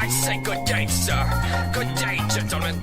I say good day, sir. Good day, gentlemen.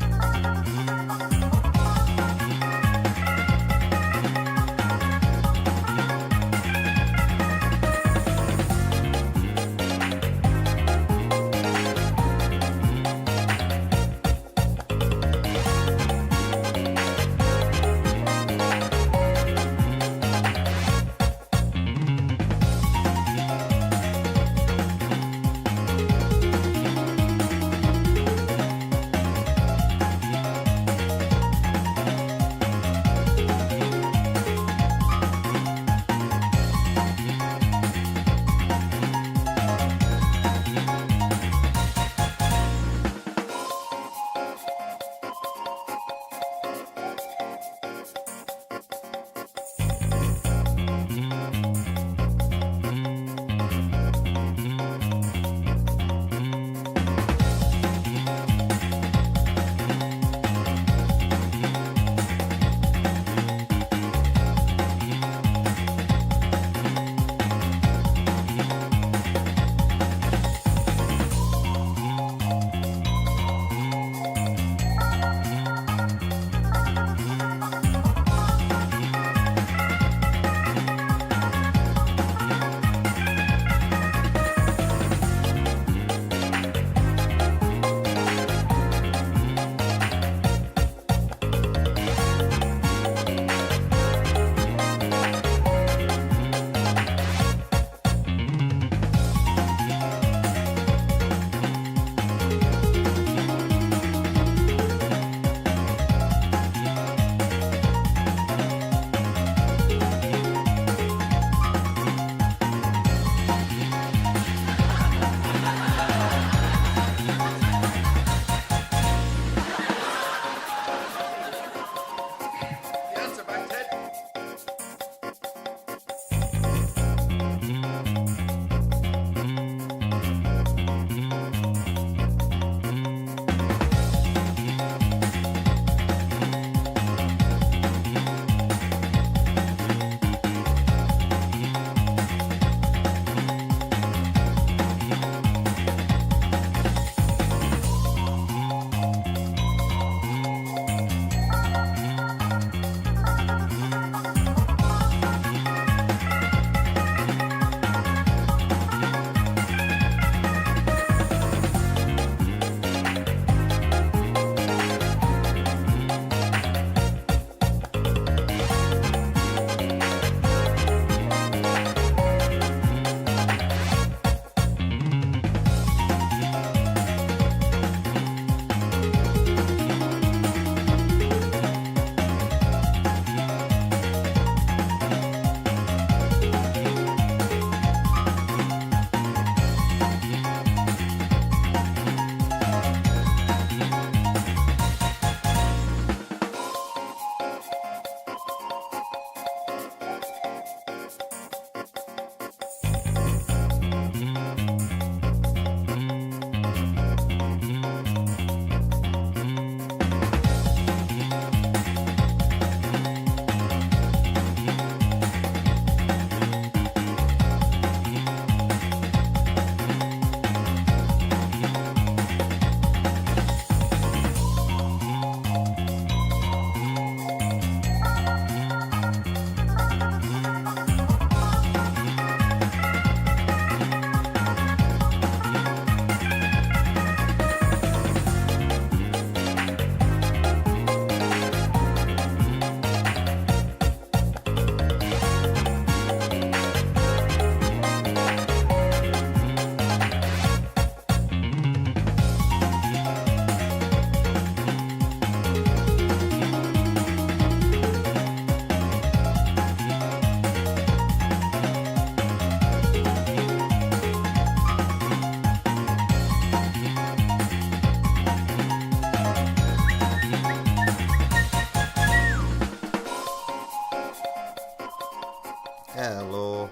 Hello.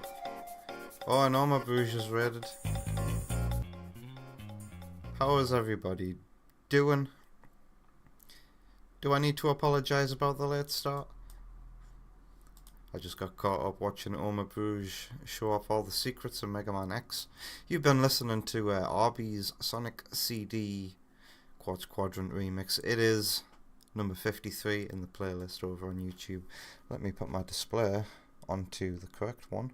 Oh, I know my booze is raided. How is everybody doing? Do I need to apologise about the late start? I just got caught up watching Oma Bruges show off all the secrets of Mega Man X. You've been listening to RB's Sonic CD Quartz Quadrant remix. It is number 53 in the playlist over on YouTube. Let me put my display onto the correct one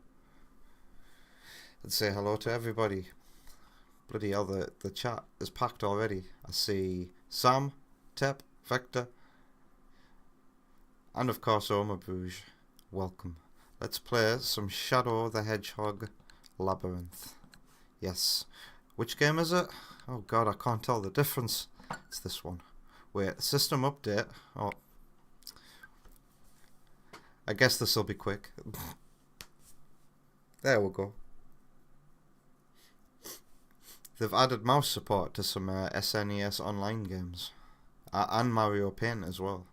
and say hello to everybody. Bloody hell, the chat is packed already. I see Sam, Tep, Vector, and of course Oma Bruges. Welcome. Let's play some Shadow the Hedgehog Labyrinth. Yes. Which game is it? Oh god, I can't tell the difference. It's this one. Wait, system update. Oh. I guess this will be quick. There we go. They've added mouse support to some SNES online games. And Mario Paint as well.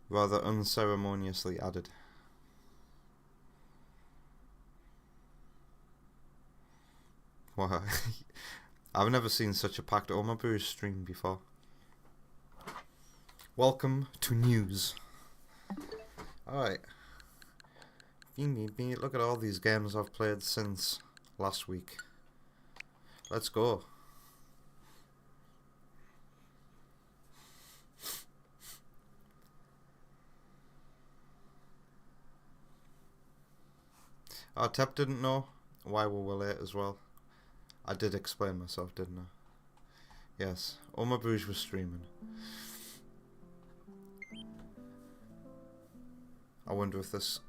Rather unceremoniously added. Wow. I've never seen such a packed Oma Bruges stream before. Welcome to news. Alright. You need me. Look at all these games I've played since last week. Let's go. Oh, Tep didn't know why we were late as well. I did explain myself, didn't I? Yes, Oma Bruges was streaming. I wonder if this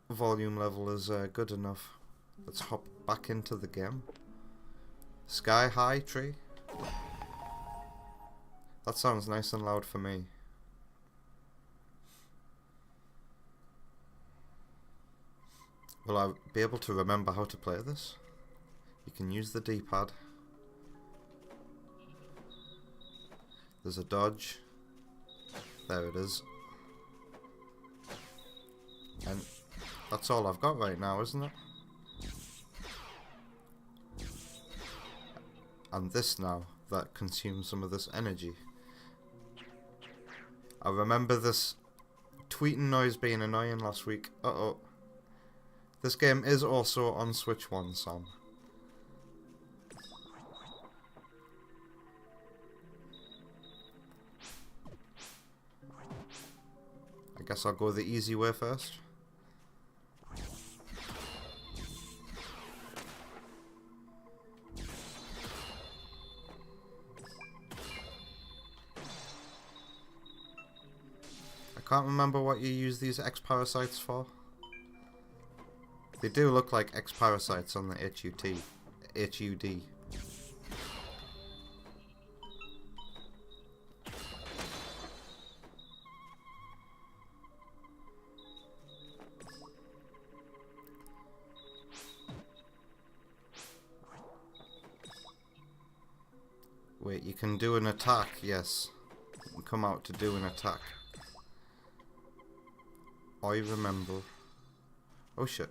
volume level is good enough. Let's hop back into the game. Sky High Tree. That sounds nice and loud for me. Will I be able to remember how to play this? You can use the D-pad. There's a dodge. There it is. And that's all I've got right now, isn't it? And this now, that consumes some of this energy. I remember this tweeting noise being annoying last week. Uh-oh. This game is also on Switch 1, Sam. I guess I'll go the easy way first. I can't remember what you use these X-Parasites for. They do look like X-Parasites on the HUD. Wait, you can do an attack, yes. You can come out to do an attack. I remember. Oh shit.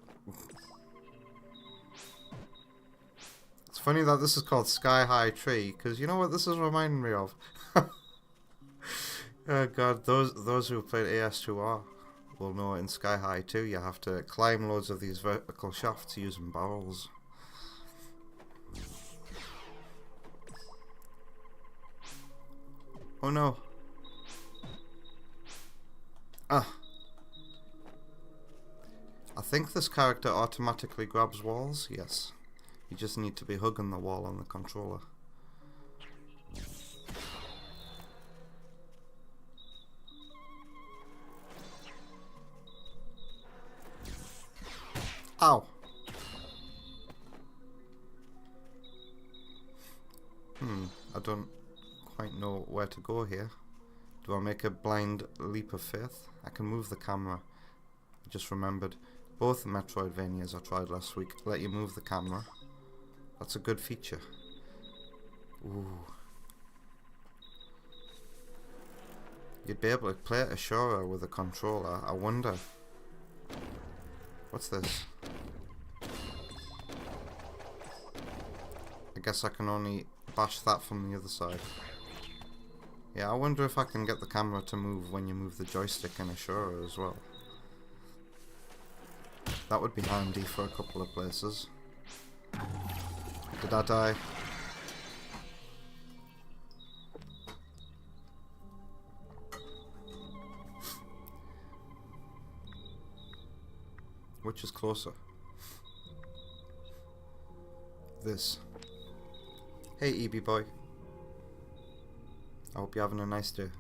It's funny that this is called Sky High Tree, because you know what this is reminding me of? Oh god, those who have played AS2R will know in Sky High 2 you have to climb loads of these vertical shafts using barrels. Oh no. Ah. I think this character automatically grabs walls, yes. You just need to be hugging the wall on the controller. Ow! I don't quite know where to go here. Do I make a blind leap of faith? I can move the camera. I just remembered. Both the Metroidvanias I tried last week let you move the camera. That's a good feature. Ooh. You'd be able to play it Ashura with a controller. I wonder. What's this? I guess I can only bash that from the other side. Yeah, I wonder if I can get the camera to move when you move the joystick in Ashura as well. That would be handy for a couple of places. Did I die? Which is closer? This. Hey, EB boy. I hope you're having a nice day.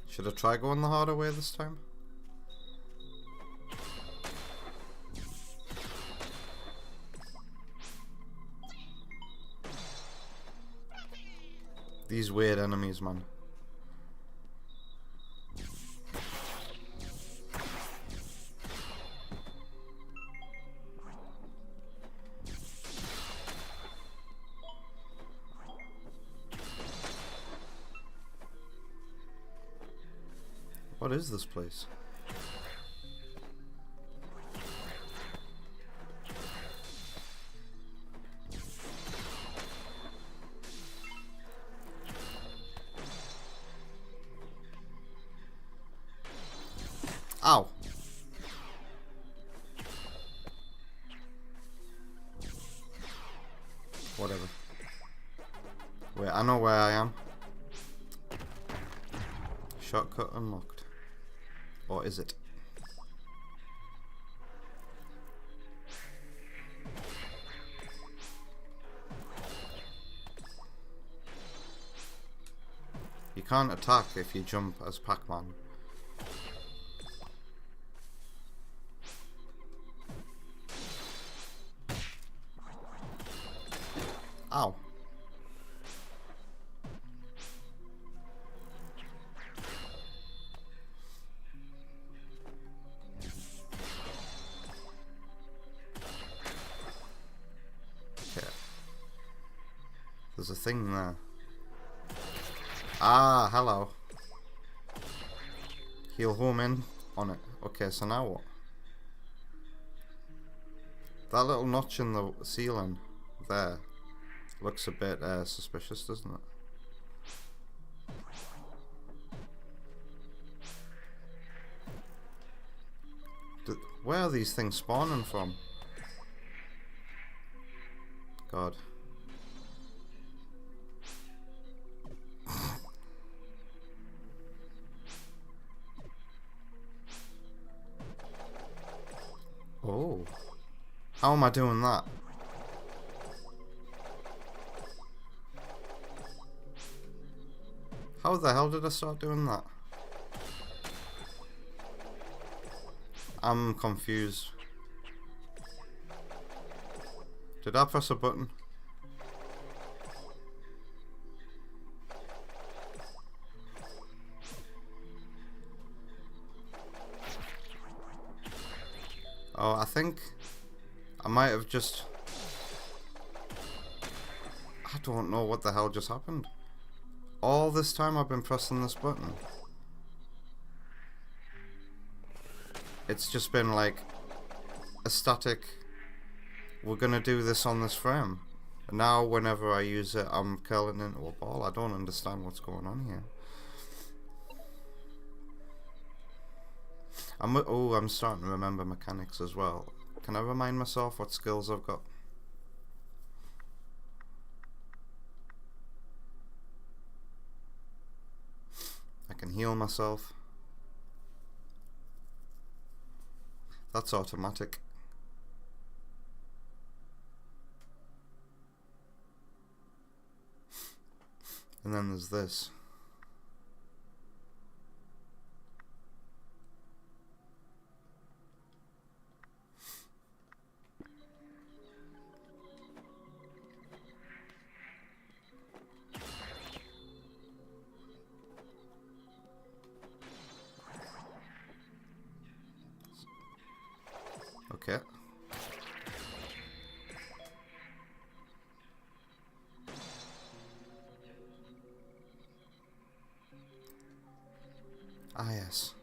Should I try going the harder way this time? These weird enemies, man. What is this place? Ow! Whatever. Wait, I know where I am. Shortcut unlocked. Or is it? You can't attack if you jump as Pacman. Ow. Okay. There's a thing there. Ah, hello. He'll home in on it. Okay, so now what? That little notch in the ceiling there looks a bit suspicious, doesn't it? Where are these things spawning from? God. Oh. How am I doing that? How the hell did I start doing that? I'm confused. Did I press a button? Oh, I think I might have just... I don't know what the hell just happened. All this time I've been pressing this button. It's just been like a static, we're gonna do this on this frame. And now whenever I use it, I'm curling into a ball. I don't understand what's going on here. I'm starting to remember mechanics as well. Can I remind myself what skills I've got? I can heal myself. That's automatic. And then there's this. Okay. Ah, yes.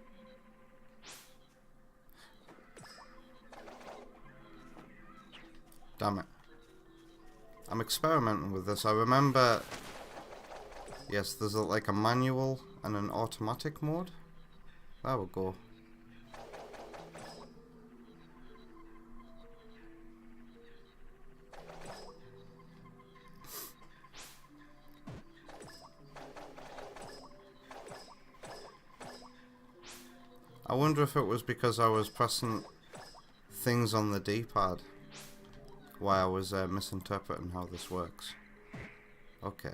Damn it. I'm experimenting with this. I remember Yes, there's like a manual and an automatic mode. There we go. I wonder if it was because I was pressing things on the D-pad why I was misinterpreting how this works. Okay.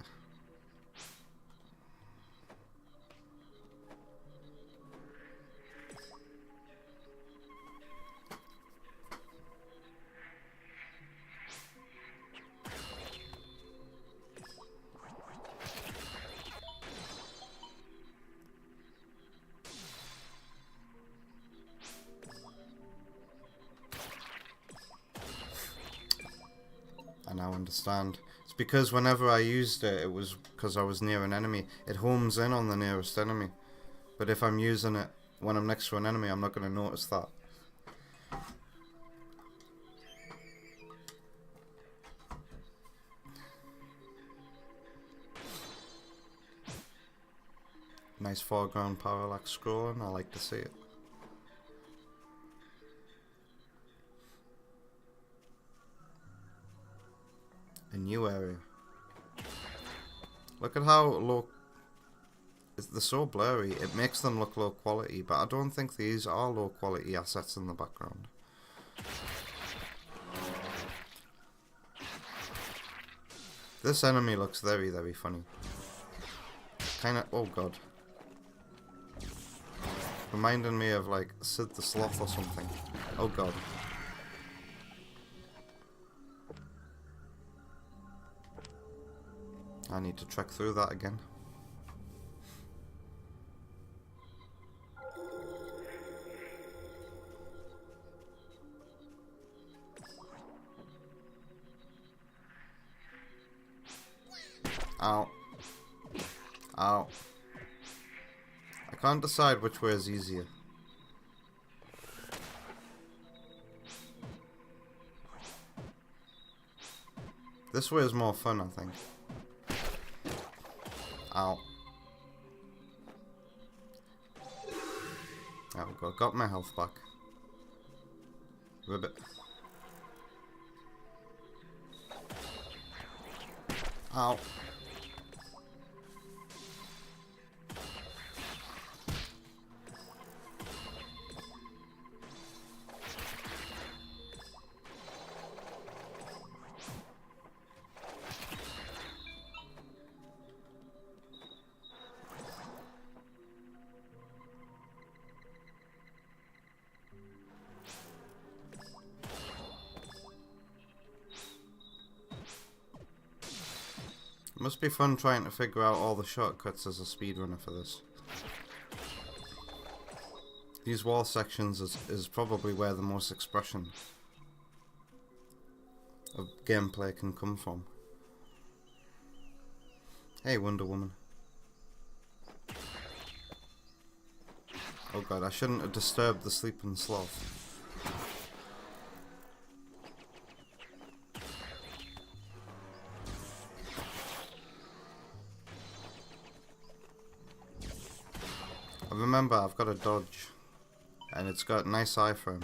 I now understand. It's because whenever I used it, it was because I was near an enemy. It homes in on the nearest enemy. But if I'm using it when I'm next to an enemy, I'm not going to notice that. Nice foreground parallax scrolling, I like to see it. A new area. Look at how low... They're so blurry, it makes them look low quality, but I don't think these are low quality assets in the background. This enemy looks very, very funny. Kinda... oh god. Reminding me of like Sid the Sloth or something. Oh god. I need to trek through that again. Ow. Ow. I can't decide which way is easier. This way is more fun, I think. Ow. There we go. Got my health back. Ribbit. Ow. Must be fun trying to figure out all the shortcuts as a speedrunner for this. These wall sections is probably where the most expression of gameplay can come from. Hey, Wonder Woman. Oh god, I shouldn't have disturbed the sleeping sloth. Remember, I've got a dodge, and it's got nice iframes.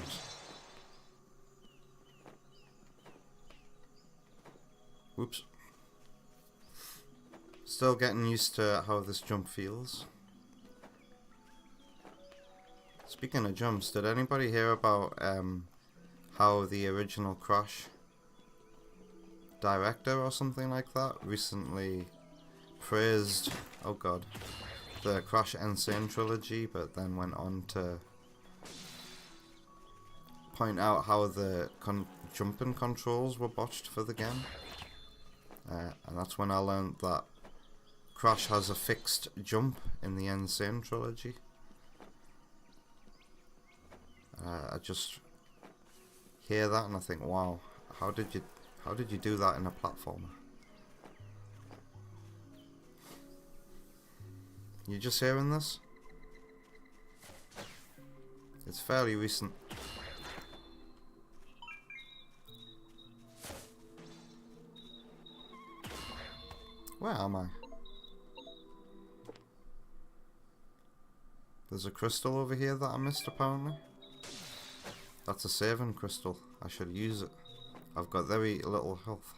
Whoops. Still getting used to how this jump feels. Speaking of jumps, did anybody hear about how the original Crash director or something like that recently praised, oh god, the Crash Insane trilogy, but then went on to point out how the jumping controls were botched for the game. And that's when I learned that Crash has a fixed jump in the Insane trilogy. I just hear that and I think, wow, how did you do that in a platformer? You just hearing this? It's fairly recent. Where am I? There's a crystal over here that I missed apparently. That's a saving crystal. I should use it. I've got very little health.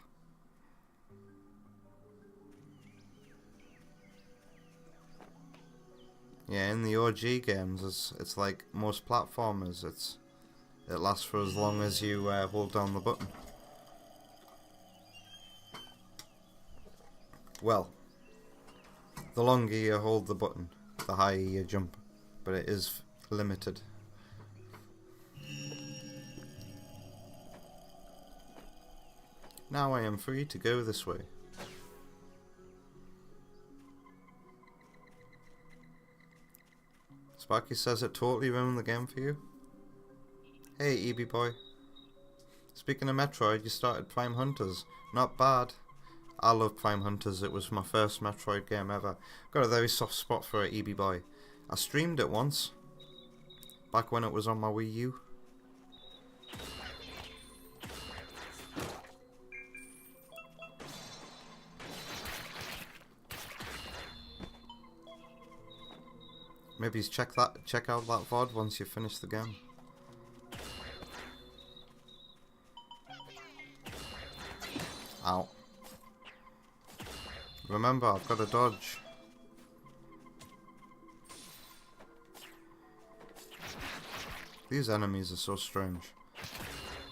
Yeah, in the OG games, it's like most platformers. It lasts for as long as you hold down the button. Well, the longer you hold the button, the higher you jump, but it is limited. Now I am free to go this way. Sparky says it totally ruined the game for you. Hey, EB boy. Speaking of Metroid, you started Prime Hunters. Not bad. I love Prime Hunters. It was my first Metroid game ever. Got a very soft spot for it, EB boy. I streamed it once. Back when it was on my Wii U. Maybe check out that VOD once you finish the game. Ow. Remember, I've got to dodge. These enemies are so strange.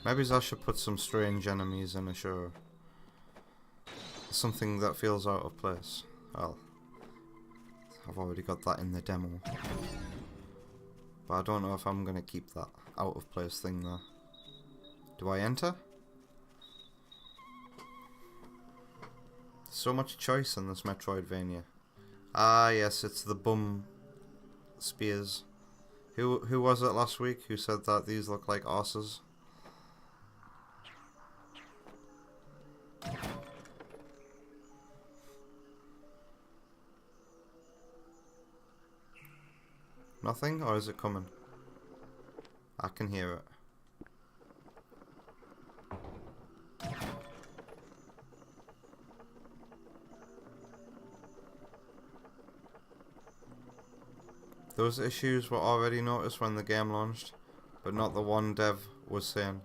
Maybe I should put some strange enemies in a show. Something that feels out of place. Well, I've already got that in the demo. But I don't know if I'm going to keep that out of place thing there. Do I enter? So much choice in this Metroidvania. Ah yes, it's the bum spears. Who was it last week who said that these look like arses? Nothing? Or is it coming? I can hear it. Those issues were already noticed when the game launched, but not the one dev was saying.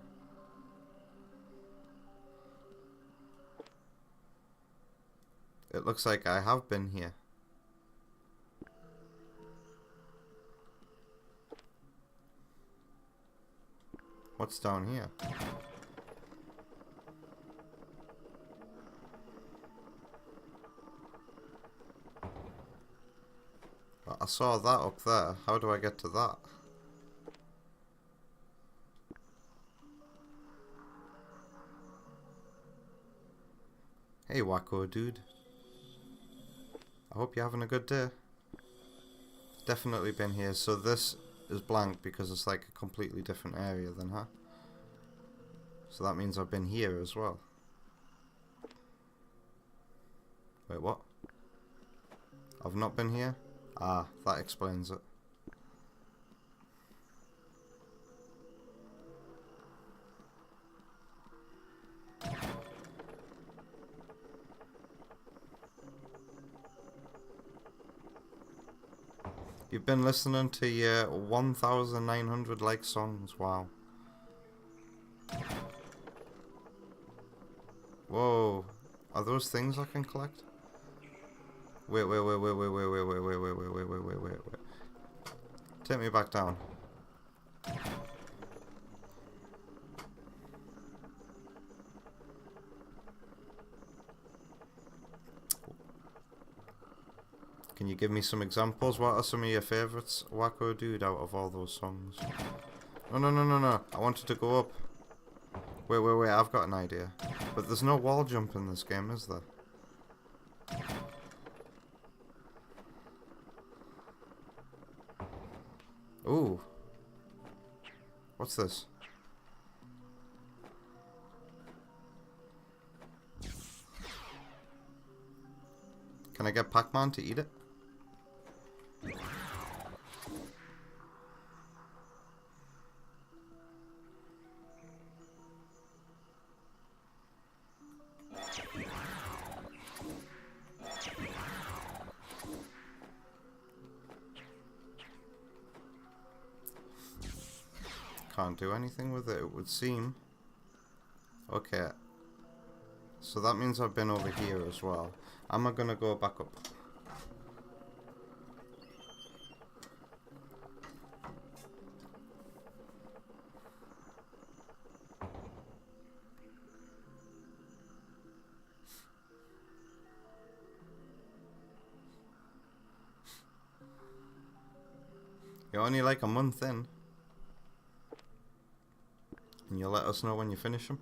It looks like I have been here. What's down here? I saw that up there. How do I get to that? Hey Wacko dude. I hope you're having a good day. Definitely been here. So this is blank because it's like a completely different area than her. So that means I've been here as well. Wait, what? I've not been here? Ah, that explains it. You've been listening to your 1,900 like songs, wow. Whoa, are those things I can collect? Wait. Take me back down. Can you give me some examples? What are some of your favourites, Wacko Dude, out of all those songs? No. I wanted to go up. Wait. I've got an idea. But there's no wall jump in this game, is there? Ooh. What's this? Can I get Pacman to eat it? can't do anything with it, it would seem. Okay. So that means I've been over here as well. Am I gonna go back up? You're only like a month in. And you'll let us know when you finish them.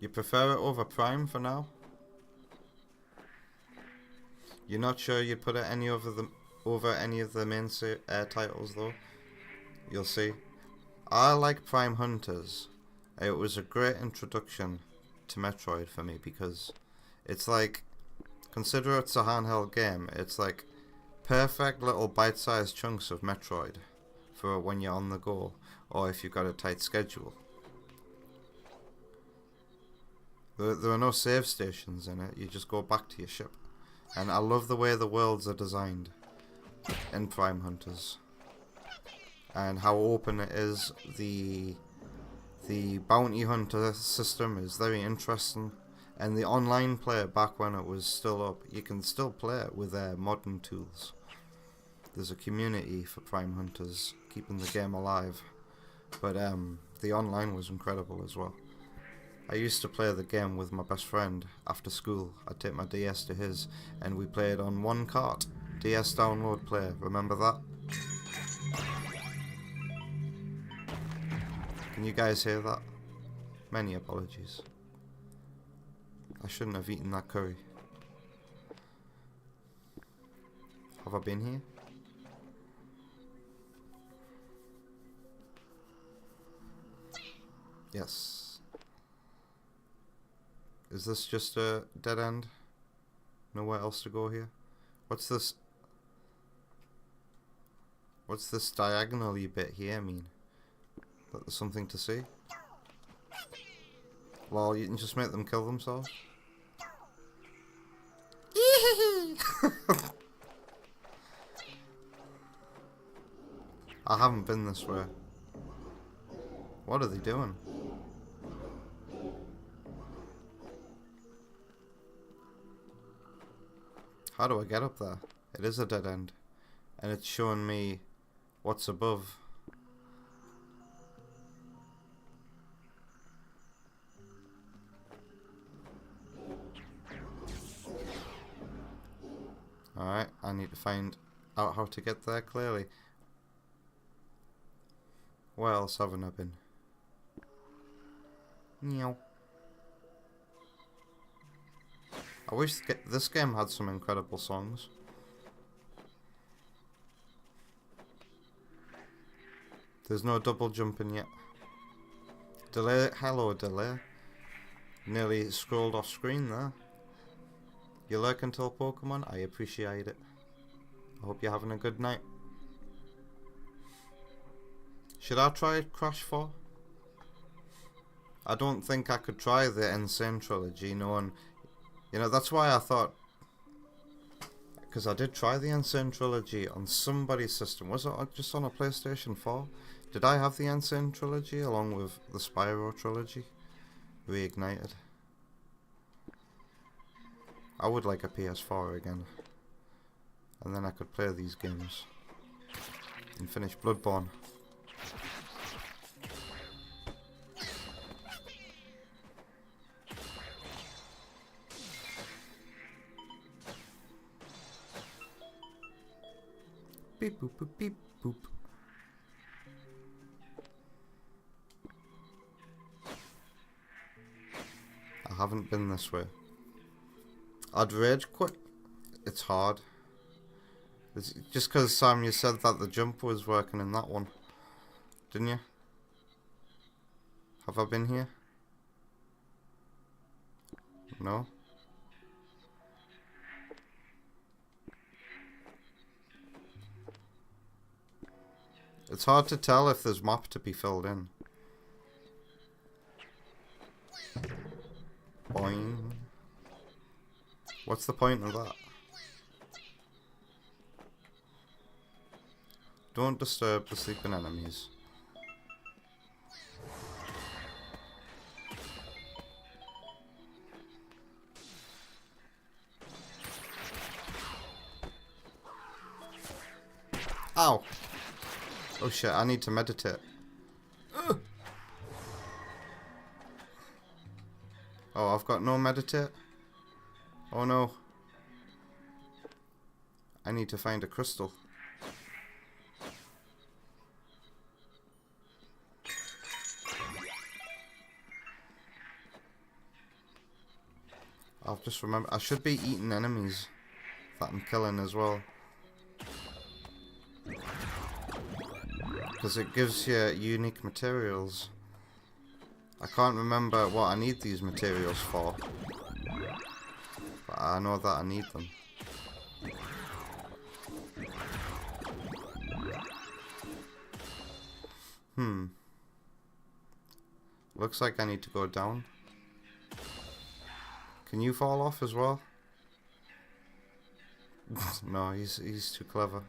You prefer it over Prime for now? You're not sure you'd put it any over any of the main titles though? You'll see. I like Prime Hunters. It was a great introduction to Metroid for me because it's like, consider it's a handheld game, it's like perfect little bite-sized chunks of Metroid for when you're on the go or if you've got a tight schedule. There are no save stations in it, you just go back to your ship. And I love the way the worlds are designed in Prime Hunters. And how open it is. The bounty hunter system is very interesting. And the online play back when it was still up, you can still play it with modern tools. There's a community for Prime Hunters keeping the game alive. But the online was incredible as well. I used to play the game with my best friend after school. I'd take my DS to his and we played on one cart. DS download play, remember that? Can you guys hear that? Many apologies. I shouldn't have eaten that curry. Have I been here? Yes. Is this just a dead end? Nowhere else to go here? What's this? What's this diagonally bit here mean? That there's something to see? Well, you can just make them kill themselves. I haven't been this way. What are they doing? How do I get up there? It is a dead end. And it's showing me what's above. Alright, I need to find out how to get there clearly. Where else haven't I been? Meow. I wish this game had some incredible songs. There's no double jumping yet. Delay, hello delay. Nearly scrolled off screen there. You lurk until Pokemon, I appreciate it. I hope you're having a good night. Should I try Crash 4? I don't think I could try the Insane Trilogy, knowing... You know, that's why I thought... Because I did try the Insane Trilogy on somebody's system. Was it just on a PlayStation 4? Did I have the Insane Trilogy along with the Spyro Trilogy? Reignited. I would like a PS4 again. And then I could play these games. And finish Bloodborne. Beep boop boop beep boop. I haven't been this way. I'd rage quit. It's hard. It's just because Sam, you said that the jump was working in that one, didn't you? Have I been here? No. It's hard to tell if there's map to be filled in. Boing. What's the point of that? Don't disturb the sleeping enemies. Ow! Oh shit, I need to meditate. Ugh. Oh, I've got no meditate? Oh no. I need to find a crystal. I've just remembered, I should be eating enemies that I'm killing as well. Because it gives you unique materials. I can't remember what I need these materials for. But I know that I need them. Looks like I need to go down. Can you fall off as well? No, he's too clever.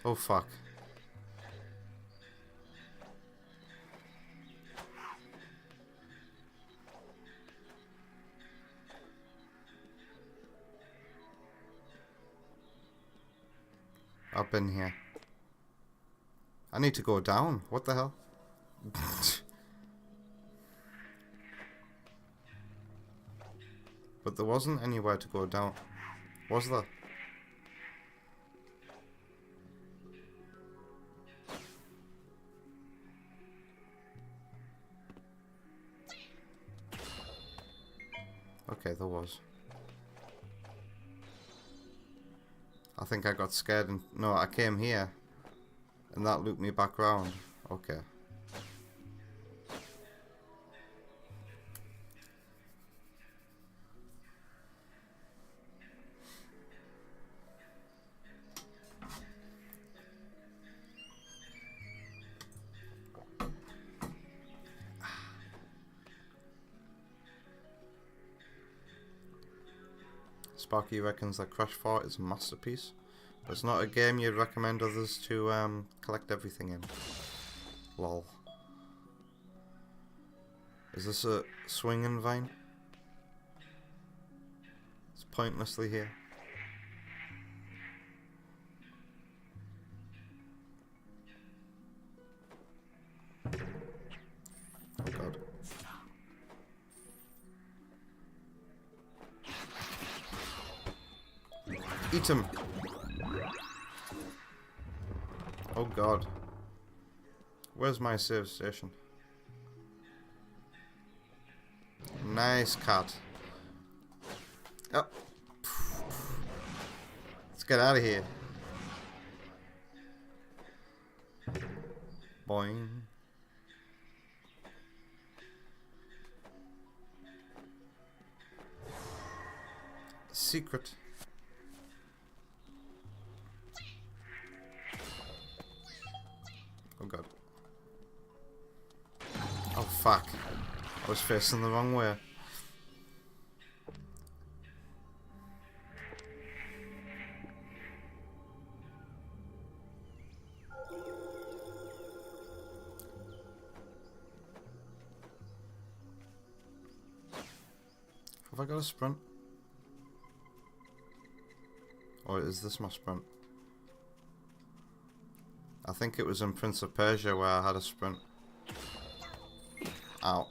Oh fuck. I've been here. I need to go down. What the hell? But there wasn't anywhere to go down. Was there? Okay, there was. I think I got scared and... No, I came here. And that looped me back round. Okay. Sparky reckons that Crash 4 is a masterpiece, but it's not a game you'd recommend others to collect everything in. Lol. Is this a swinging vine? It's pointlessly here. Oh god. Eat him! Oh god. Where's my save station? Nice cat. Oh. Let's get out of here. Boing. Secret. Oh god. Oh fuck. I was facing the wrong way. Have I got a sprint? Or is this my sprint? I think it was in Prince of Persia where I had a sprint. Ow.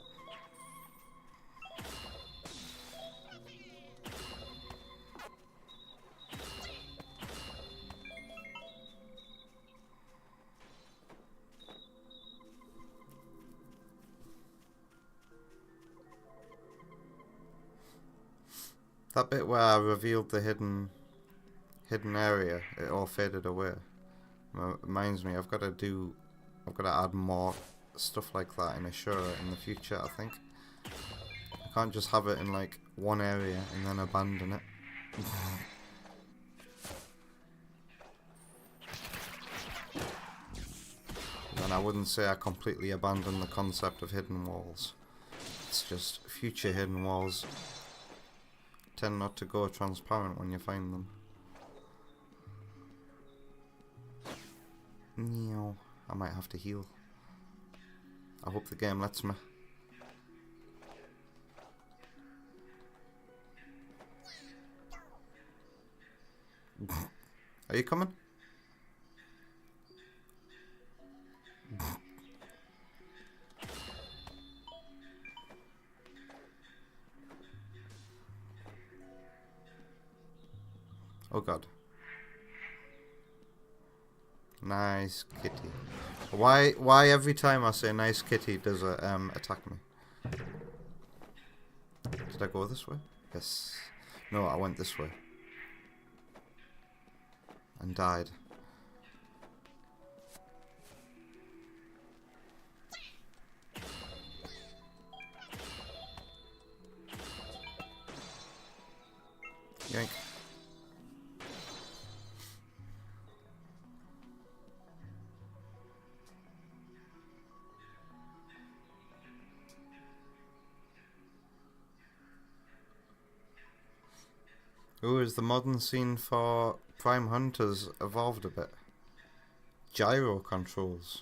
That bit where I revealed the hidden area, it all faded away. Reminds me, I've got to add more stuff like that in Ashura in the future, I think. I can't just have it in like one area and then abandon it. And I wouldn't say I completely abandoned the concept of hidden walls. It's just future hidden walls tend not to go transparent when you find them. No, I might have to heal. I hope the game lets me. Are you coming? Oh god. Nice kitty. Why every time I say nice kitty does it attack me? Did I go this way? Yes. No, I went this way. And died. Yank. Ooh, is the modern scene for Prime Hunters evolved a bit? Gyro controls.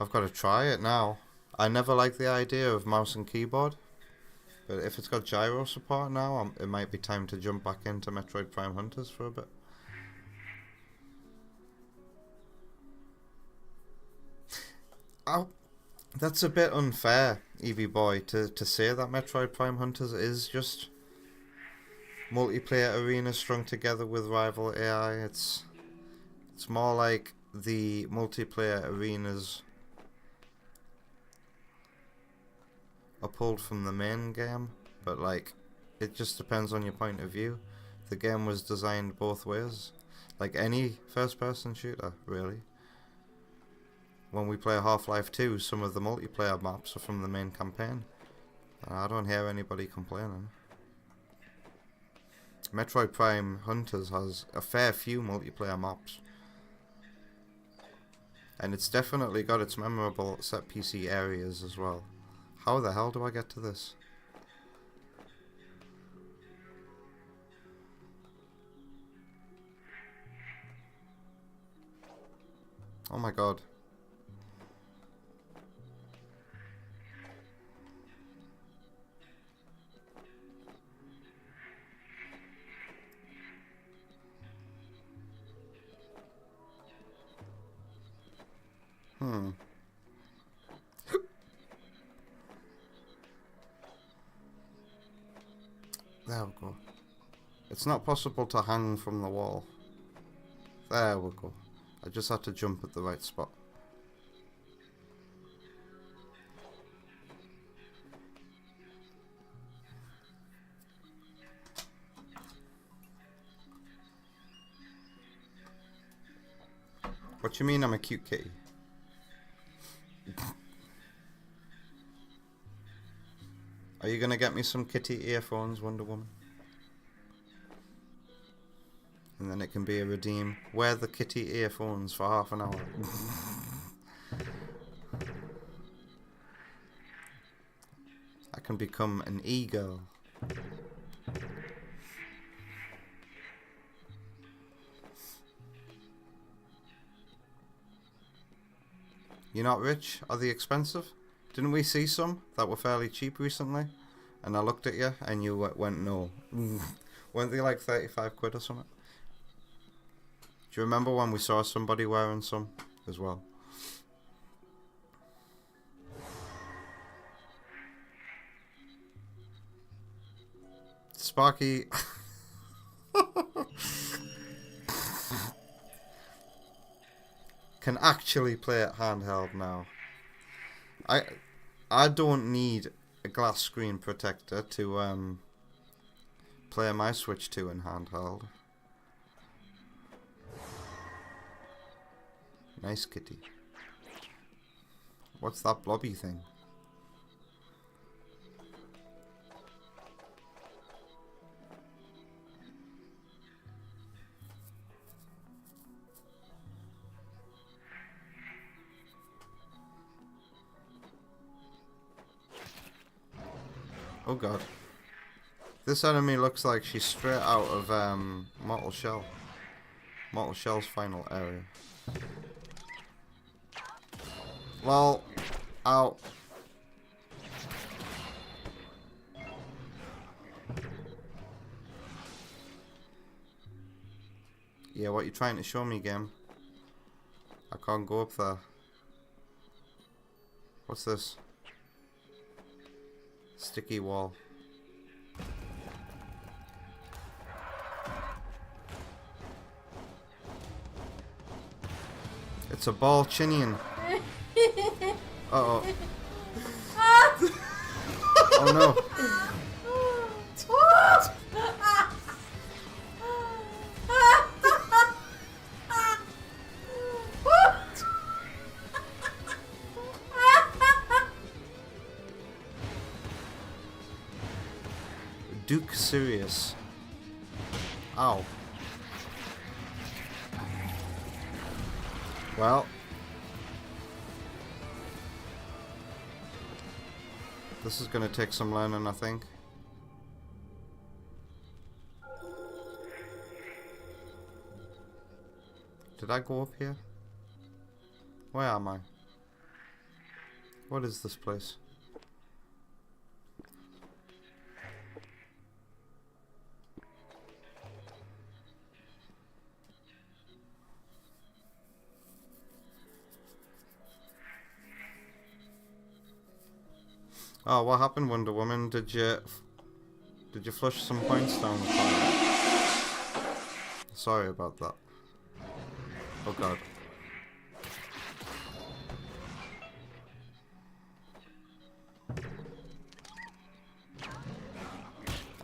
I've got to try it now. I never liked the idea of mouse and keyboard, but if it's got gyro support now, it might be time to jump back into Metroid Prime Hunters for a bit. Oh, that's a bit unfair, Eevee Boy, to say that Metroid Prime Hunters is just multiplayer arenas strung together with rival AI. It's more like the multiplayer arenas are pulled from the main game, but like it just depends on your point of view. The game was designed both ways, like any first-person shooter, really. When we play Half-Life 2, some of the multiplayer maps are from the main campaign, and I don't hear anybody complaining. Metroid Prime Hunters has a fair few multiplayer maps, and it's definitely got its memorable set PC areas as well. How the hell do I get to this? Oh my god. There we go. It's not possible to hang from the wall. There we go. I just had to jump at the right spot. What you mean I'm a cute kitty? Are you gonna get me some kitty earphones, Wonder Woman? And then it can be a redeem. Wear the kitty earphones for half an hour. I can become an e-girl. You're not rich? Are they expensive? Didn't we see some that were fairly cheap recently? And I looked at you and you went no. Weren't they like 35 quid or something? Do you remember when we saw somebody wearing some as well? Sparky... can actually play it handheld now. I don't need a glass screen protector to play my Switch 2 in handheld. Nice kitty. What's that blobby thing? Oh god. This enemy looks like she's straight out of Mortal Shell. Mortal Shell's final area. Lol. Ow. Yeah, what you trying to show me, game? I can't go up there. What's this? Sticky wall. It's a ball chinian. Uh-oh. Oh no. Duke Sirius. Ow. Well. This is gonna take some learning, I think. Did I go up here? Where am I? What is this place? Oh, what happened, Wonder Woman? Did you flush some points down the toilet? Sorry about that. Oh god.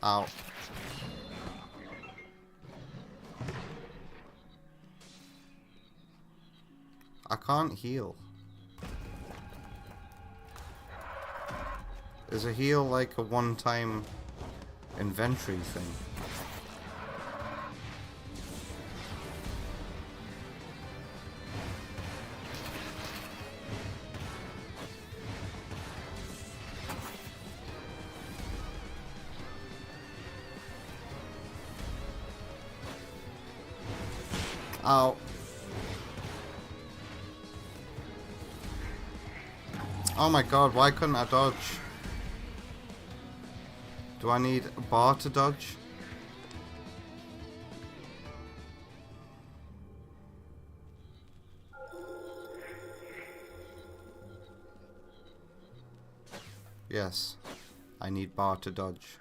Ow. I can't heal. Is a heal like a one-time inventory thing? Ow. Oh my god, why couldn't I dodge? Do I need a bar to dodge? Yes, I need bar to dodge.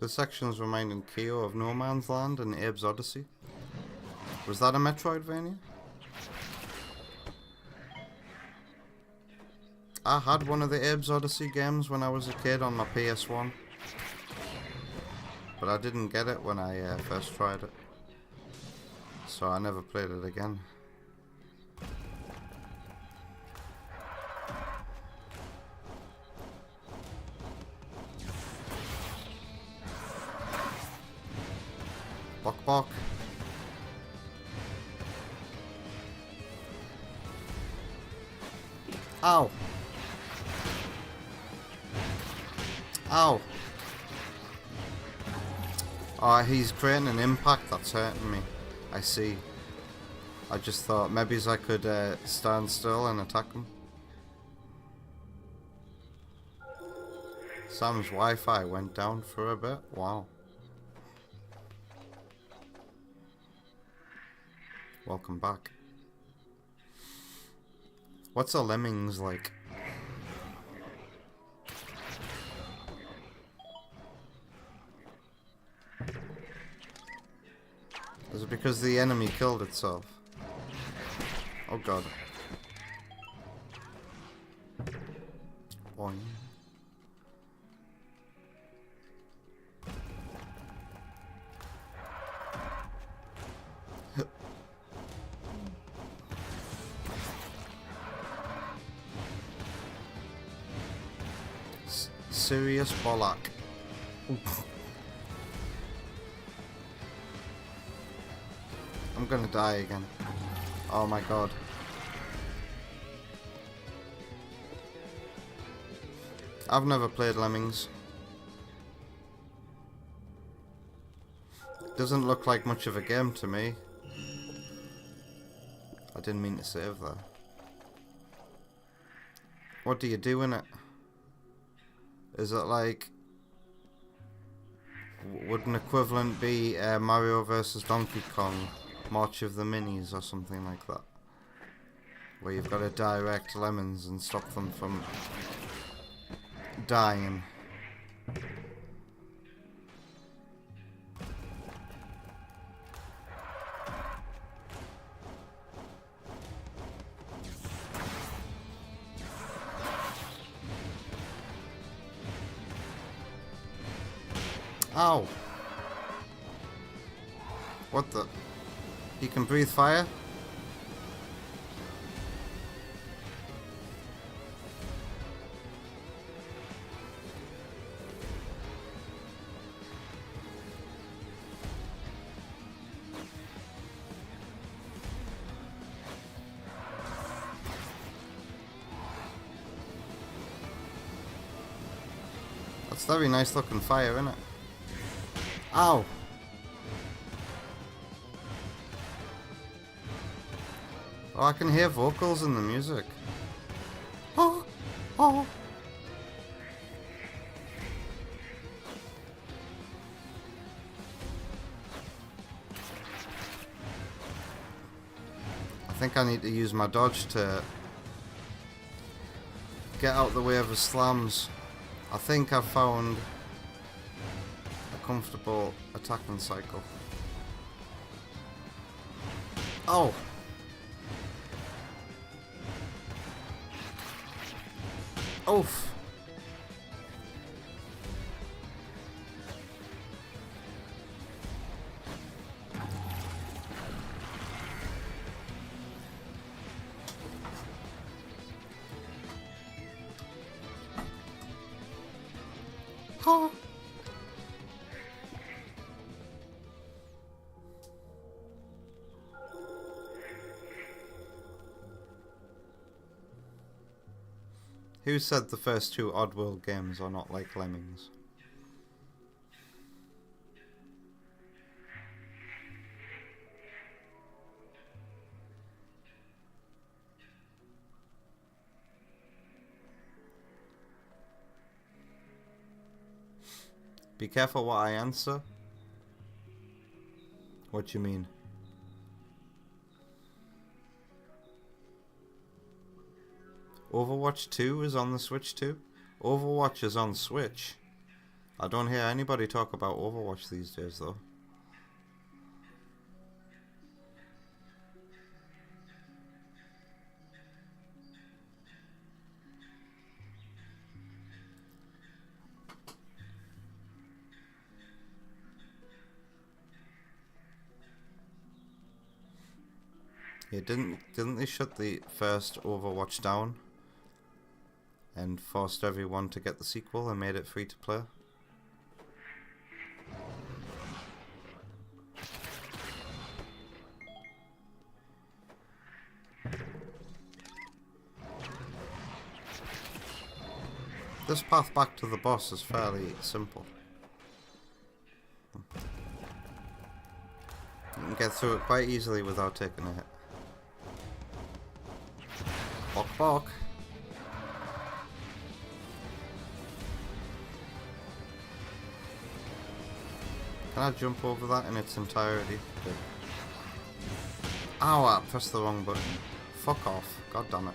This section's reminding Keo of No Man's Land and Abe's Odyssey. Was that a Metroidvania? I had one of the Abe's Odyssey games when I was a kid on my PS1. But I didn't get it when I first tried it. So I never played it again. Bok bok. Ow. Ow. Oh, he's creating an impact that's hurting me. I see. I just thought maybe I could stand still and attack him. Sam's Wi-Fi went down for a bit. Wow. Welcome back. What's a lemmings like? Is it because the enemy killed itself? Oh god. Boing. Serious bollock. I'm gonna die again. Oh my god. I've never played Lemmings. Doesn't look like much of a game to me. I didn't mean to save that. What do you do in it? Is it like... Would an equivalent be Mario vs Donkey Kong, March of the Minis or something like that? Where you've got to direct lemons and stop them from dying. Ow! What the? He can breathe fire? That's very nice looking fire, isn't it? Ow! Oh, I can hear vocals in the music. Oh! Oh! I think I need to use my dodge to get out the way of his slams. I think I've found a comfortable attacking cycle. Oh! Oof! Oh! Who said the first two Oddworld games are not like Lemmings? Be careful what I answer. What do you mean? Overwatch 2 is on the Switch too? Overwatch is on Switch. I don't hear anybody talk about Overwatch these days though. Yeah, didn't they shut the first Overwatch down and forced everyone to get the sequel and made it free to play? This path back to the boss is fairly simple. You can get through it quite easily without taking a hit. Bok bok. Can I jump over that in its entirety? Good. Ow, I pressed the wrong button. Fuck off. God damn it.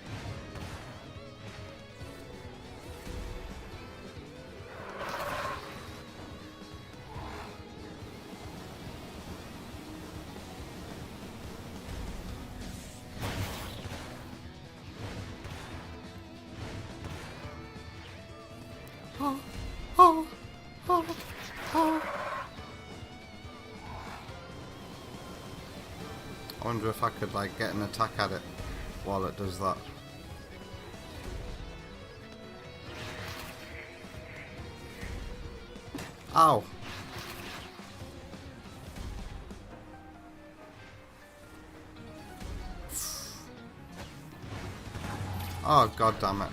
Oh, oh, oh, oh. I wonder if I could like get an attack at it while it does that. Ow! Oh, god damn it.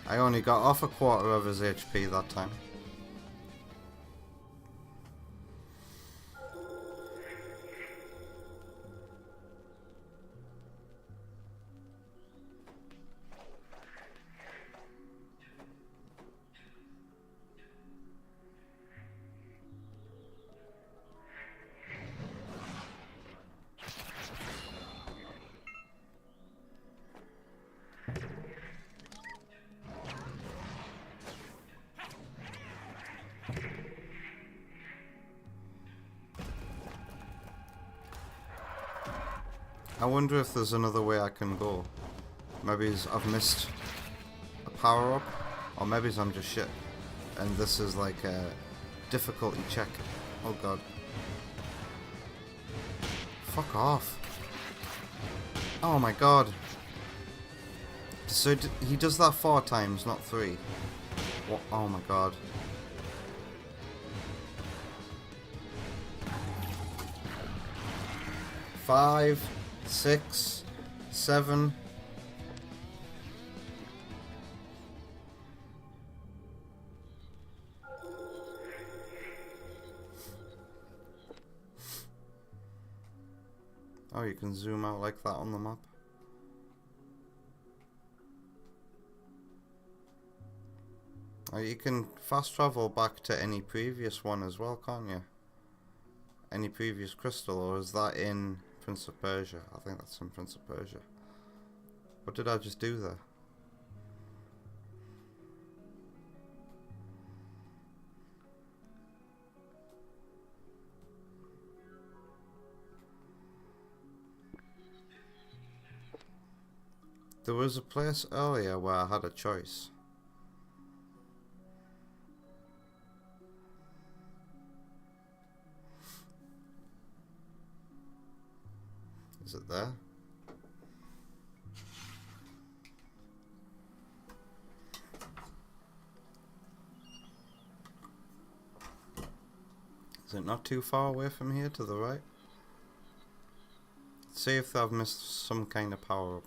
I only got off a quarter of his HP that time. I wonder if there's another way I can go. Maybe I've missed a power up, or maybe I'm just shit. And this is like a difficulty check. Oh god. Fuck off. Oh my god. So he does that 4 times, not 3. What? Oh my god. Five, 6, 7. Oh, you can zoom out like that on the map. You can fast travel back to any previous one as well, can't you? Any previous crystal, or is that in Prince of Persia? I think that's in Prince of Persia. What did I just do there? There was a place earlier where I had a choice. Is it there? Is it not too far away from here to the right? Let's see if I've missed some kind of power up.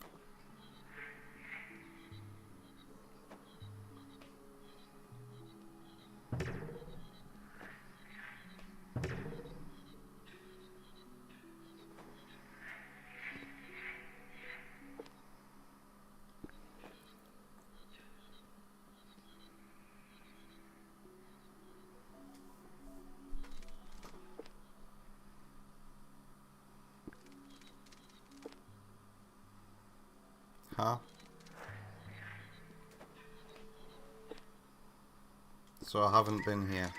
Huh? So I haven't been here.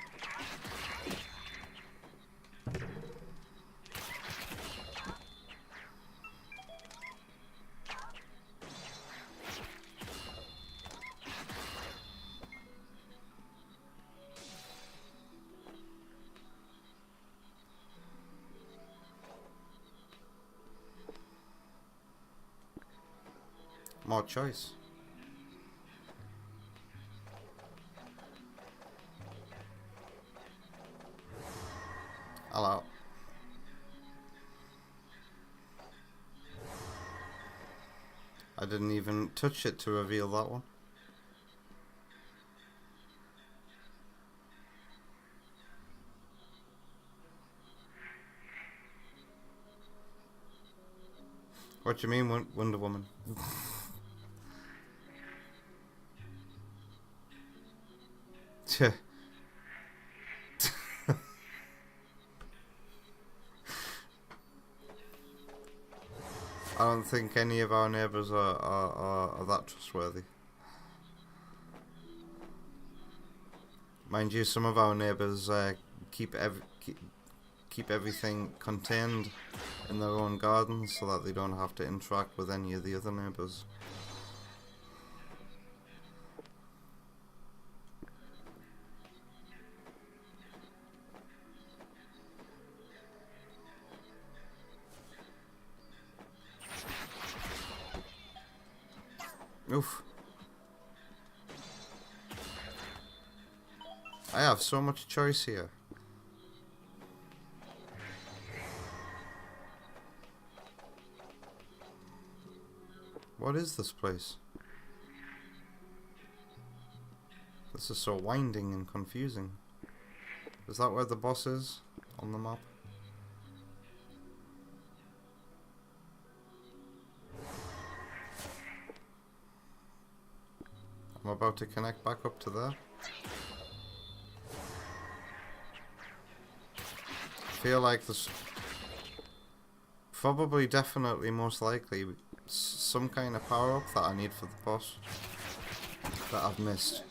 More choice. Hello. I didn't even touch it to reveal that one. What do you mean, Wonder Woman? I don't think any of our neighbours are that trustworthy. Mind you, some of our neighbours keep everything contained in their own gardens so that they don't have to interact with any of the other neighbours. Oof. I have so much choice here. What is this place? This is so winding and confusing. Is that where the boss is on the map? I'm about to connect back up to there. I feel like there's probably, definitely, most likely some kind of power up that I need for the boss that I've missed.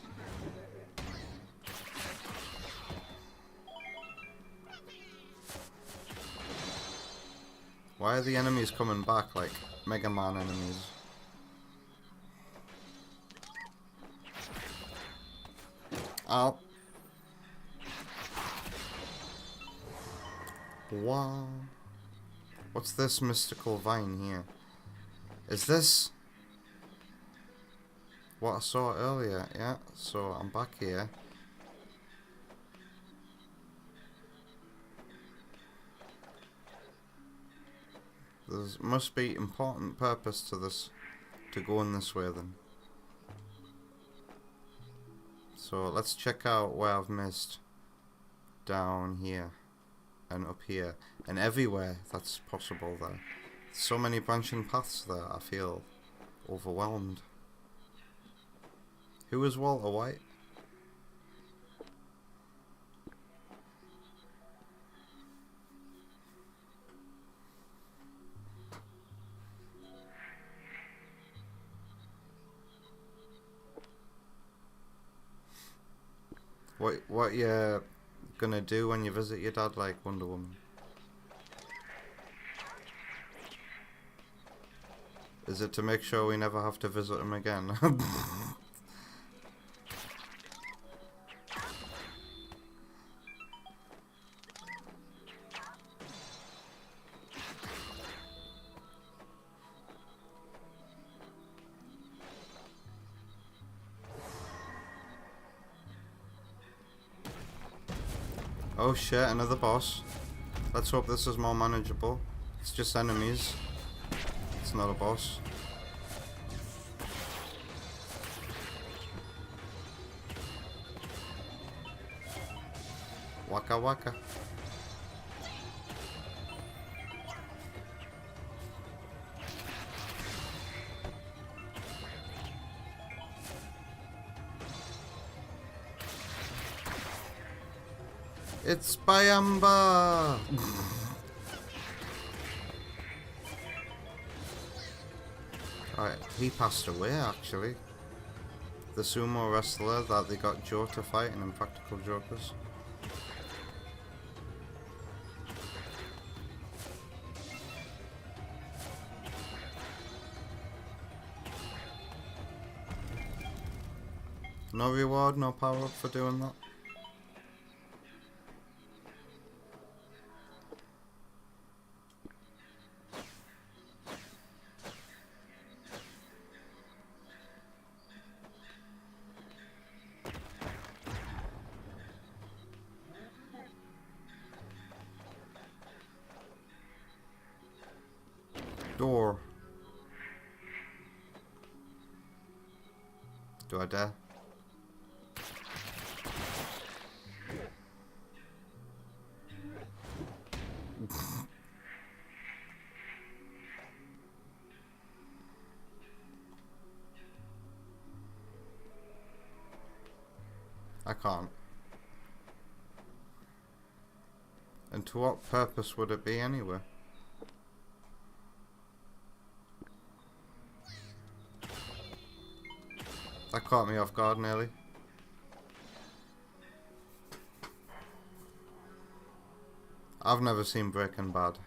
Why are the enemies coming back like Mega Man enemies? Ow. Wow. What's this mystical vine here? Is this what I saw earlier? Yeah, so I'm back here. There must be important purpose to this, to go in this way then. So let's check out where I've missed. Down here and up here and everywhere that's possible there. So many branching paths there, I feel overwhelmed. Who is Walter White? What you gonna do when you visit your dad like Wonder Woman? Is it to make sure we never have to visit him again? Oh shit, another boss. Let's hope this is more manageable. It's just enemies. It's not a boss. Waka waka. It's Bayamba! Alright, he passed away actually. The sumo wrestler that they got Joe to fight in Impractical Jokers. No reward, no power up for doing that. Door. Do I dare? I can't. And to what purpose would it be anyway? That caught me off guard nearly. I've never seen Breaking Bad.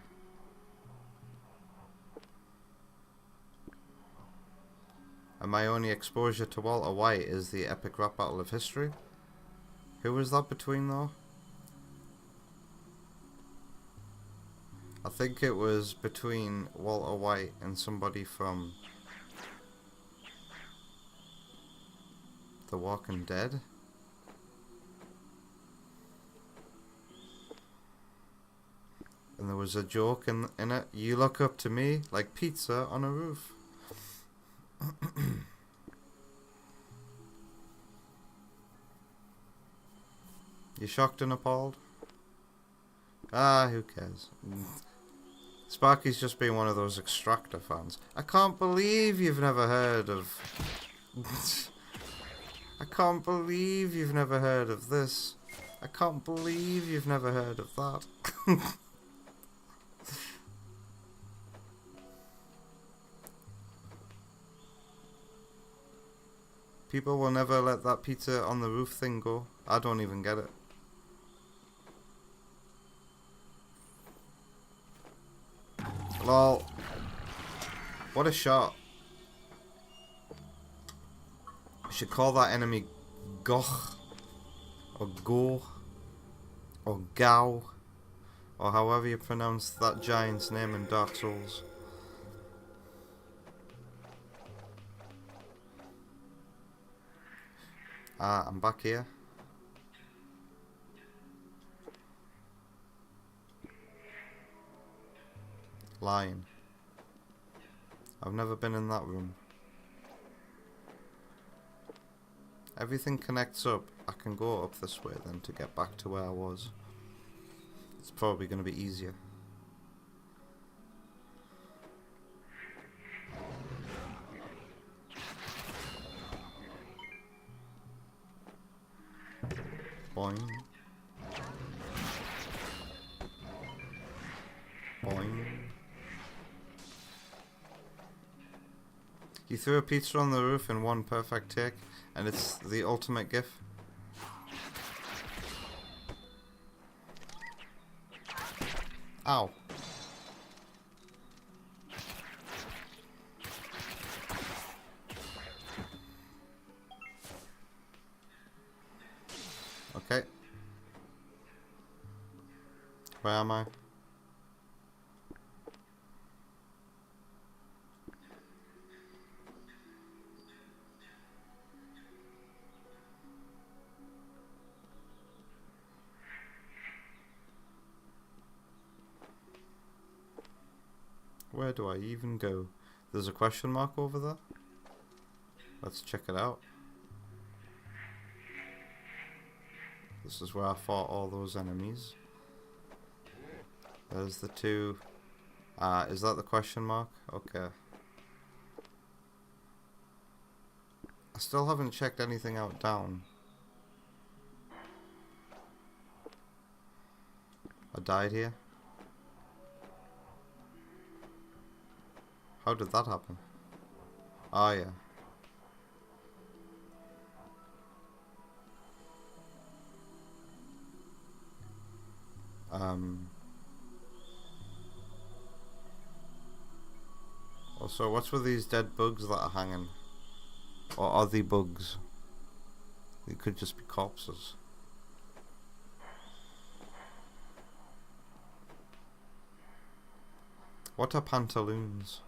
And my only exposure to Walter White is the epic rap battle of history. Who was that between though? I think it was between Walter White and somebody from The Walking Dead. And there was a joke in it. You look up to me like pizza on a roof. You shocked and appalled? Ah, who cares? Sparky's just been one of those Extractor fans. I can't believe you've never heard of... I can't believe you've never heard of this. I can't believe you've never heard of that. People will never let that pizza on the roof thing go. I don't even get it. Lol. What a shot. We should call that enemy Goch. Or Go. Or Gao. Or however you pronounce that giant's name in Dark Souls. I'm back here. Lying. I've never been in that room. Everything connects up. I can go up this way then to get back to where I was. It's probably going to be easier. Boing. Boing. You threw a pizza on the roof in one perfect take, and it's the ultimate gif. Ow. Okay. Where am I? Where do I even go? There's a question mark over there. Let's check it out. This is where I fought all those enemies. There's the two. Is that the question mark? Okay. I still haven't checked anything out down. I died here. How did that happen? Ah, yeah. Also, what's with these dead bugs that are hanging? Or are they bugs? They could just be corpses. What are pantaloons?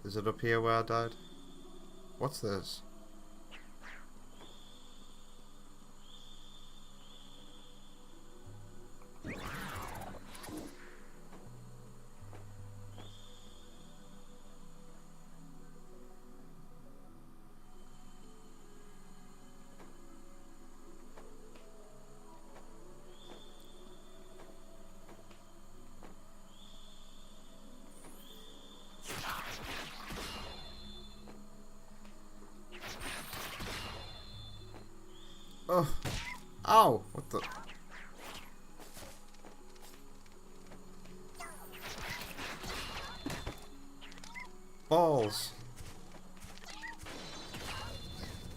Is it up here where I died? What's this? Oh, ow! What the? Balls!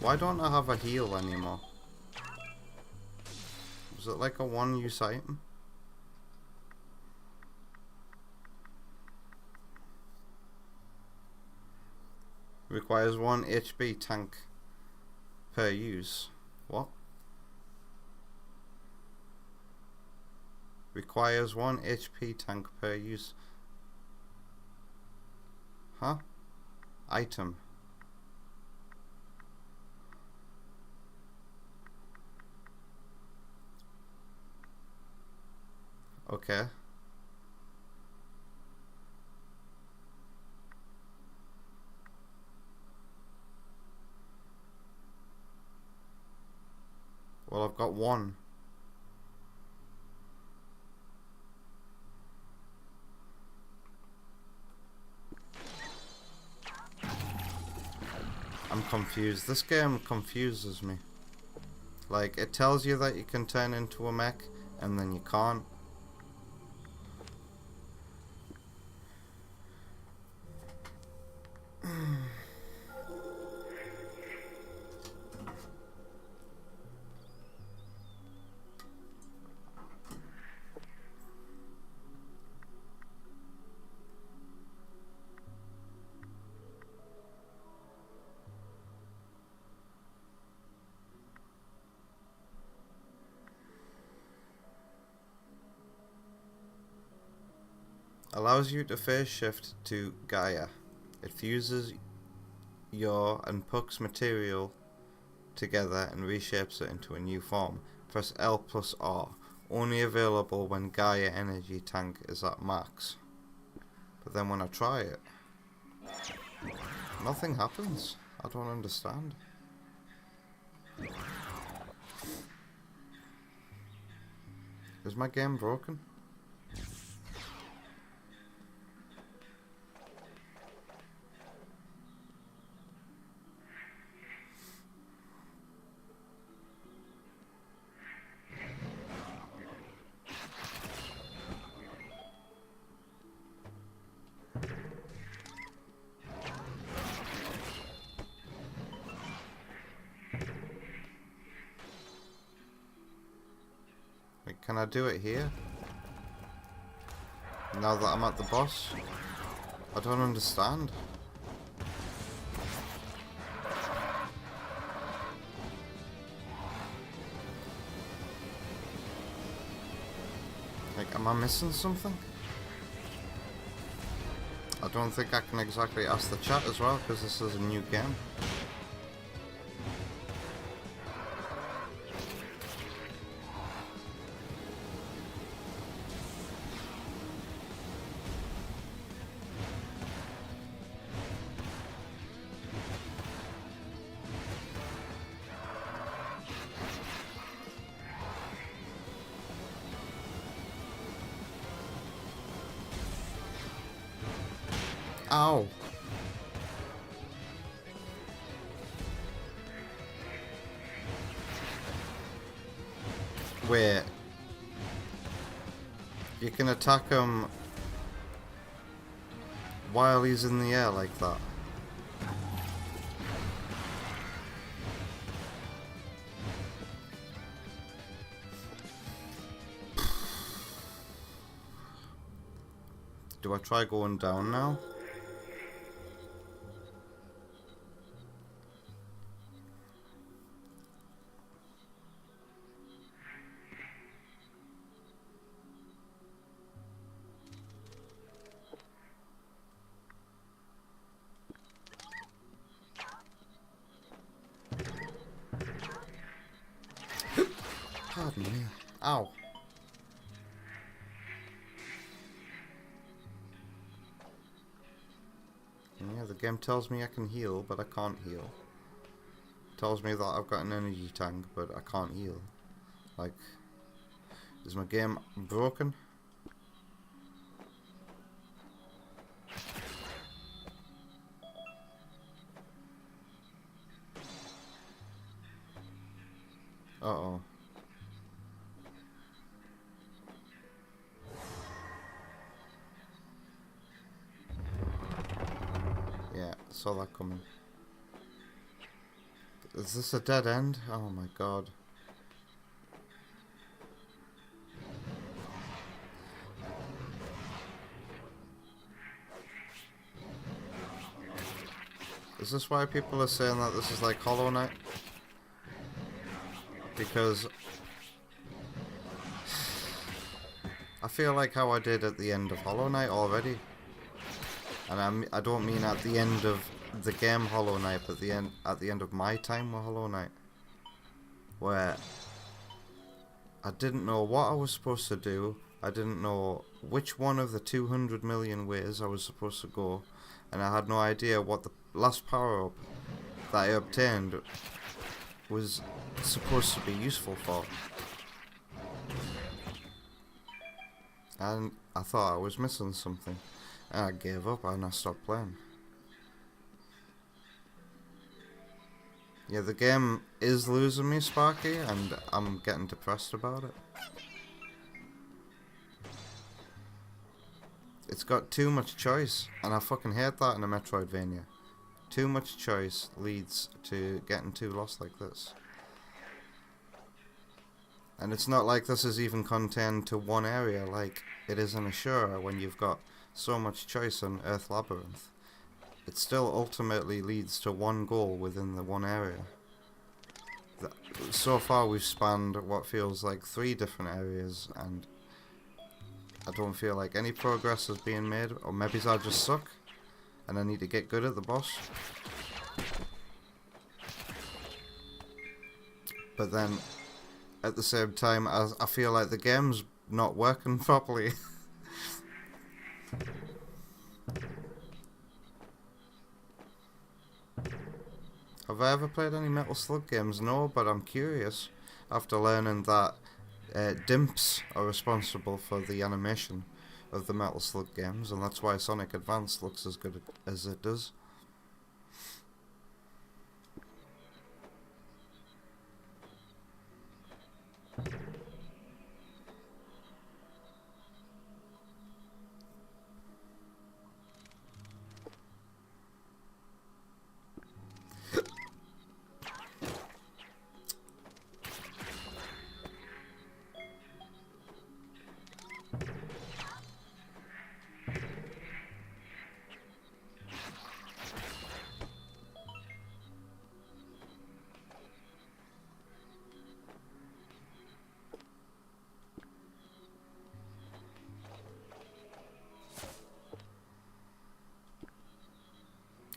Why don't I have a heal anymore? Was it like a one-use item? Requires 1 HP tank per use. What? Requires 1 HP tank per use. Huh? Item. Okay. Well, I've got 1. I'm confused. This game confuses me. Like, it tells you that you can turn into a mech, and then you can't. Allows you to phase shift to Gaia. It fuses your and Puck's material together and reshapes it into a new form. Press L plus R. Only available when Gaia energy tank is at max. But then when I try it, nothing happens. I don't understand. Is my game broken? Wait, can I do it here? Now that I'm at the boss? I don't understand. Like, am I missing something? I don't think I can exactly ask the chat as well, because this is a new game. Ow! Wait. You can attack him while he's in the air like that. Do I try going down now? Pardon me. Ow. Yeah, the game tells me I can heal, but I can't heal. Tells me that I've got an energy tank, but I can't heal. Like, is my game broken? Uh-oh. Yeah, saw that coming. Is this a dead end? Oh my god. Is this why people are saying that this is like Hollow Knight? Because I feel like how I did at the end of Hollow Knight already. And I don't mean at the end of the game Hollow Knight, but at the end of my time with Hollow Knight, where I didn't know what I was supposed to do. I didn't know which one of the 200 million ways I was supposed to go, and I had no idea what the last power up that I obtained was supposed to be useful for. And I thought I was missing something, and I gave up and I stopped playing. Yeah, the game is losing me, Sparky, and I'm getting depressed about it. It's got too much choice, and I fucking hate that in a Metroidvania. Too much choice leads to getting too lost like this. And it's not like this is even contained to one area like it is in Ashura when you've got so much choice in Earth Labyrinth. It still ultimately leads to one goal within the one area. So far we've spanned what feels like 3 different areas, and I don't feel like any progress is being made, or maybe I just suck and I need to get good at the boss. But then at the same time I feel like the game's not working properly. Have I ever played any Metal Slug games? No, but I'm curious after learning that dimps are responsible for the animation of the Metal Slug games, and that's why Sonic Advance looks as good as it does.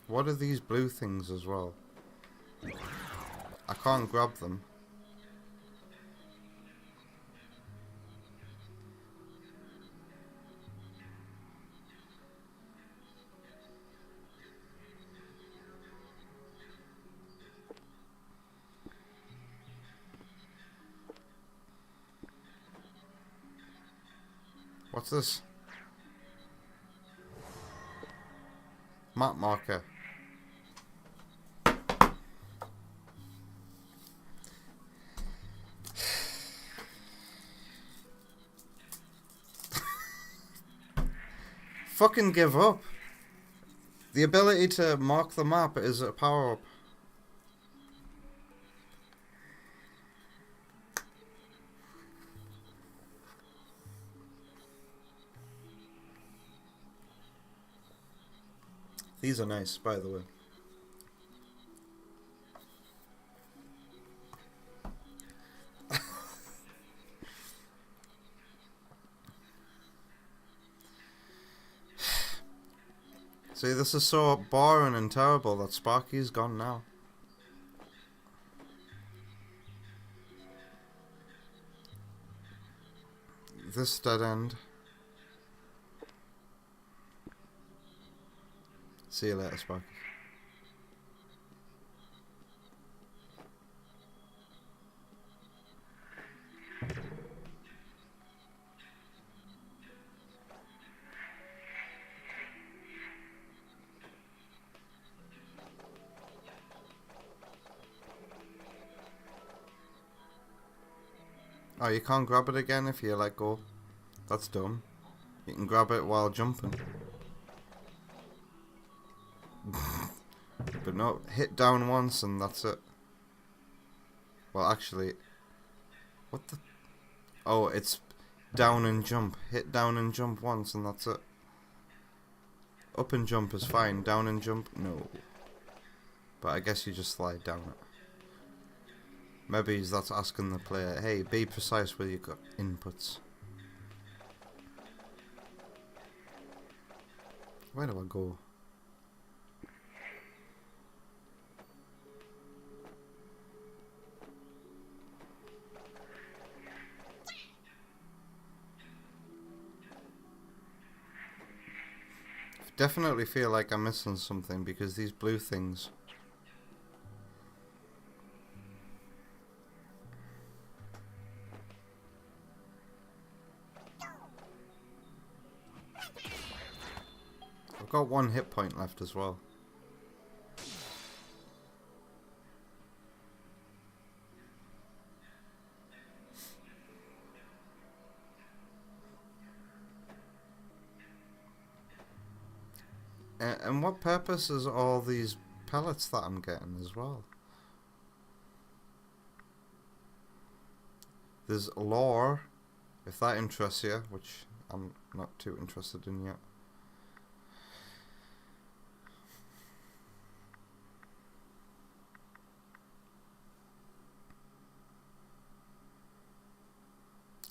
What are these blue things as well? I can't grab them. What's this? Map marker. Fucking give up. The ability to mark the map is a power up. These are nice, by the way. See, this is so boring and terrible that Sparky's gone now. This dead end. See you later, Sparky. Oh, you can't grab it again if you let go. That's dumb. You can grab it while jumping. But no, hit down once and that's it. Well, actually... What the... Oh, it's down and jump. Hit down and jump once and that's it. Up and jump is fine. Down and jump, no. But I guess you just slide down it. Maybe that's asking the player, hey, be precise with your inputs. Where do I go? Definitely feel like I'm missing something because these blue things... I've got 1 hit point left as well. And what purpose is all these pellets that I'm getting as well? There's lore, if that interests you, which I'm not too interested in yet.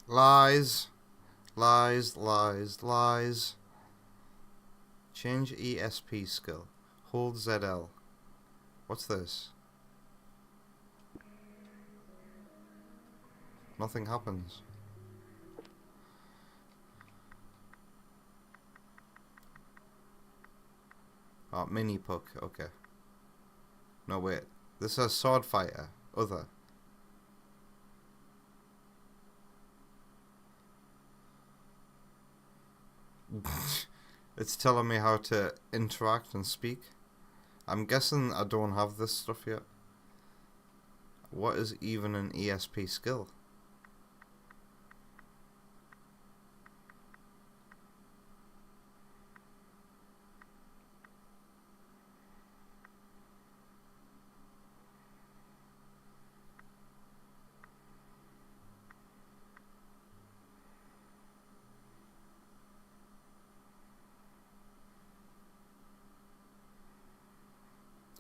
Lies. Lies, lies, lies. Change ESP skill. Hold ZL. What's this? Nothing happens. Oh, mini puck, okay. No, wait. This says sword fighter. Other. It's telling me how to interact and speak. I'm guessing I don't have this stuff yet. What is even an ESP skill?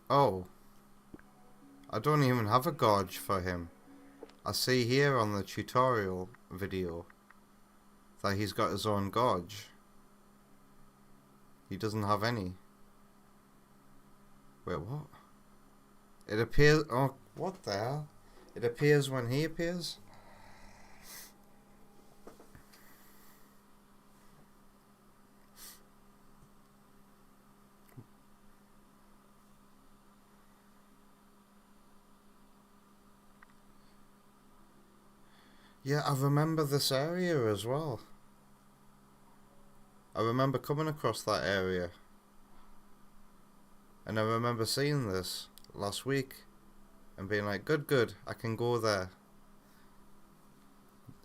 Oh. I don't even have a gauge for him. I see here on the tutorial video that he's got his own gauge. He doesn't have any. Wait, what? It appears... Oh, what the hell? It appears when he appears? Yeah, I remember this area as well. I remember coming across that area. And I remember seeing this last week and being like, good, I can go there.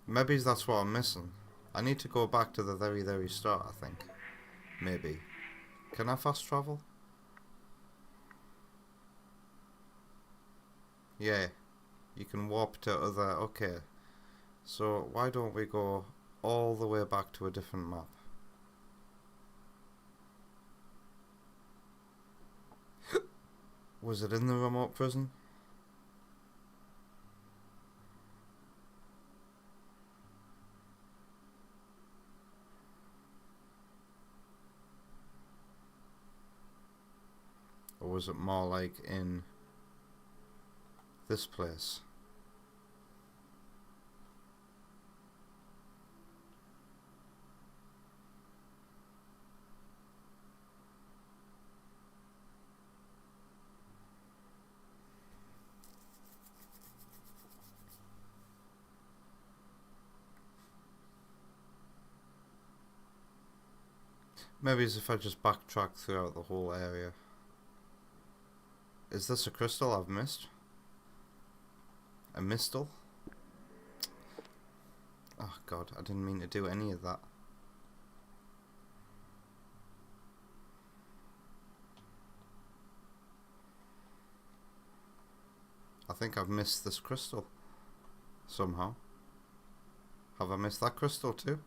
Maybe that's what I'm missing. I need to go back to the very start, I think. Maybe. Can I fast travel? Yeah. You can warp to other... Okay. So why don't we go all the way back to a different map? Was it in the remote prison? Or was it more like in this place? Maybe it's if I just backtrack throughout the whole area. Is this a crystal I've missed? A mistle? Oh god, I didn't mean to do any of that. I think I've missed this crystal. Somehow. Have I missed that crystal too?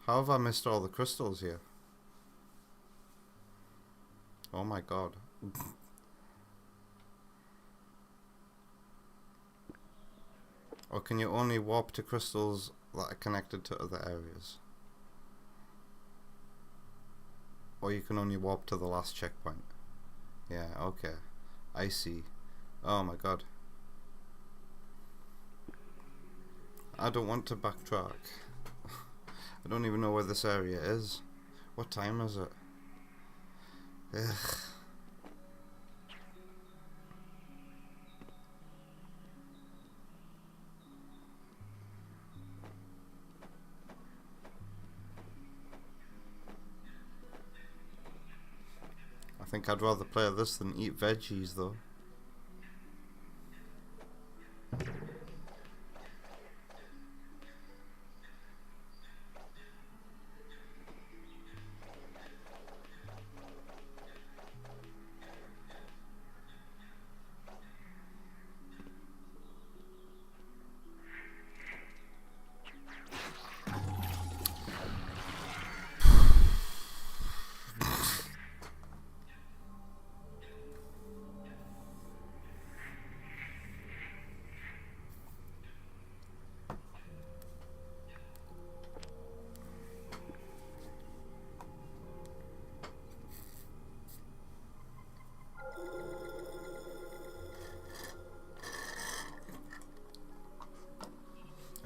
How have I missed all the crystals here? Oh my god. Or can you only warp to crystals that are connected to other areas? Or you can only warp to the last checkpoint? Yeah, okay. I see. Oh my god. I don't want to backtrack. I don't even know where this area is. What time is it? Ugh. I think I'd rather play this than eat veggies though.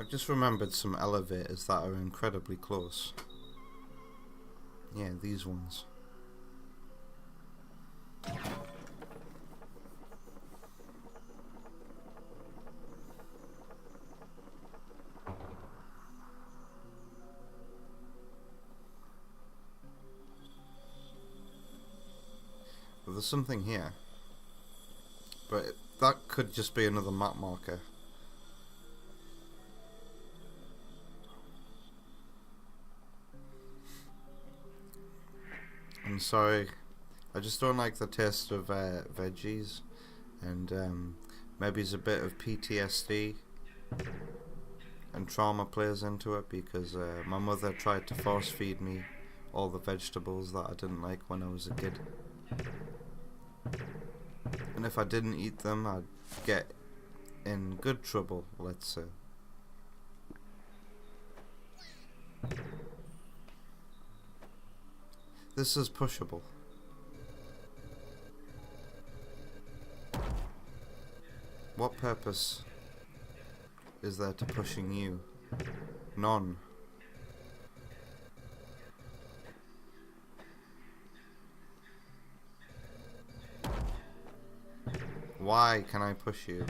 just remembered some elevators that are incredibly close. Yeah, these ones. Well, there's something here. But that could just be another map marker. I'm sorry, I just don't like the taste of veggies, and maybe it's a bit of PTSD and trauma plays into it, because my mother tried to force feed me all the vegetables that I didn't like when I was a kid, and if I didn't eat them I'd get in good trouble, let's say. This is pushable. What purpose is there to pushing you? None. Why can I push you?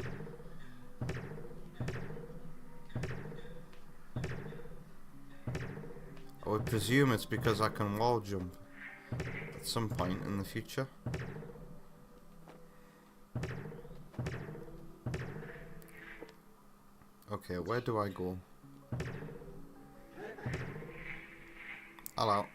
I would presume it's because I can wall jump at some point in the future. Okay, where do I go? Hello.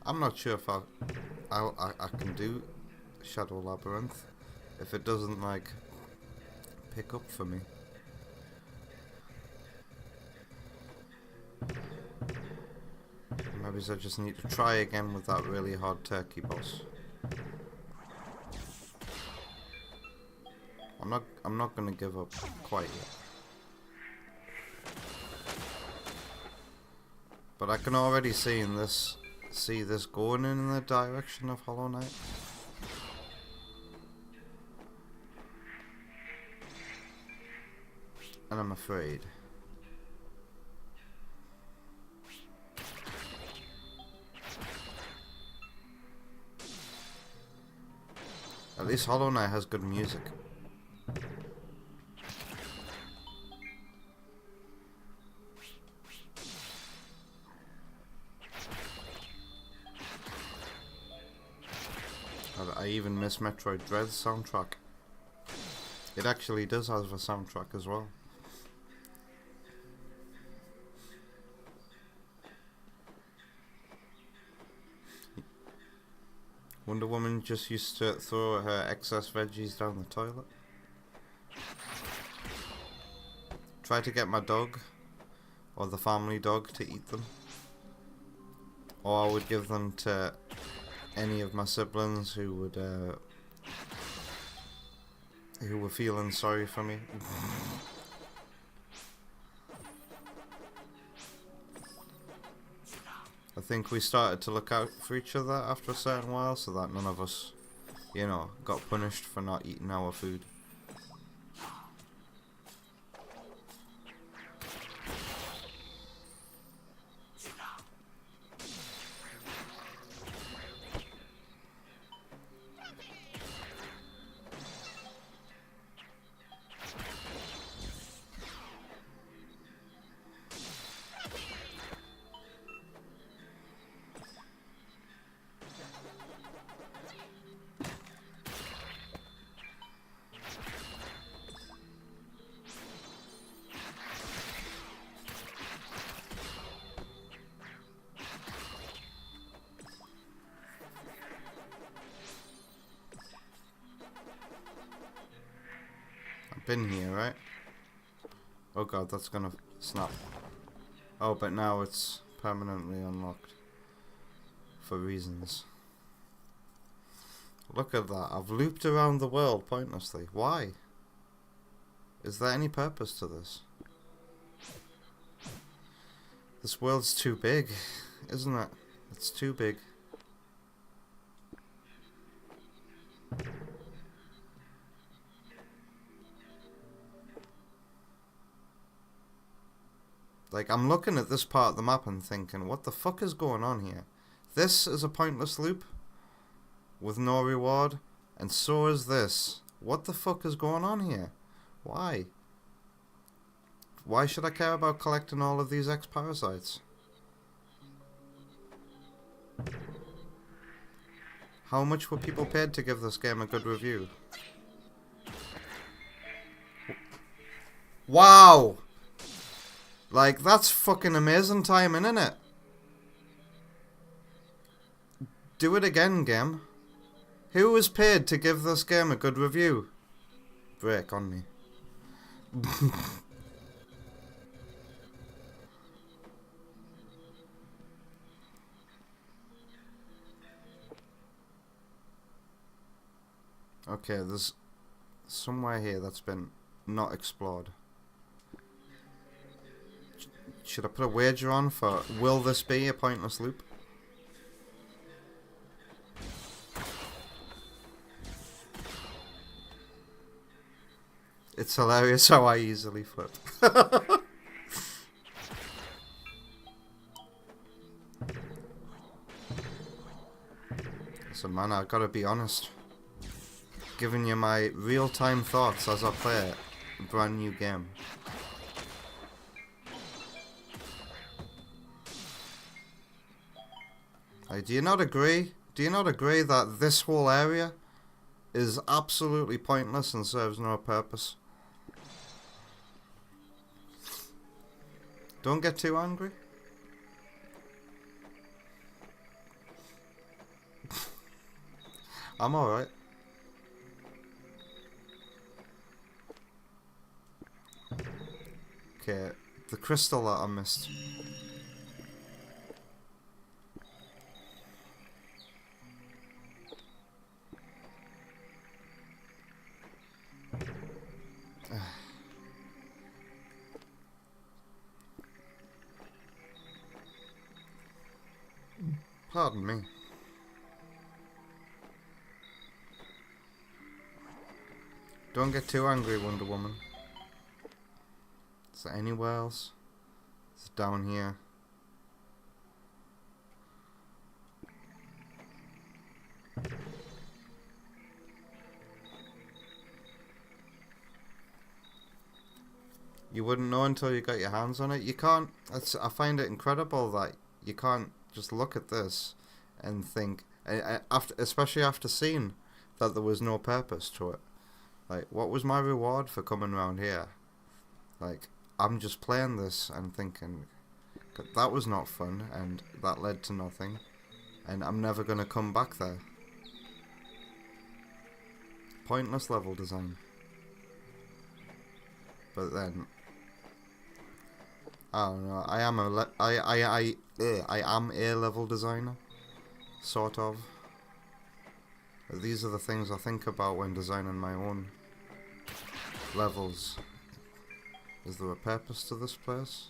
I'm not sure if I can do Shadow Labyrinth if it doesn't like pick up for me. Maybe I just need to try again with that really hard turkey boss. I'm not gonna give up quite yet. But I can already see this going in the direction of Hollow Knight. And I'm afraid. At least Hollow Knight has good music. I even miss Metroid Dread's soundtrack. It actually does have a soundtrack as well. Wonder Woman just used to throw her excess veggies down the toilet. Try to get my dog, or the family dog, to eat them. Or I would give them to any of my siblings who were feeling sorry for me. I think we started to look out for each other after a certain while, so that none of us, you know, got punished for not eating our food. Been here, right? Oh god, that's gonna snap. Oh, but now it's permanently unlocked. For reasons. Look at that. I've looped around the world pointlessly. Why? Is there any purpose to this? This world's too big, isn't it? It's too big. Like, I'm looking at this part of the map and thinking, what the fuck is going on here? This is a pointless loop with no reward, and so is this. What the fuck is going on here? Why? Why should I care about collecting all of these X-parasites? How much were people paid to give this game a good review? Wow! Like, that's fucking amazing timing, isn't it? Do it again, game. Who was paid to give this game a good review? Break on me. Okay, there's somewhere here that's been not explored. Should I put a wager on for, will this be a pointless loop? It's hilarious how I easily flip. So man, I gotta be honest. Giving you my real-time thoughts as I play a brand new game. Do you not agree? Do you not agree that this whole area is absolutely pointless and serves no purpose? Don't get too angry. I'm alright. Okay, the crystal that I missed. Pardon me. Don't get too angry, Wonder Woman. Is there anywhere else? It's down here. You wouldn't know until you got your hands on it. You can't. I find it incredible that you can't just look at this and think, especially after seeing that there was no purpose to it. Like, what was my reward for coming around here? Like, I'm just playing this and thinking, that was not fun, and that led to nothing, and I'm never going to come back there. Pointless level design. But then, I don't know, I am a level designer, sort of. But these are the things I think about when designing my own levels. Is there a purpose to this place?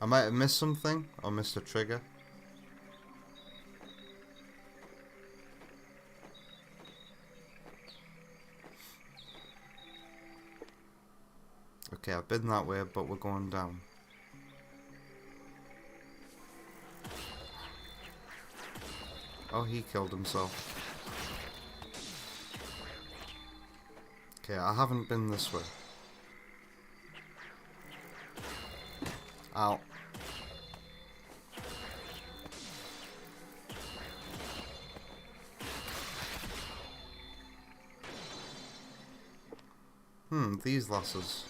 I might have missed something, or missed a trigger. Okay, I've been that way, but we're going down. Oh, he killed himself. Okay, I haven't been this way. Ow. These lasses.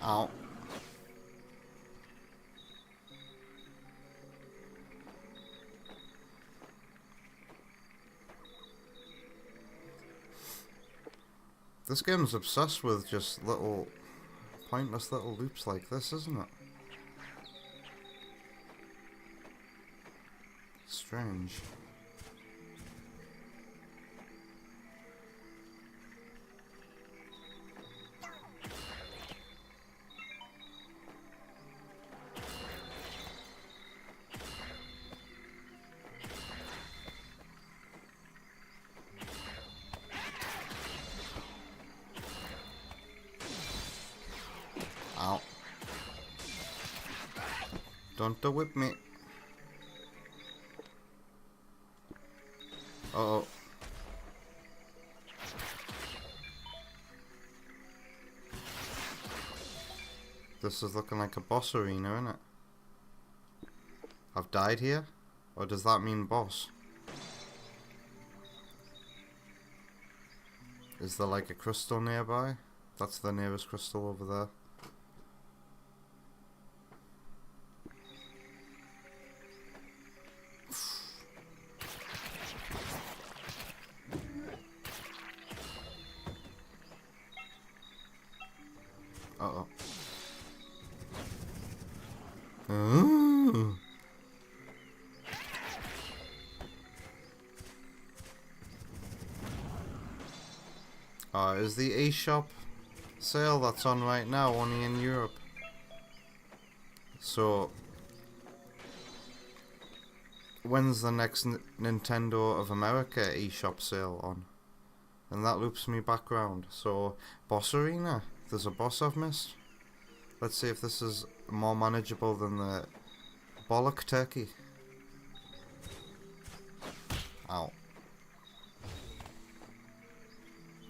Ow. This game's obsessed with just little, pointless little loops like this, isn't it? Strange. Ow. Don't whip me. Uh-oh. This is looking like a boss arena, isn't it? I've died here? Or does that mean boss? Is there like a crystal nearby? That's the nearest crystal over there. Uh-oh. Ooh. Is the eShop sale that's on right now only in Europe? So, when's the next Nintendo of America eShop sale on? And that loops me back round. So, boss arena? There's a boss I've missed? Let's see if this is more manageable than the bollock turkey. Ow.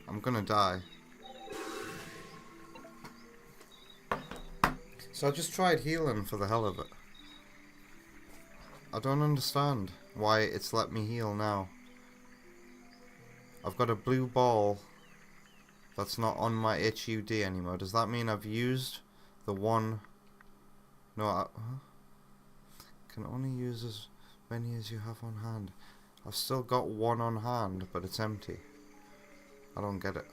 I'm gonna die. So I just tried healing for the hell of it. I don't understand why it's let me heal now. I've got a blue ball that's not on my HUD anymore. Does that mean I've used the one? No, can only use as many as you have on hand. I've still got one on hand, but it's empty. I don't get it.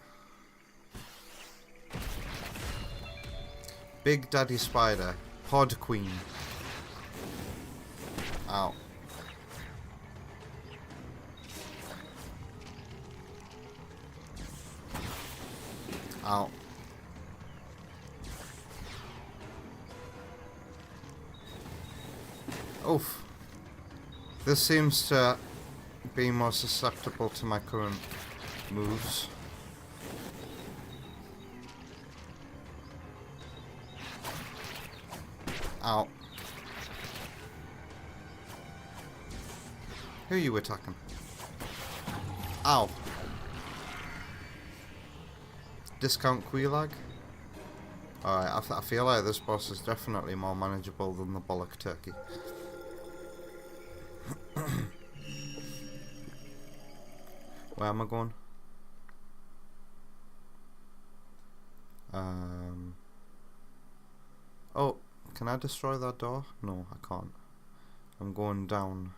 Big Daddy Spider, Pod Queen. Ow. Ow. Oof. This seems to be more susceptible to my current moves. Ow. Who are you attacking? Ow. Discount Queelag? Alright, I feel like this boss is definitely more manageable than the bollock turkey. Where am I going? Oh, can I destroy that door? No, I can't. I'm going down.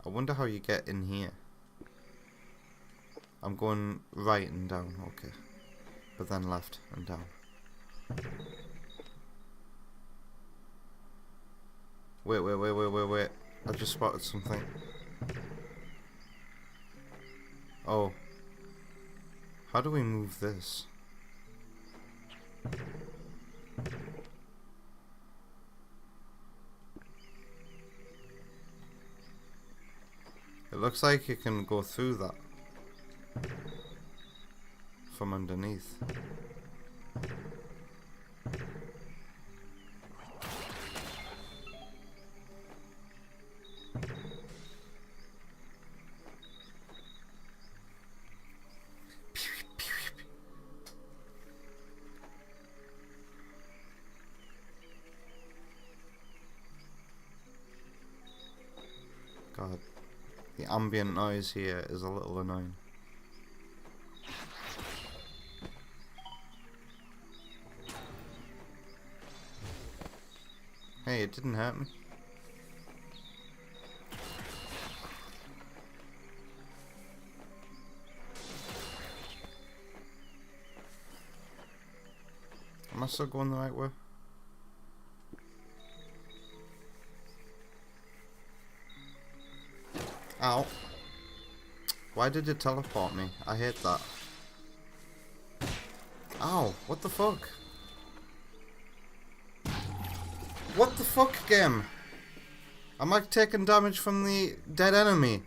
I wonder how you get in here. I'm going right and down, okay. But then left and down. Wait. I just spotted something. Oh. How do we move this? It looks like you can go through that from underneath. The ambient noise here is a little annoying. Hey, it didn't hurt me. Am I still going the right way? Ow. Why did it teleport me? I hate that. Ow, what the fuck? What the fuck, game? Am I taking damage from the dead enemy?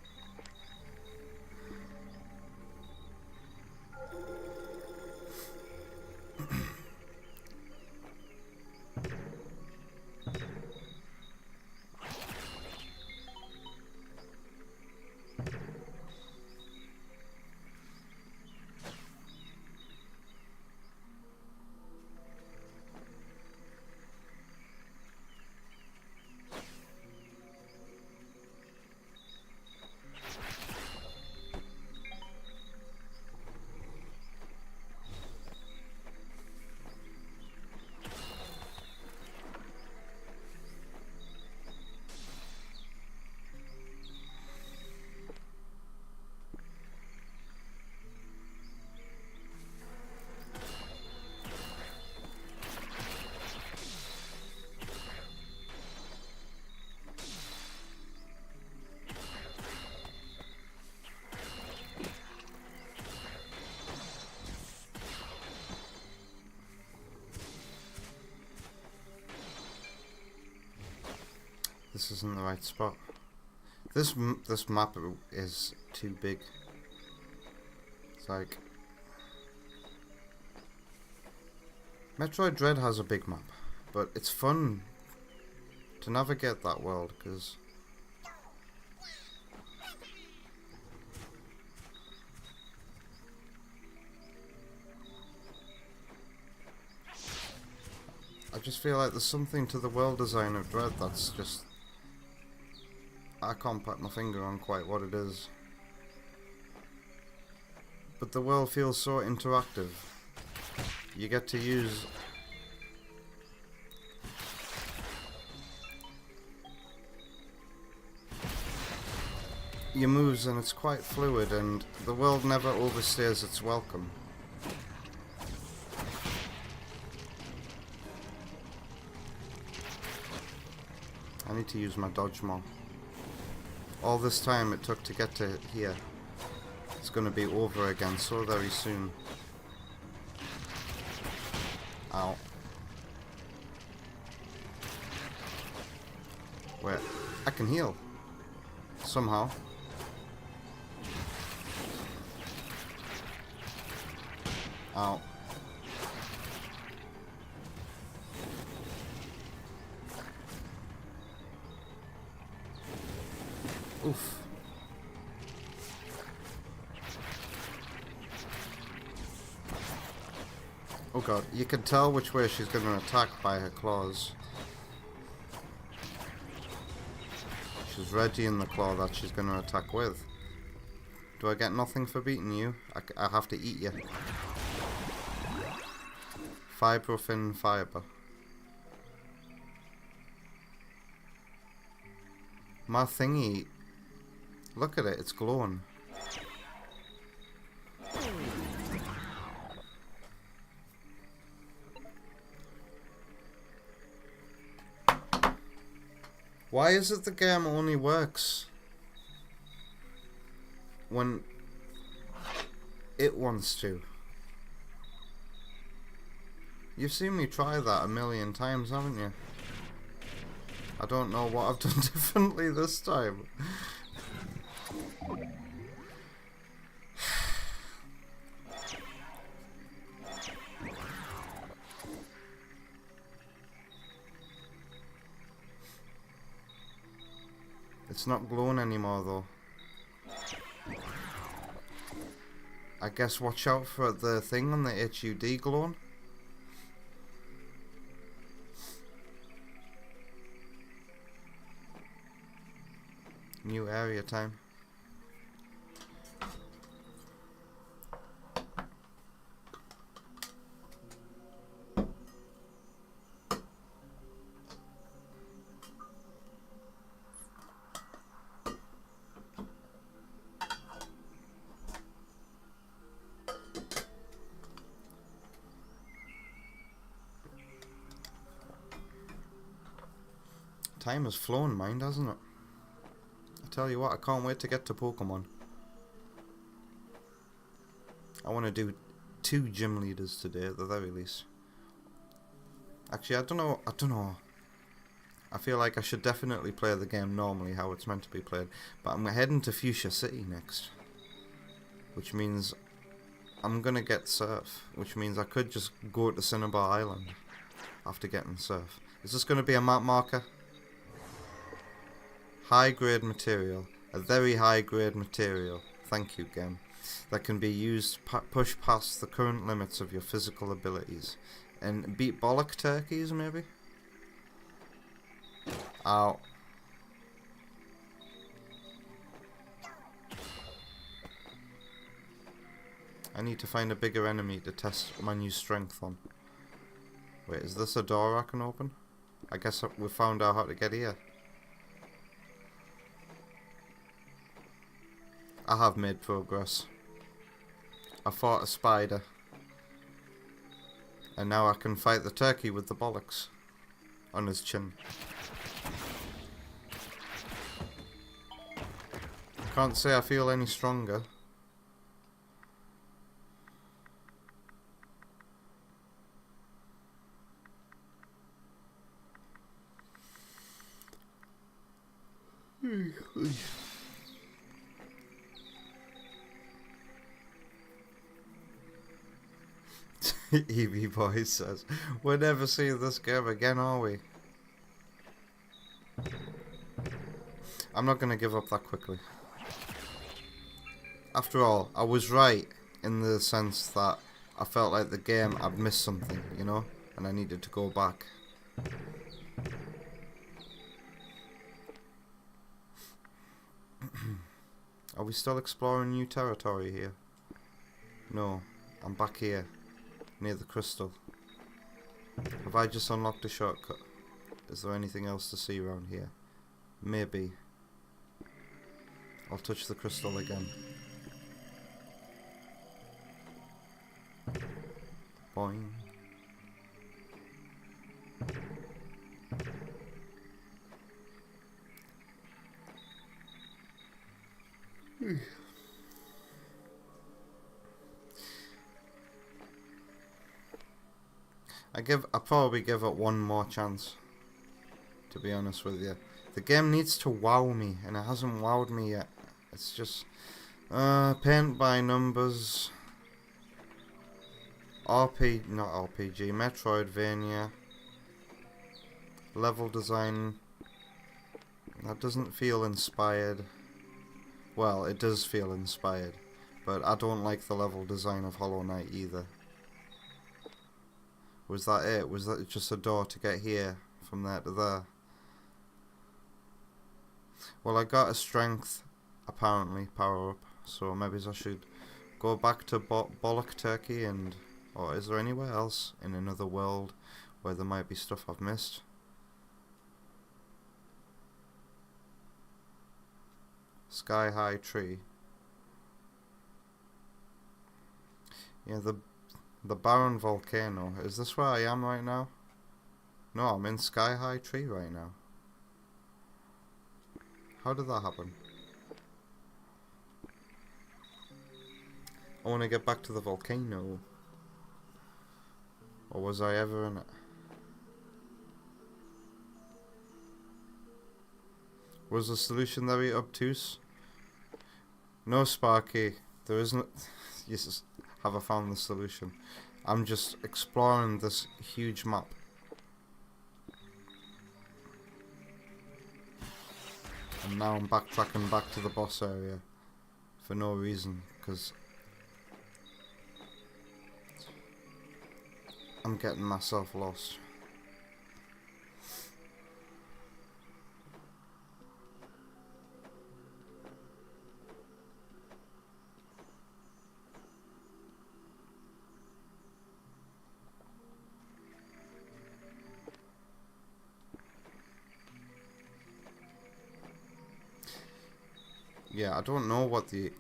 This isn't the right spot. This map is too big. It's like Metroid Dread has a big map, but it's fun to navigate that world because I just feel like there's something to the world design of Dread that's just, I can't put my finger on quite what it is. But the world feels so interactive. You get to use your moves and it's quite fluid, and the world never overstays its welcome. I need to use my dodge more. All this time it took to get to here, it's going to be over again so very soon. Ow. Wait, I can heal. Somehow. Ow. Oof. Oh god, you can tell which way she's going to attack by her claws. She's readying the claw that she's going to attack with. Do I get nothing for beating you? I have to eat you. Fibrofin fiber. My thingy, look at it, it's glowing. Why is it the game only works when it wants to? You've seen me try that a million times, haven't you? I don't know what I've done differently this time. It's not glowing anymore though. I guess watch out for the thing on the HUD glowing. New area time. Time has flown, mind, hasn't it? I tell you what, I can't wait to get to Pokemon. I want to do 2 gym leaders today at the very least. Actually, I don't know. I feel like I should definitely play the game normally, how it's meant to be played. But I'm heading to Fuchsia City next. Which means I'm going to get Surf. Which means I could just go to Cinnabar Island after getting Surf. Is this going to be a map marker? High grade material. A very high grade material. Thank you, game. That can be used to push past the current limits of your physical abilities. And beat bollock turkeys, maybe? Ow. I need to find a bigger enemy to test my new strength on. Wait, is this a door I can open? I guess we found out how to get here. I have made progress. I fought a spider. And now I can fight the turkey with the bollocks on his chin. Can't say I feel any stronger. Evie Boy says, we'll never see this game again, are we? I'm not gonna give up that quickly. After all, I was right in the sense that I felt like the game, I'd missed something, you know? And I needed to go back. Are we still exploring new territory here? No, I'm back here, near the crystal. Have I just unlocked a shortcut? Is there anything else to see around here? Maybe. I'll touch the crystal again. Boing. I probably give it one more chance, to be honest with you. The game needs to wow me, and it hasn't wowed me yet. It's just paint by numbers, not RPG, Metroidvania, level design. That doesn't feel inspired. Well, it does feel inspired, but I don't like the level design of Hollow Knight either. Was that it? Was that just a door to get here, from there to there? Well, I got a strength, apparently, power up, so maybe I should go back to Bollock Turkey and... Or is there anywhere else in another world where there might be stuff I've missed? Sky High Tree. Yeah, the barren volcano. Is this where I am right now? No, I'm in Sky High Tree right now. How did that happen? I want to get back to the volcano. Or was I ever in it? Was the solution very obtuse? No, Sparky. There isn't... Yes, have I found the solution? I'm just exploring this huge map. And now I'm backtracking back to the boss area. For no reason, because... I'm getting myself lost. Yeah, I don't know what the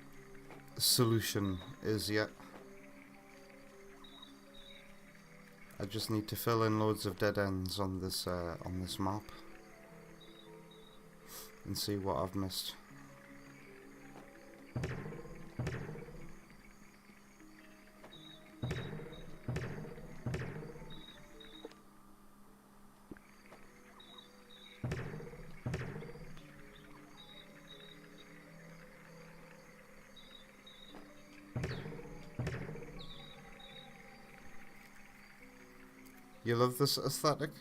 solution is yet. I just need to fill in loads of dead ends on this map. and see what I've missed. You love this aesthetic?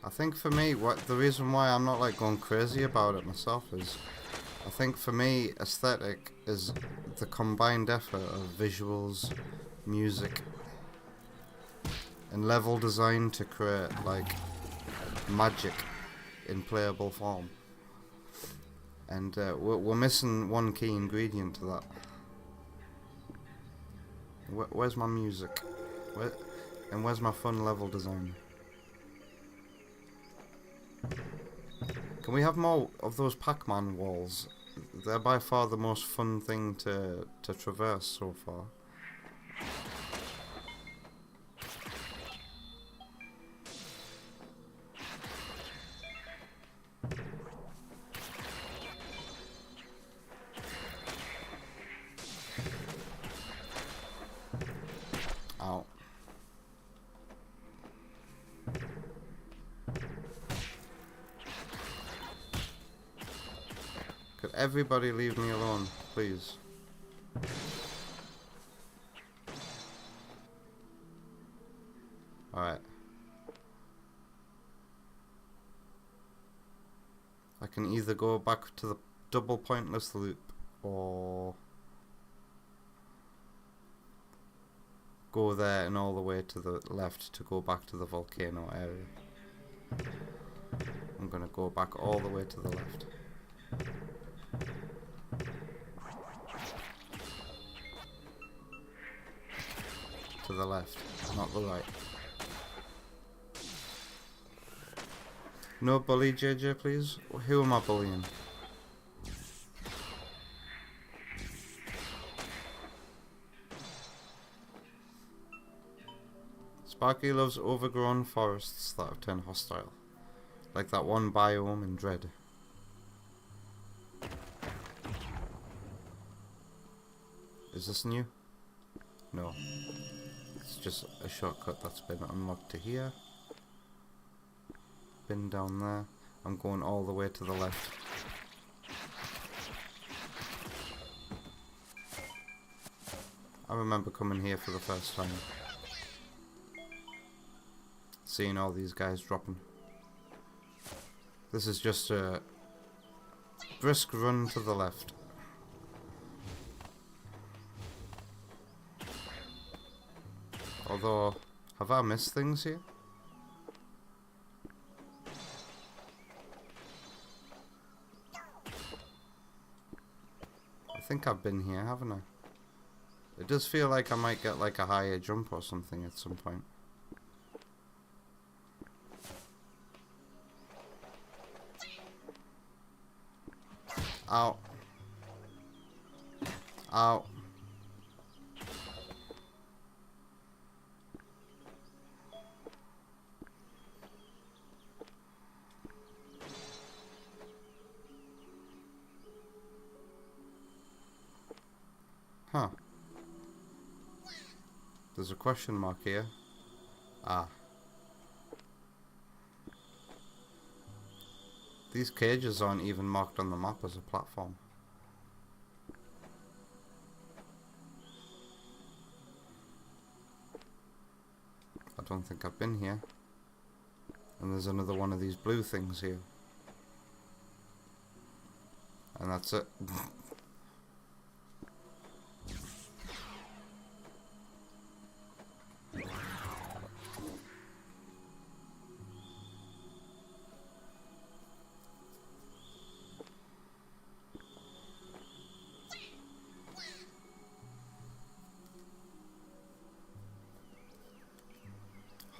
I think for me, the reason why I'm not like going crazy about it myself is, I think for me, aesthetic is the combined effort of visuals, music, and level design to create like magic in playable form. And we're missing one key ingredient to that. Where's my music? Where's my fun level design? Can we have more of those Pacman walls? They're by far the most fun thing to traverse so far. Ow. Could everybody leave me alone, please? Alright. I can either go back to the double pointless loop, or go there and all the way to the left to go back to the volcano area. I'm gonna go back all the way to the left. To the left, not the right. No bully, JJ, please. Who am I bullying? Sparky loves overgrown forests that have turned hostile, like that one biome in Dread. Is this new? No. It's just a shortcut that's been unlocked to here. Been down there. I'm going all the way to the left. I remember coming here for the first time. Seeing all these guys dropping. This is just a brisk run to the left. Although, have I missed things here? I think I've been here, haven't I? It does feel like I might get like a higher jump or something at some point. Ow. Ow. Huh. There's a question mark here. Ah. These cages aren't even marked on the map as a platform. I don't think I've been here. And there's another one of these blue things here. And that's it.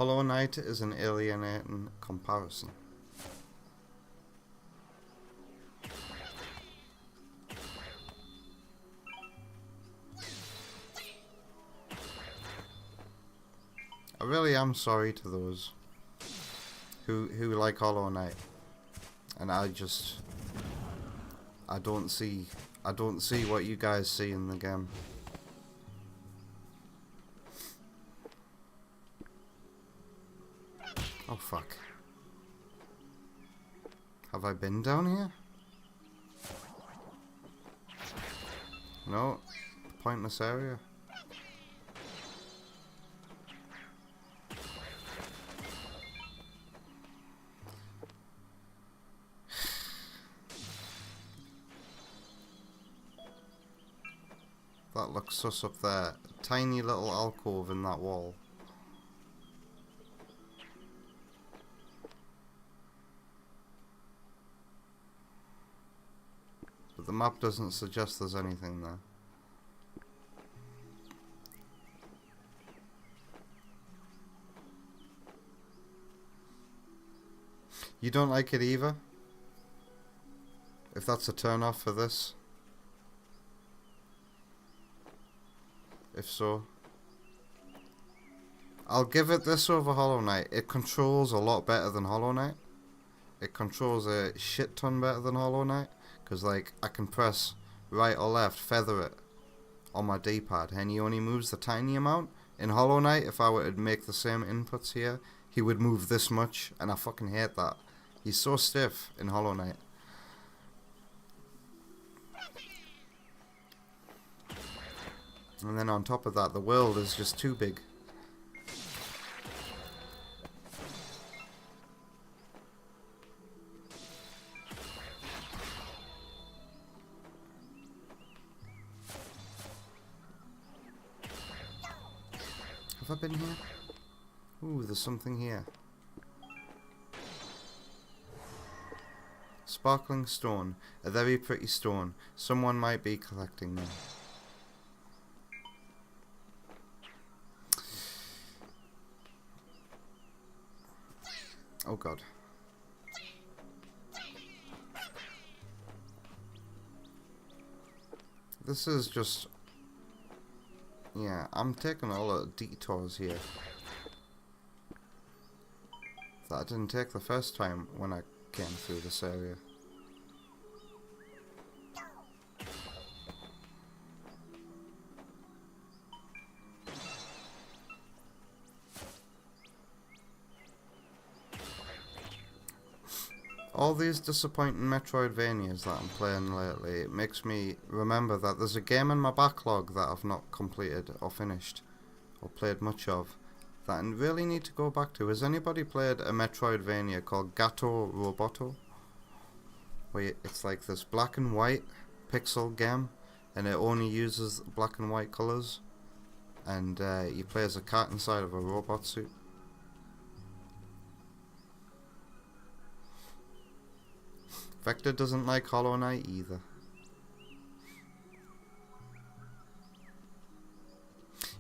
Hollow Knight is an alienating comparison. I really am sorry to those who like Hollow Knight, and I don't see what you guys see in the game. Oh fuck. Have I been down here? No. Pointless area. That looks sus up there. Tiny little alcove in that wall. But the map doesn't suggest there's anything there. You don't like it either? If that's a turn off for this? If so, I'll give it this over Hollow Knight. It controls a lot better than Hollow Knight. It controls a shit ton better than Hollow Knight. Because, like, I can press right or left, feather it on my D-pad, and he only moves the tiny amount. In Hollow Knight, if I were to make the same inputs here, he would move this much, and I fucking hate that. He's so stiff in Hollow Knight. And then on top of that, the world is just too big. Have I been here? Ooh, there's something here. Sparkling stone. A very pretty stone. Someone might be collecting them. Oh god. This is just... yeah, I'm taking a lot of detours here that I didn't take the first time when I came through this area. All these disappointing Metroidvanias that I'm playing lately, it makes me remember that there's a game in my backlog that I've not completed or finished or played much of that I really need to go back to. Has anybody played a Metroidvania called Gato Roboto? Where it's like this black and white pixel game and it only uses black and white colours, and you play as a cat inside of a robot suit. Vector doesn't like Hollow Knight either.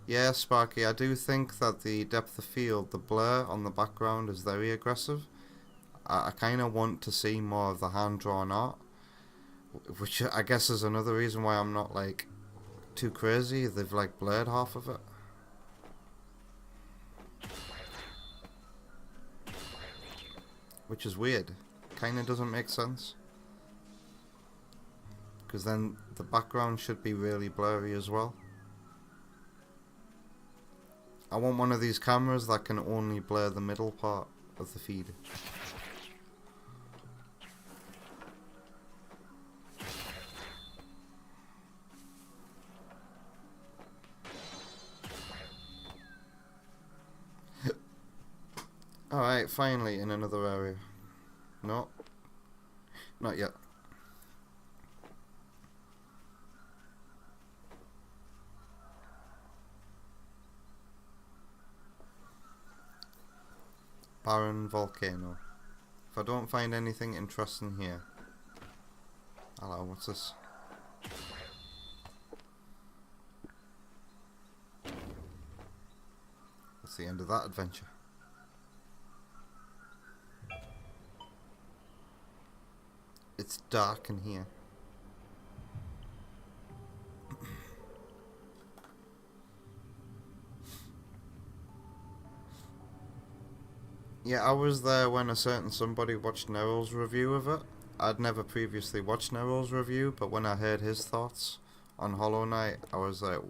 Yeah, Sparky, I do think that the depth of field, the blur on the background is very aggressive. I kind of want to see more of the hand-drawn art, which I guess is another reason why I'm not like too crazy. They've like blurred half of it. Which is weird. Kind of doesn't make sense. Because then the background should be really blurry as well. I want one of these cameras that can only blur the middle part of the feed. Alright, finally in another area. No, not yet. Barren volcano. If I don't find anything interesting here. Hello, what's this? That's the end of that adventure. It's dark in here. Yeah, I was there when a certain somebody watched Nero's review of it. I'd never previously watched Nero's review, but when I heard his thoughts on Hollow Knight, I was like,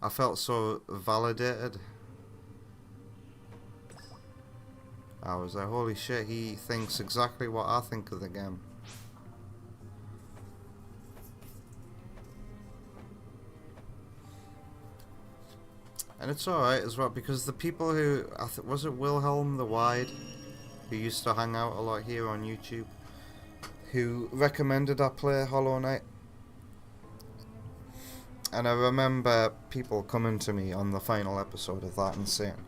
I felt so validated. I was like, holy shit, he thinks exactly what I think of the game. And it's alright as well, because the people who, was it Wilhelm the Wide, who used to hang out a lot here on YouTube, who recommended I play Hollow Knight. And I remember people coming to me on the final episode of that and saying,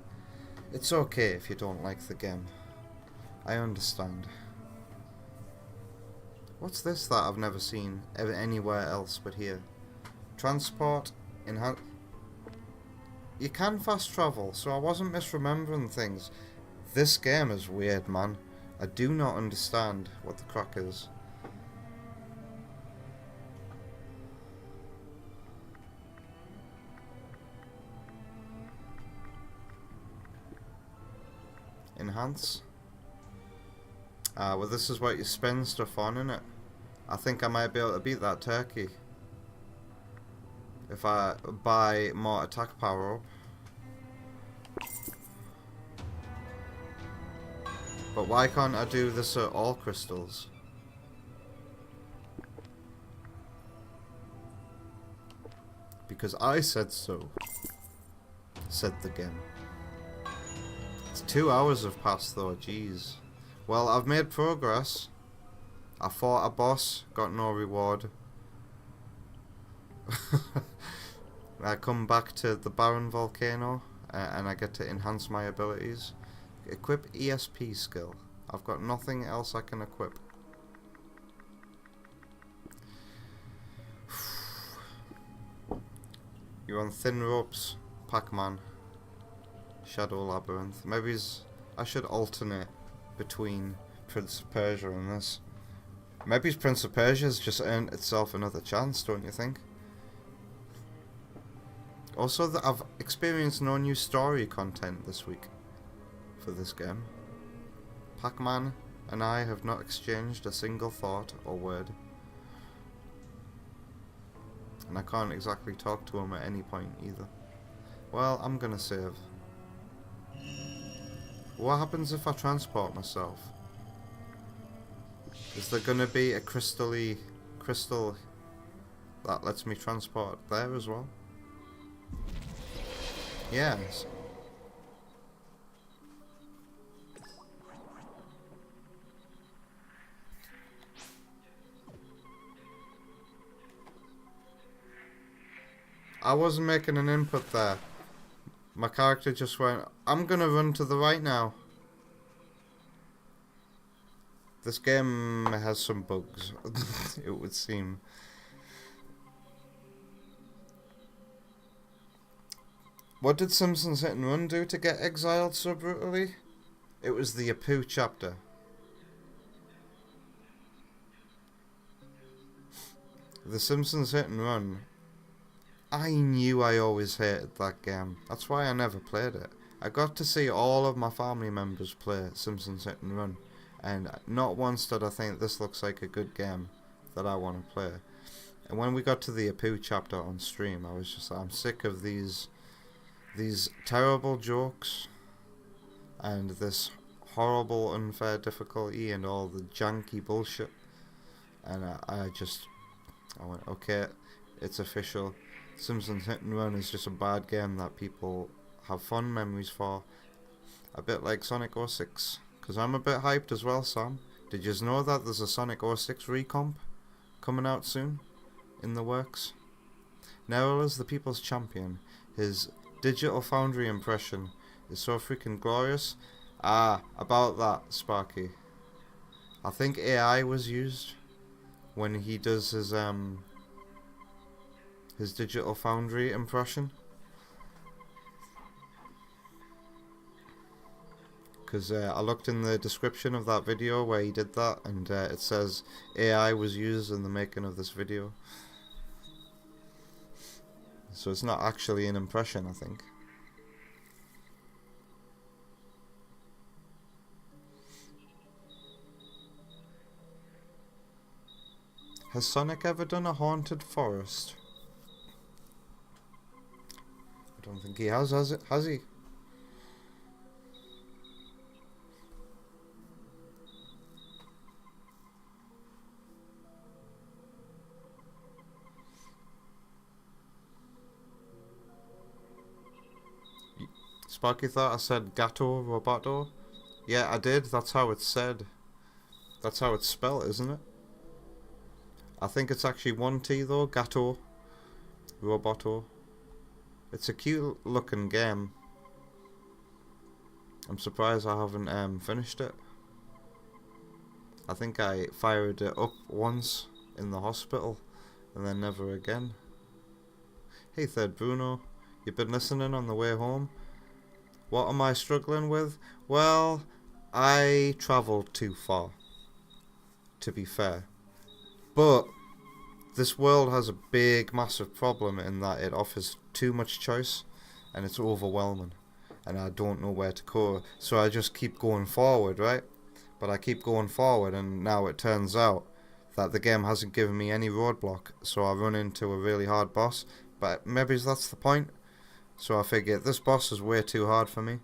it's okay if you don't like the game. I understand. What's this that I've never seen anywhere else but here? Transport, enhance... You can fast travel, so I wasn't misremembering things. This game is weird, man. I do not understand what the crack is. Enhance. Well, this is what you spend stuff on, innit? I think I might be able to beat that turkey if I buy more attack power up. But why can't I do this at all crystals? Because I said so, said the game. It's 2 hours have passed though, jeez. Well, I've made progress. I fought a boss, got no reward. I come back to the barren volcano and I get to enhance my abilities. Equip ESP skill. I've got nothing else I can equip. You're on thin ropes, Pacman. Shadow Labyrinth. Maybe I should alternate between Prince of Persia and this. Maybe Prince of Persia's just earned itself another chance, don't you think? Also, I've experienced no new story content this week for this game. Pacman and I have not exchanged a single thought or word. And I can't exactly talk to him at any point either. Well, I'm gonna save. What happens if I transport myself? Is there gonna be a crystal that lets me transport there as well? Yes. I wasn't making an input there. My character just went, I'm gonna run to the right now. This game has some bugs, it would seem. What did Simpsons Hit and Run do to get exiled so brutally? It was the Apu chapter. The Simpsons Hit and Run. I knew I always hated that game. That's why I never played it. I got to see all of my family members play Simpsons Hit and Run, and not once did I think this looks like a good game that I want to play. And when we got to the Apu chapter on stream, I was just like, I'm sick of these terrible jokes and this horrible unfair difficulty and all the janky bullshit. And I went, okay, it's official. Simpsons Hit and Run is just a bad game that people have fond memories for. A bit like Sonic 06. Because I'm a bit hyped as well, Sam. Did you know that there's a Sonic 06 recomp coming out soon? In the works? Neril is the people's champion. His Digital Foundry impression is so freaking glorious. About that, Sparky. I think AI was used when he does his Digital Foundry impression. because I looked in the description of that video where he did that, and it says AI was used in the making of this video. So it's not actually an impression, I think. Has Sonic ever done a haunted forest? I don't think he has he? Sparky thought I said Gatto Roboto. Yeah, I did. That's how it's said. That's how it's spelled, isn't it? I think it's actually one T though. Gatto Roboto. It's a cute looking game. I'm surprised I haven't finished it. I think I fired it up once in the hospital and then never again. Hey Third Bruno, you've been listening on the way home? What am I struggling with? Well, I travelled too far, to be fair. But this world has a big, massive problem in that it offers too much choice and it's overwhelming. And I don't know where to go. So I just keep going forward, right? But I keep going forward, and now it turns out that the game hasn't given me any roadblock. So I run into a really hard boss. But maybe that's the point. So I figure this boss is way too hard for me.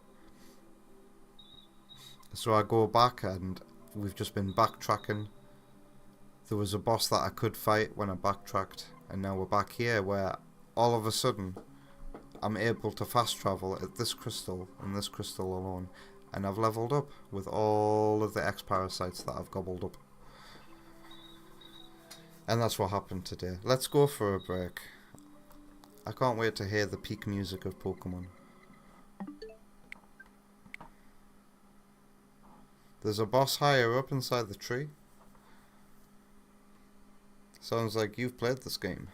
So I go back, and we've just been backtracking. There was a boss that I could fight when I backtracked, and now we're back here where all of a sudden I'm able to fast travel at this crystal and this crystal alone, and I've leveled up with all of the X-parasites that I've gobbled up. And that's what happened today. Let's go for a break. I can't wait to hear the peak music of Pokemon. There's a boss higher up inside the tree. Sounds like you've played this game.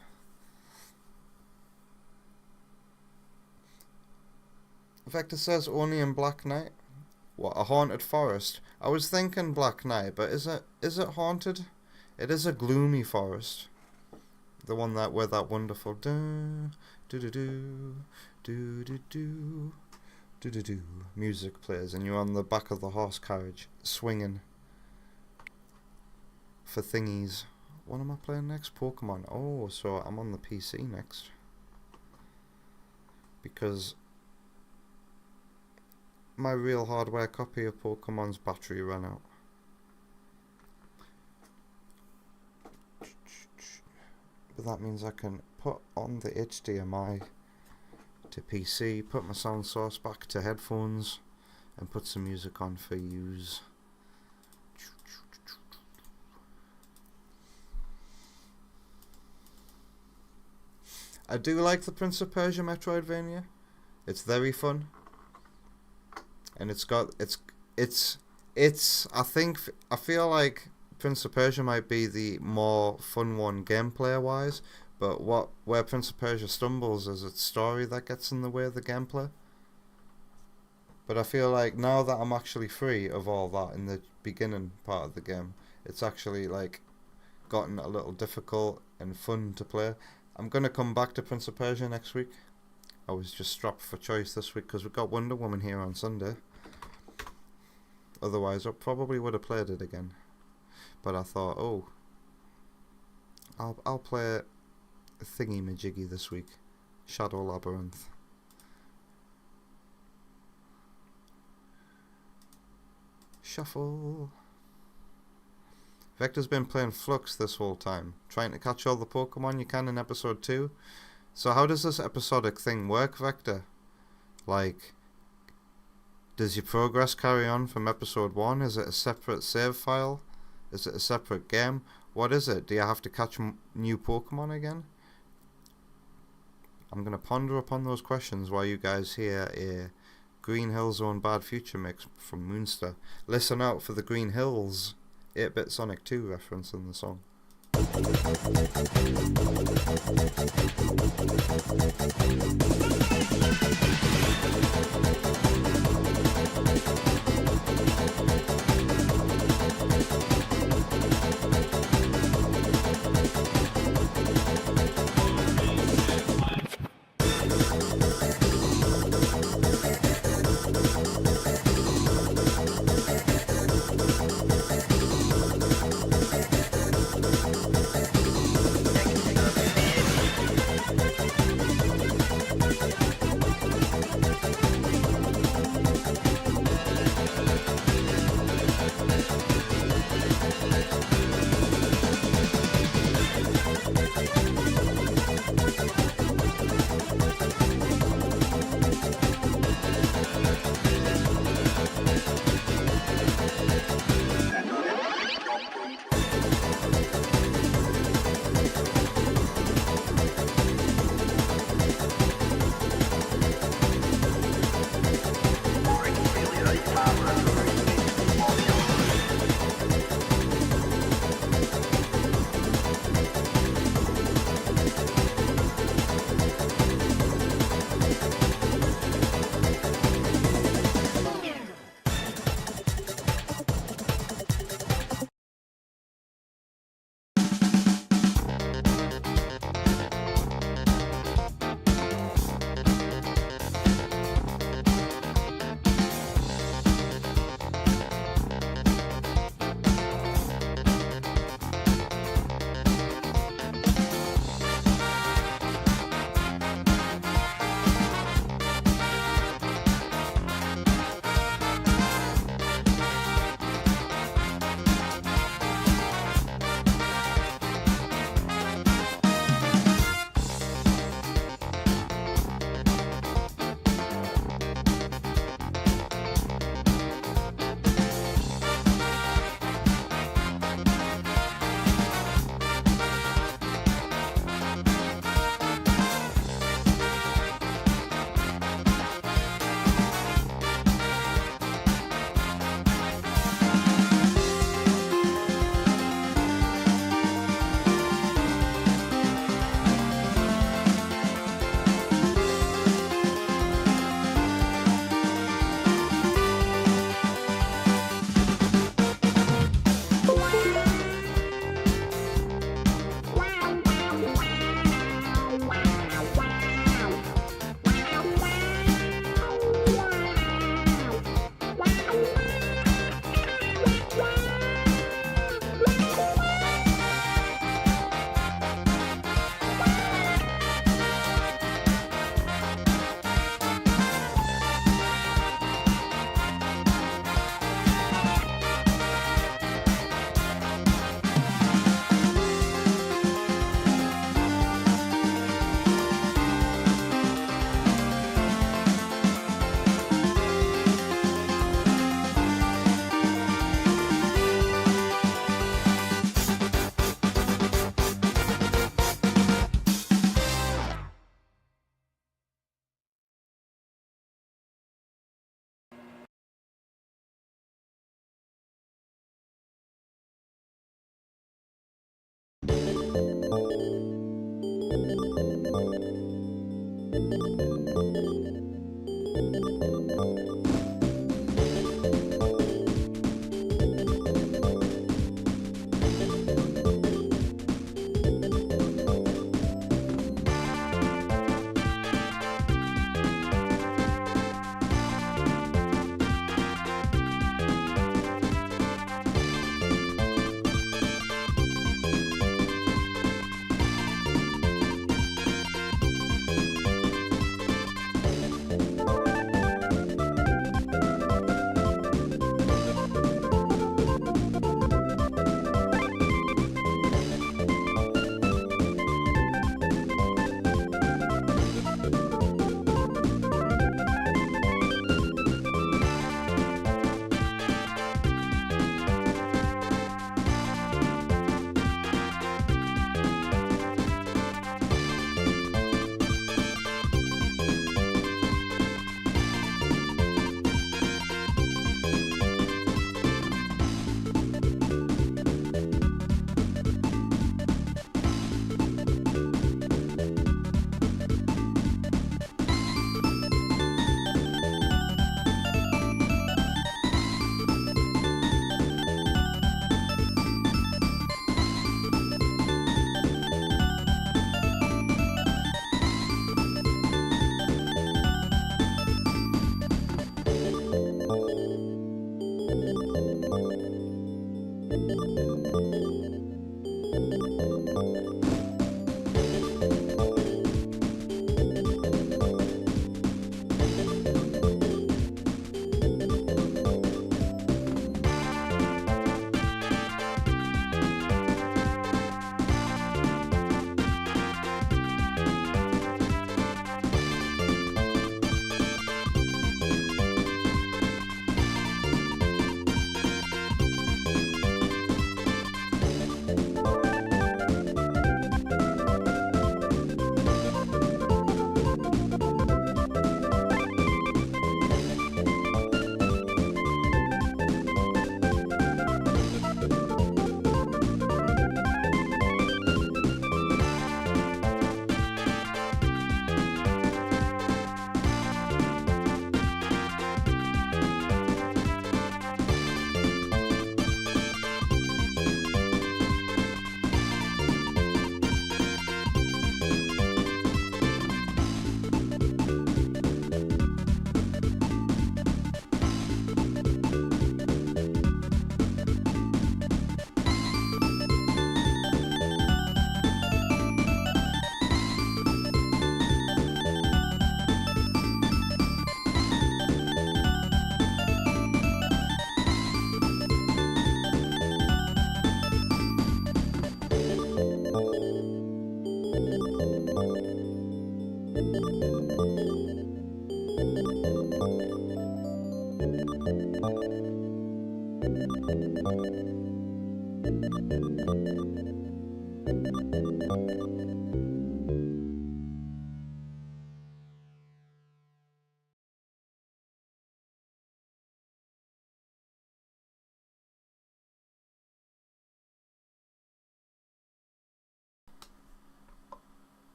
Vector says only in Black Knight. What, a haunted forest? I was thinking Black Knight, but is it haunted? It is a gloomy forest. The one that where that wonderful do do do do do do do do do do music plays, and you're on the back of the horse carriage swinging for thingies. What am I playing next? Pokemon. Oh, so I'm on the PC next. Because my real hardware copy of Pokemon's battery ran out. But that means I can put on the HDMI to PC, put my sound source back to headphones, and put some music on for use. I do like the Prince of Persia Metroidvania. It's very fun. And I feel like Prince of Persia might be the more fun one gameplay wise, but where Prince of Persia stumbles is its story that gets in the way of the gameplay. But I feel like now that I'm actually free of all that in the beginning part of the game, it's actually like gotten a little difficult and fun to play. I'm gonna come back to Prince of Persia next week. I was just strapped for choice this week because we've got Wonder Woman here on Sunday. Otherwise I probably would have played it again. But I thought, oh, I'll play Thingy Majiggy this week. Shadow Labyrinth. Shuffle. Vector's been playing Flux this whole time, trying to catch all the Pokemon you can in episode 2. So how does this episodic thing work, Vector? Like, does your progress carry on from episode 1? Is it a separate save file? Is it a separate game? What is it? Do you have to catch new Pokemon again? I'm going to ponder upon those questions while you guys hear a Green Hill Zone Bad Future mix from Moonster. Listen out for the Green Hills 8-Bit Sonic 2 reference in the song.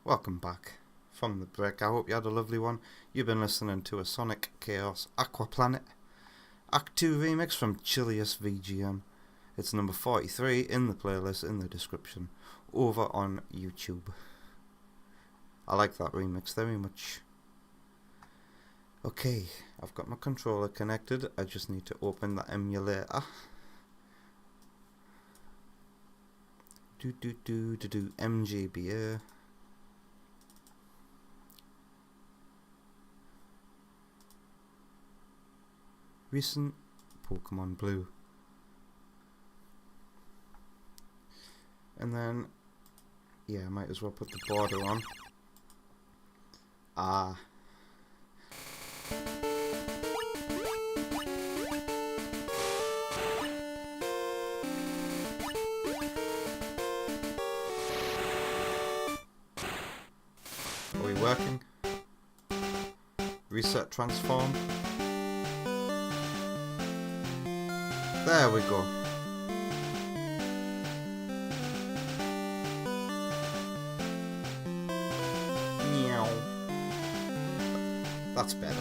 Welcome back from the break. I hope you had a lovely one. You've been listening to a Sonic Chaos Aquaplanet Act 2 remix from Chilius VGM. It's number 43 in the playlist in the description over on YouTube. I like that remix very much. Okay, I've got my controller connected. I just need to open the emulator. MGBA. Recent Pokemon Blue. And then, yeah, I might as well put the border on. Ah. Are we working? Reset transform. There we go. Meow. That's better.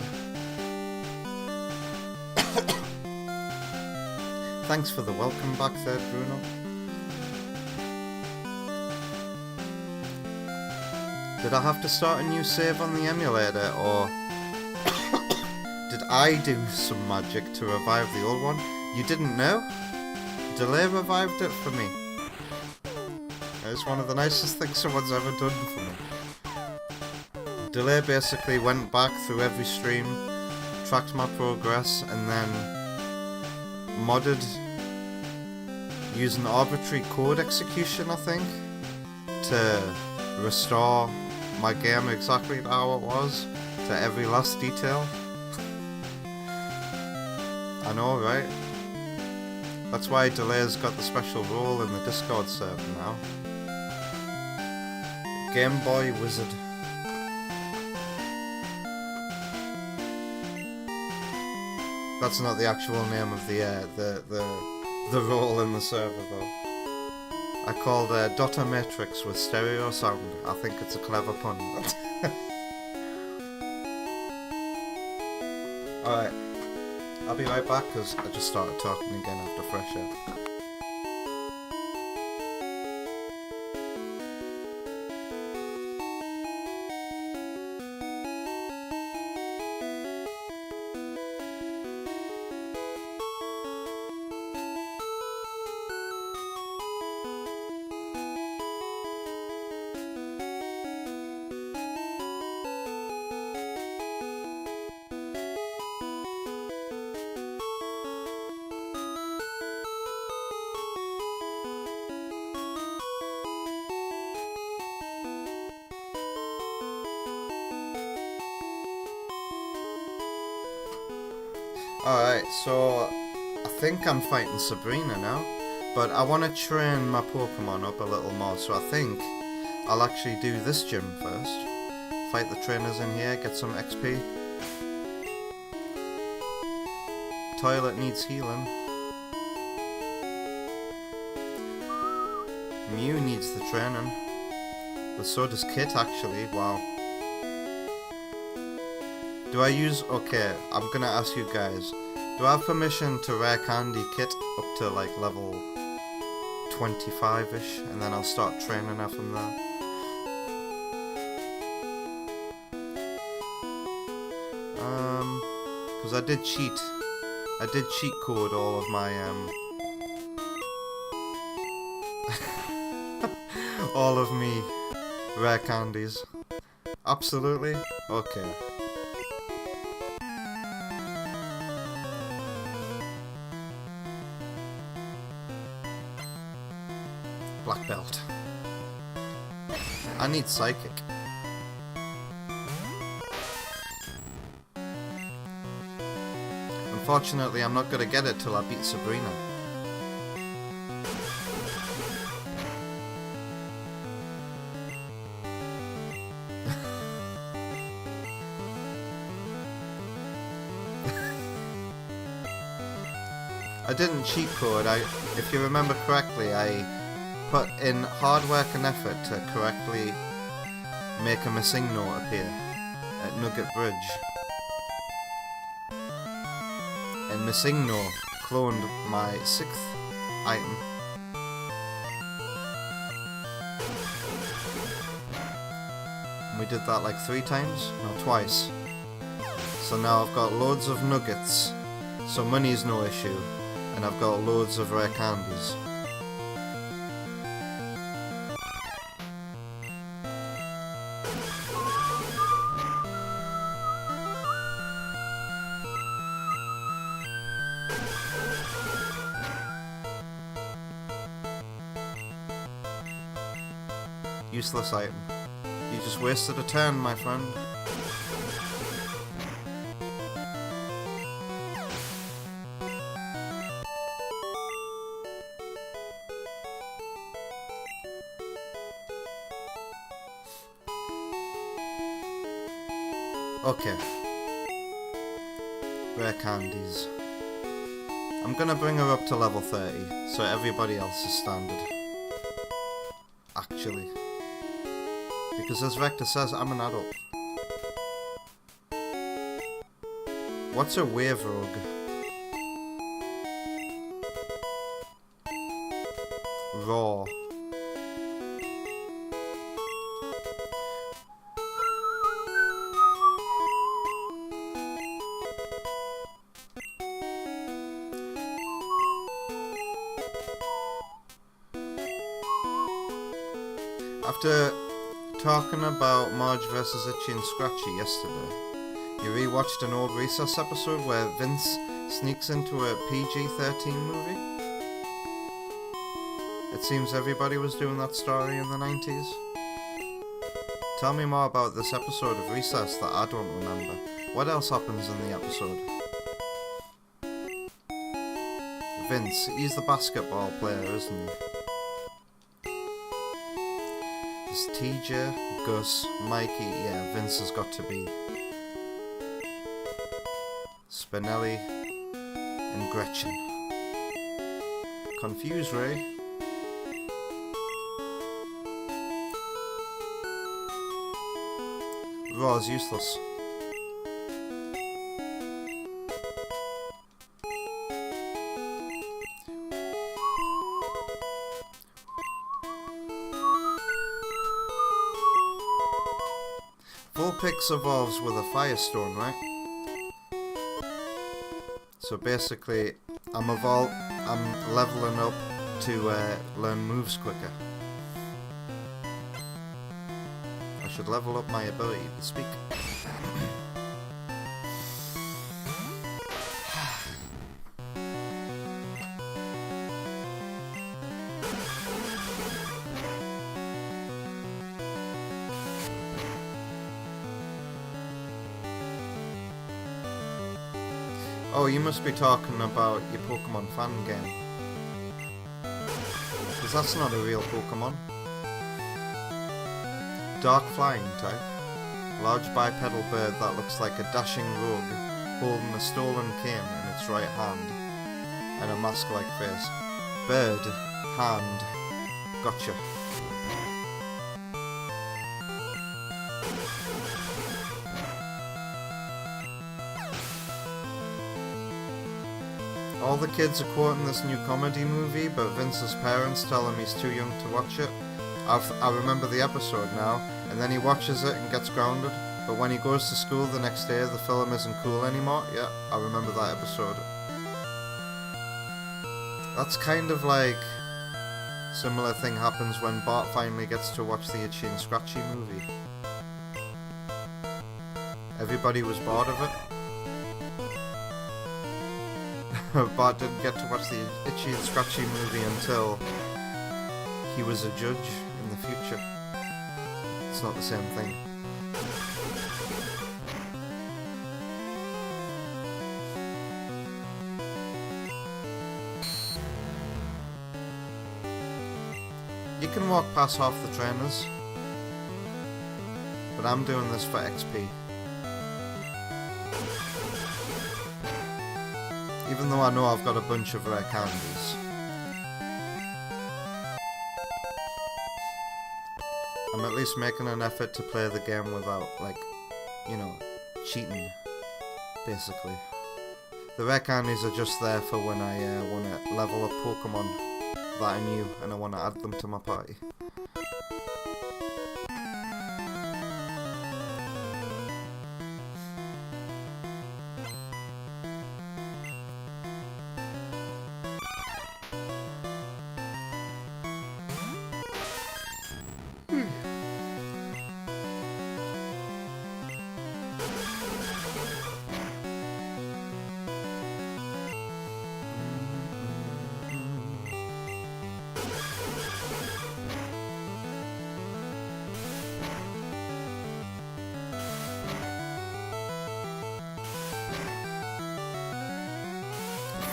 Thanks for the welcome back there, Bruno. Did I have to start a new save on the emulator, or did I do some magic to revive the old one? You didn't know? Delay revived it for me. It's one of the nicest things someone's ever done for me. Delay basically went back through every stream, tracked my progress, and then modded using arbitrary code execution, I think, to restore my game exactly how it was, to every last detail. I know, right? That's why Delay's got the special role in the Discord server now. Game Boy Wizard. That's not the actual name of the role in the server though. I called Dota Matrix with stereo sound. I think it's a clever pun. Alright. I'll be right back because I just started talking again after fresh air. Alright, so I think I'm fighting Sabrina now, but I want to train my Pokemon up a little more, so I think I'll actually do this gym first. Fight the trainers in here, get some XP. Toilet needs healing. Mew needs the training, but so does Kit actually, wow. Do I use... Okay, I'm gonna ask you guys. Do I have permission to rare candy Kit up to like level 25-ish? And then I'll start training her from there. Because I did cheat. I did cheat code all of my all of me rare candies. Absolutely? Okay. Black belt. I need psychic. Unfortunately, I'm not gonna get it till I beat Sabrina. I didn't cheat code. If you remember correctly, I put in hard work and effort to correctly make a missing note appear at Nugget Bridge. And missing note cloned my 6th item. And we did that like 3 times? No, twice. So now I've got loads of nuggets, so money's no issue, and I've got loads of rare candies. Useless item. You just wasted a turn, my friend. Okay. Rare candies. I'm gonna bring her up to level 30, so everybody else is standard. Actually. Because as Vector says, I'm an adult. What's a wave rogue? Raw. After talking about Marge vs. Itchy and Scratchy yesterday, you rewatched an old Recess episode where Vince sneaks into a PG-13 movie? It seems everybody was doing that story in the 90s. Tell me more about this episode of Recess that I don't remember. What else happens in the episode? Vince, he's the basketball player, isn't he? There's TJ, Gus, Mikey, yeah, Vince has got to be. Spinelli and Gretchen. Confuse Ray. Raw's useless. Vulpix evolves with a Firestone, right? So basically, I'm leveling up to learn moves quicker. I should level up my ability to speak. Oh, you must be talking about your Pokemon fan game. Because that's not a real Pokemon. Dark flying type. Large bipedal bird that looks like a dashing rogue holding a stolen cane in its right hand. And a mask-like face. Bird. Hand. Gotcha. All the kids are quoting this new comedy movie, but Vince's parents tell him he's too young to watch it. I remember the episode now, and then he watches it and gets grounded, but when he goes to school the next day the film isn't cool anymore. Yeah, I remember that episode. That's kind of like... similar thing happens when Bart finally gets to watch the Itchy and Scratchy movie. Everybody was bored of it. Bart didn't get to watch the Itchy and Scratchy movie until he was a judge in the future. It's not the same thing. You can walk past half the trainers, but I'm doing this for XP. Even though I know I've got a bunch of rare candies. I'm at least making an effort to play the game without, like, you know, cheating, basically. The rare candies are just there for when I want to level up Pokemon that I knew and I want to add them to my party.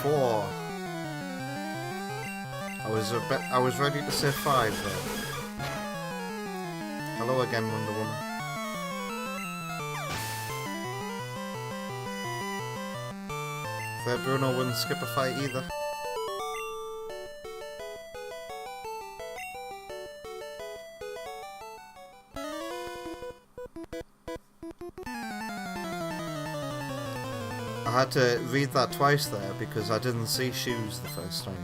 Four. I was ready to say 5 there. Hello again, Wonder Woman. Fair Bruno wouldn't skip a fight either. I had to read that twice there because I didn't see shoes the first time.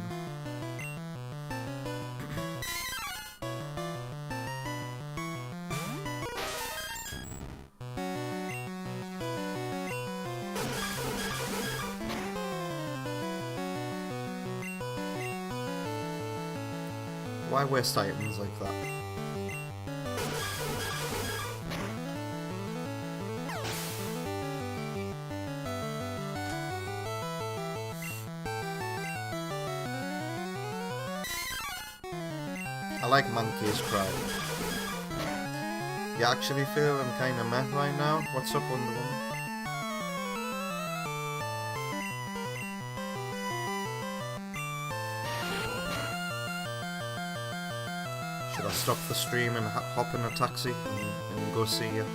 Why waste items like that? I like Monkey's Cry. You actually feeling kinda meh right now? What's up, Wonder Woman? Should I stop the stream and hop in a taxi and go see you?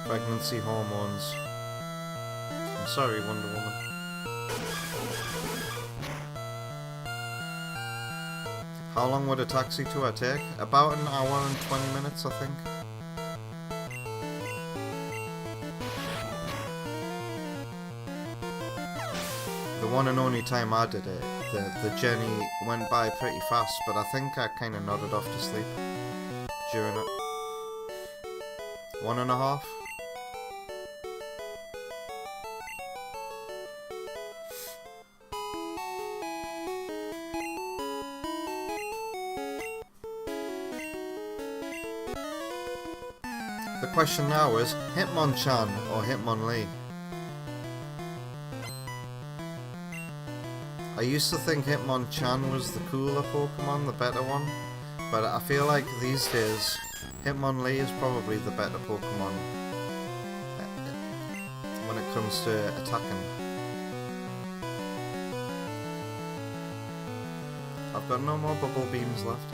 Pregnancy hormones. I'm sorry, Wonder Woman. How long would a taxi tour take? About an hour and 20 minutes, I think. The one and only time I did it, the journey went by pretty fast, but I think I kind of nodded off to sleep during it. 1.5. The question now is, Hitmonchan or Hitmonlee? I used to think Hitmonchan was the cooler Pokemon, the better one, but I feel like these days Hitmonlee is probably the better Pokemon when it comes to attacking. I've got no more bubble beams left.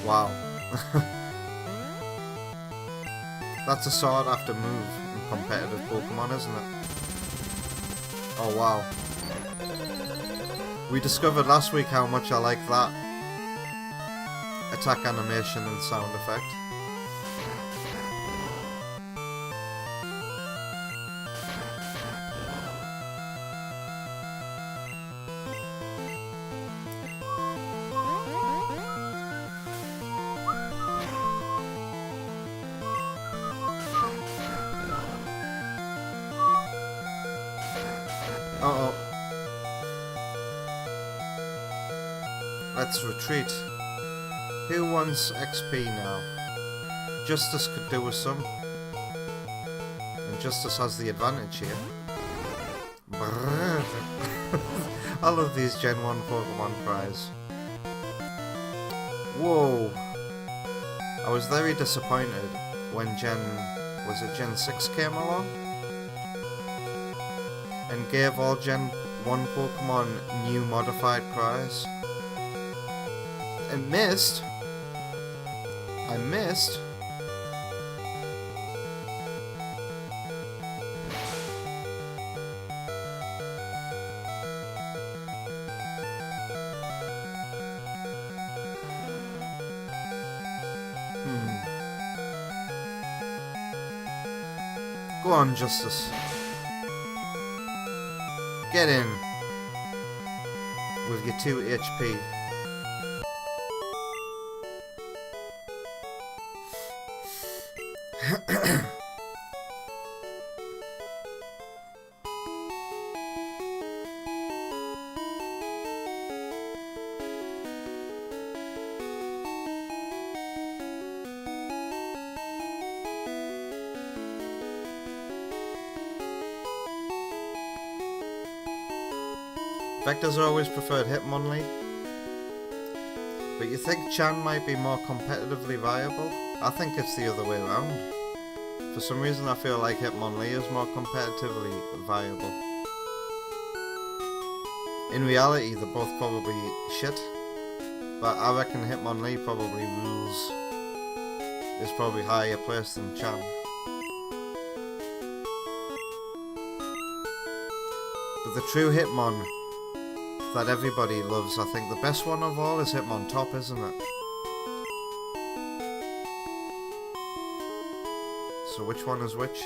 Wow. That's a sought after move in competitive Pokemon, isn't it? Oh wow. We discovered last week how much I like that attack animation and sound effect. Uh-oh. Let's retreat. Who wants XP now? Justice could do with some. And Justice has the advantage here. Brrr. I love these Gen 1 Pokemon cries. Whoa. I was very disappointed when Gen 6 came along? and gave all Gen 1 Pokemon new modified cries. And missed. I missed. Go on, Justice. Get in. With your 2 HP. Vector's always preferred Hitmonlee, but you think Chan might be more competitively viable? I think it's the other way around. For some reason I feel like Hitmonlee is more competitively viable. In reality they're both probably shit, but I reckon Hitmonlee probably rules, is probably higher placed than Chan. But the true Hitmon that everybody loves, I think the best one of all is Hitmontop, isn't it? So which one is which?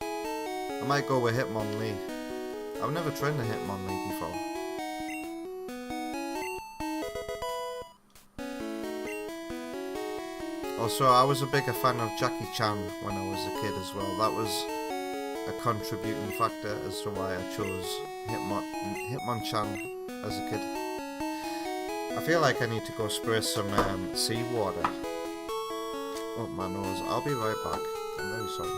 I might go with Hitmonlee. I've never trained a Hitmonlee before. Also, I was a bigger fan of Jackie Chan when I was a kid as well. That was a contributing factor as to why I chose Hitmonchan as a kid. I feel like I need to go spray some seawater up my nose. I'll be right back. I'm very sorry.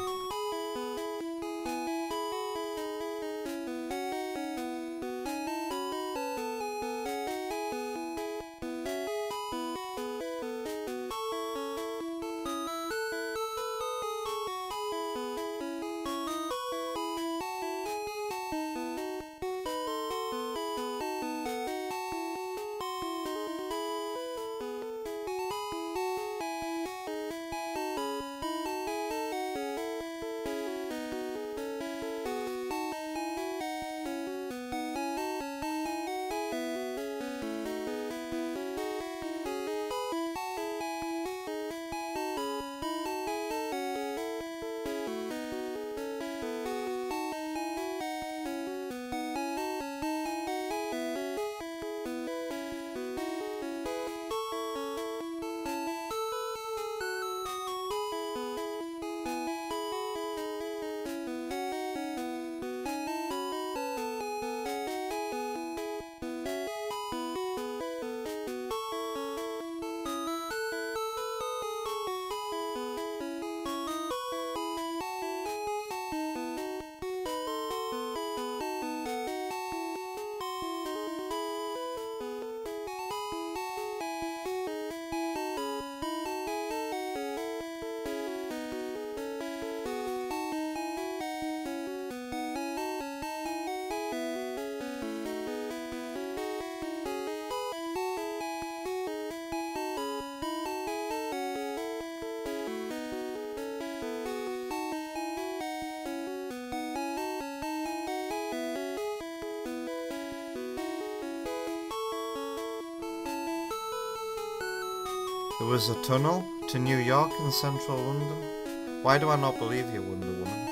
There was a tunnel to New York in central London. Why do I not believe you, Wonder Woman?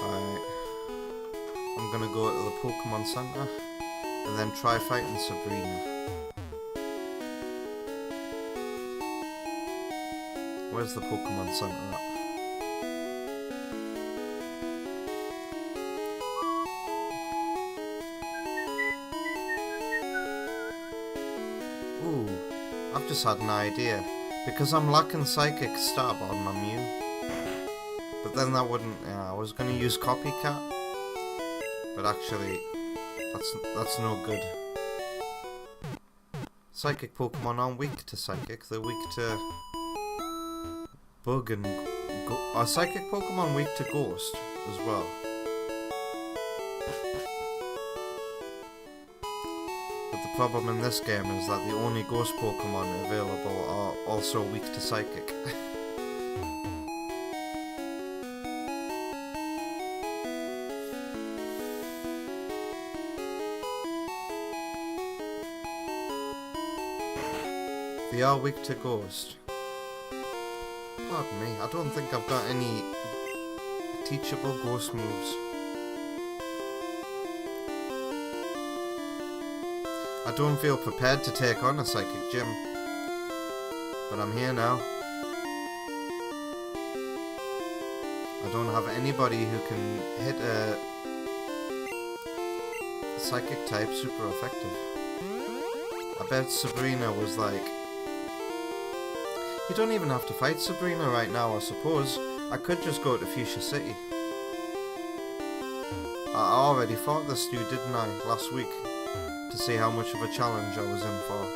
Alright. I'm gonna go to the Pokemon Center and then try fighting Sabrina. Where's the Pokemon Center at? Ooh, I've just had an idea. Because I'm lacking Psychic Stab on my Mew. But then that wouldn't... Yeah, I was going to use Copycat. But actually, that's no good. Psychic Pokemon aren't weak to Psychic. They're weak to... Bug and... Are Psychic Pokemon weak to Ghost as well? But the problem in this game is that the only Ghost Pokemon available are also weak to Psychic. They are weak to Ghost. Pardon me, I don't think I've got any teachable Ghost moves. I don't feel prepared to take on a Psychic Gym, but I'm here now. I don't have anybody who can hit a Psychic type super effective. I bet Sabrina was like... You don't even have to fight Sabrina right now, I suppose. I could just go to Fuchsia City. I already fought this dude, didn't I, last week? To see how much of a challenge I was in for.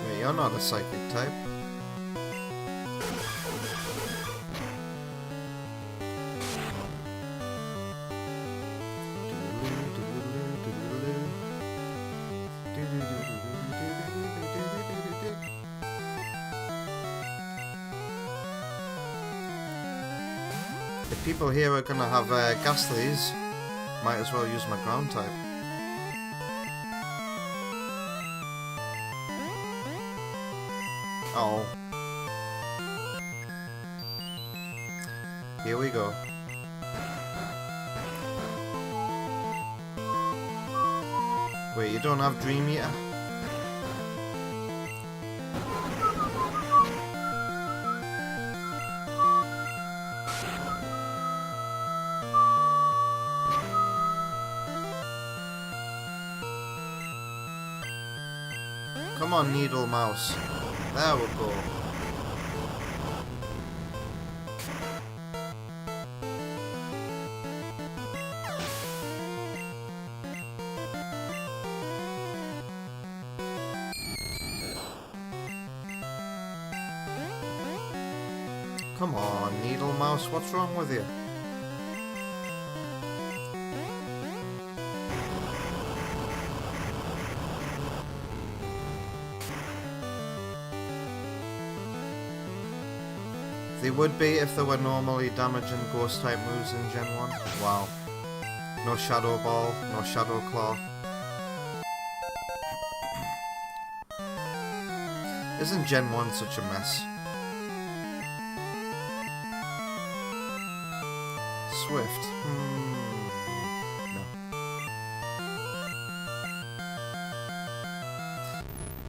Wait, you're not a Psychic type. If people here are gonna have Ghastlies, might as well use my ground type. Oh. Here we go. Wait, you don't have Dream Eater? Come on, Needle Mouse. There we go. Come on, Needle Mouse, what's wrong with you? They would be if there were normally damaging Ghost type moves in Gen 1. Wow. No Shadow Ball, no Shadow Claw. Isn't Gen 1 such a mess? Swift. No.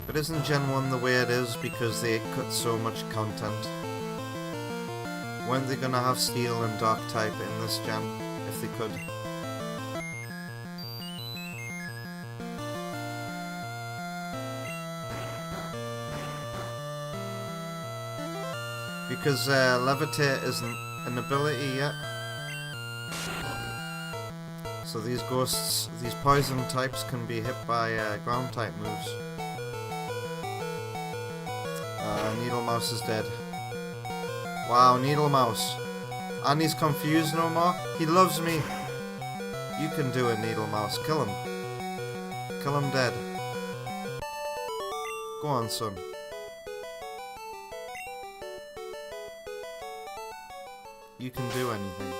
But isn't Gen 1 the way it is because they cut so much content? Weren't they gonna have Steel and Dark type in this gen, if they could? Because Levitate isn't an ability yet. So these ghosts, these poison types can be hit by ground type moves. Needle Mouse is dead. Wow, Needle Mouse. And he's confused no more? He loves me. You can do it, Needle Mouse. Kill him. Kill him dead. Go on, son. You can do anything.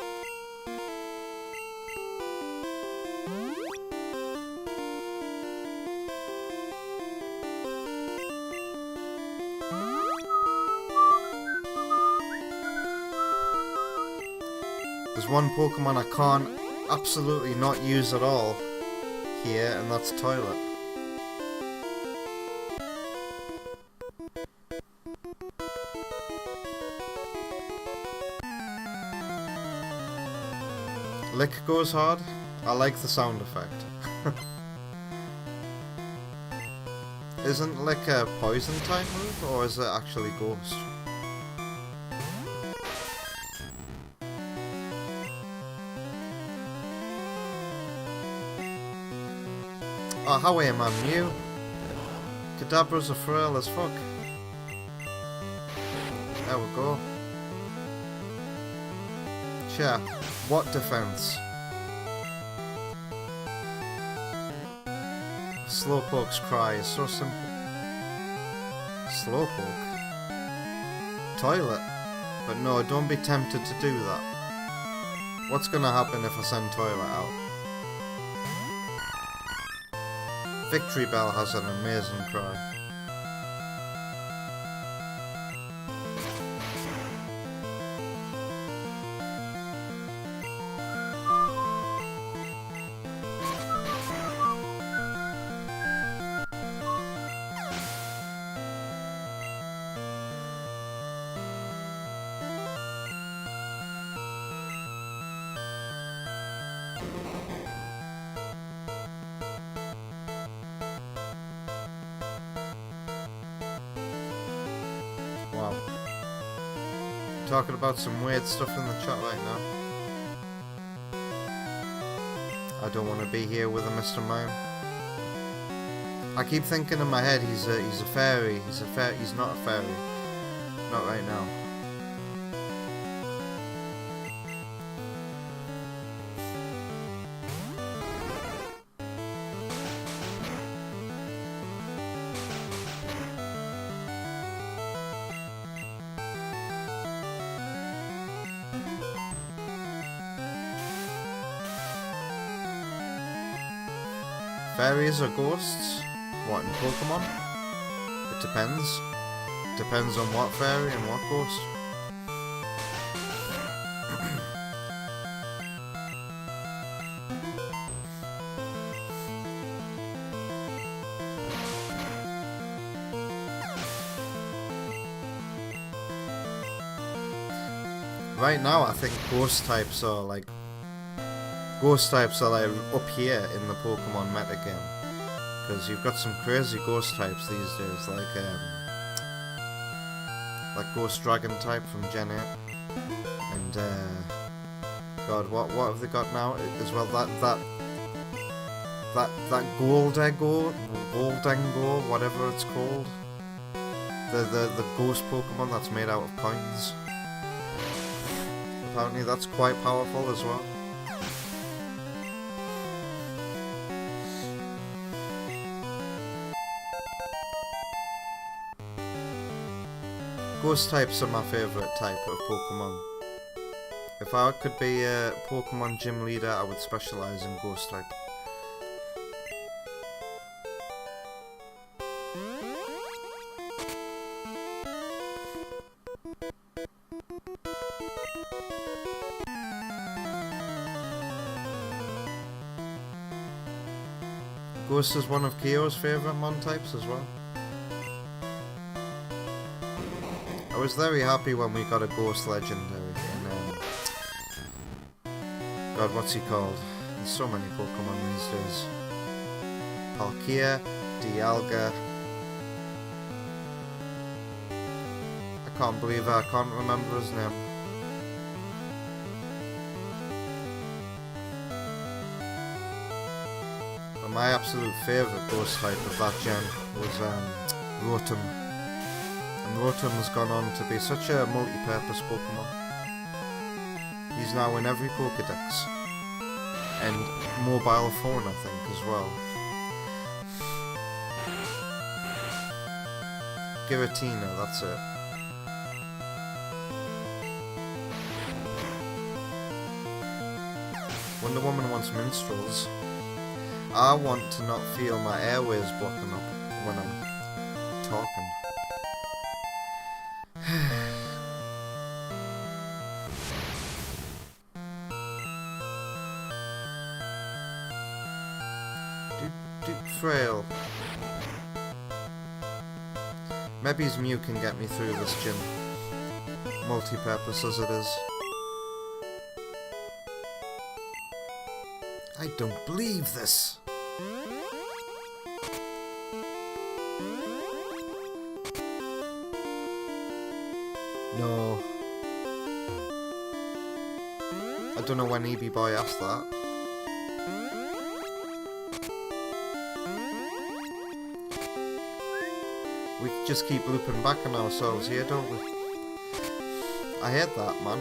There's one Pokemon I can't absolutely not use at all here, and that's Toilet. Lick goes hard. I like the sound effect. Isn't Lick a poison type move, or is it actually Ghost? Oh, how am I Mew? Kadabra's a frail as fuck. There we go. Sure. What defense? Slowpoke's cry is so simple. Slowpoke? Toilet? But no, don't be tempted to do that. What's gonna happen if I send Toilet out? Victory Bell has an amazing cry. Wow. Talking about some weird stuff in the chat right now. I don't want to be here with a Mr. Mime. I keep thinking in my head he's a fairy. He's not a fairy. Not right now. Fairies or ghosts? What, in Pokemon? It depends. Depends on what fairy and what ghost. Right now I think ghost types are like up here in the Pokemon metagame, because you've got some crazy ghost types these days, like Ghost Dragon type from Gen 8, and God, what have they got now as well? That Goldengo, whatever it's called, the ghost Pokemon that's made out of coins. Apparently that's quite powerful as well. Ghost types are my favourite type of Pokemon. If I could be a Pokemon gym leader, I would specialise in Ghost type. Ghost is one of Kyo's favourite Mon types as well. I was very happy when we got a Ghost Legendary in, God, what's he called? There's so many Pokemon these days. Palkia, Dialga. I can't believe I can't remember his name. But my absolute favourite Ghost type of that gen was Rotom. And Rotom has gone on to be such a multi-purpose Pokemon. He's now in every Pokédex. And mobile phone, I think, as well. Giratina, that's it. Wonder Woman wants minstrels. I want to not feel my airways blocking up when I'm talking. frail. Maybe his Mew can get me through this gym. Multi-purpose as it is. I don't believe this. No. I don't know when EB Boy asked that. We just keep looping back on ourselves here, don't we? I hate that, man.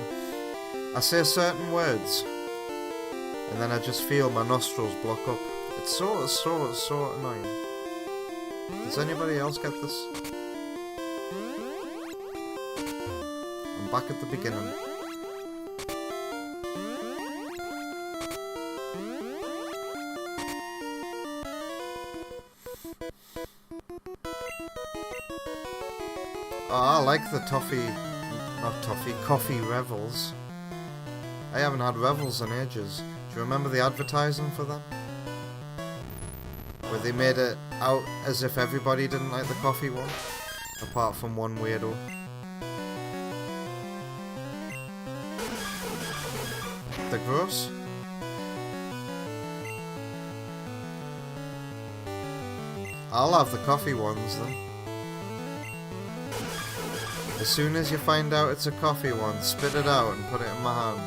I say certain words, and then I just feel my nostrils block up. It's so annoying. Does anybody else get this? I'm back at the beginning. Oh, I like the coffee revels. I haven't had revels in ages. Do you remember the advertising for them? Where they made it out as if everybody didn't like the coffee one, apart from one weirdo. They're gross. I'll have the coffee ones then. As soon as you find out it's a coffee one, spit it out and put it in my hand.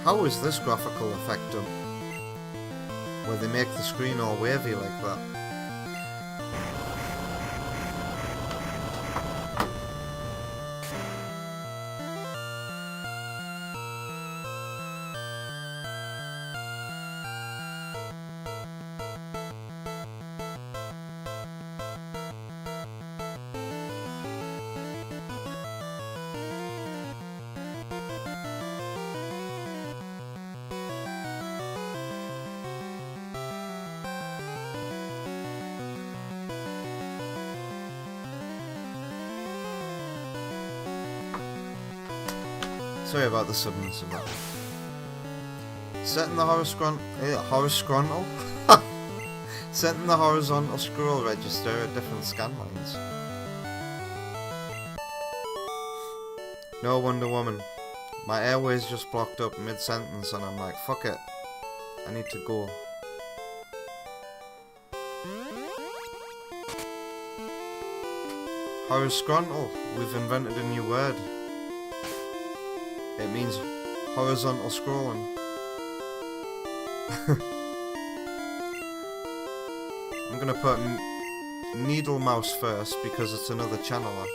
How is this graphical effect done? Where they make the screen all wavy like that? Sorry about the suddenness of that. Setting the horizontal setting the horizontal scroll register at different scan lines. No Wonder Woman. My airways just blocked up mid-sentence and I'm like, fuck it. I need to go. Horizontal. We've invented a new word. It means horizontal scrolling. I'm gonna put needle mouse first because it's another channeler.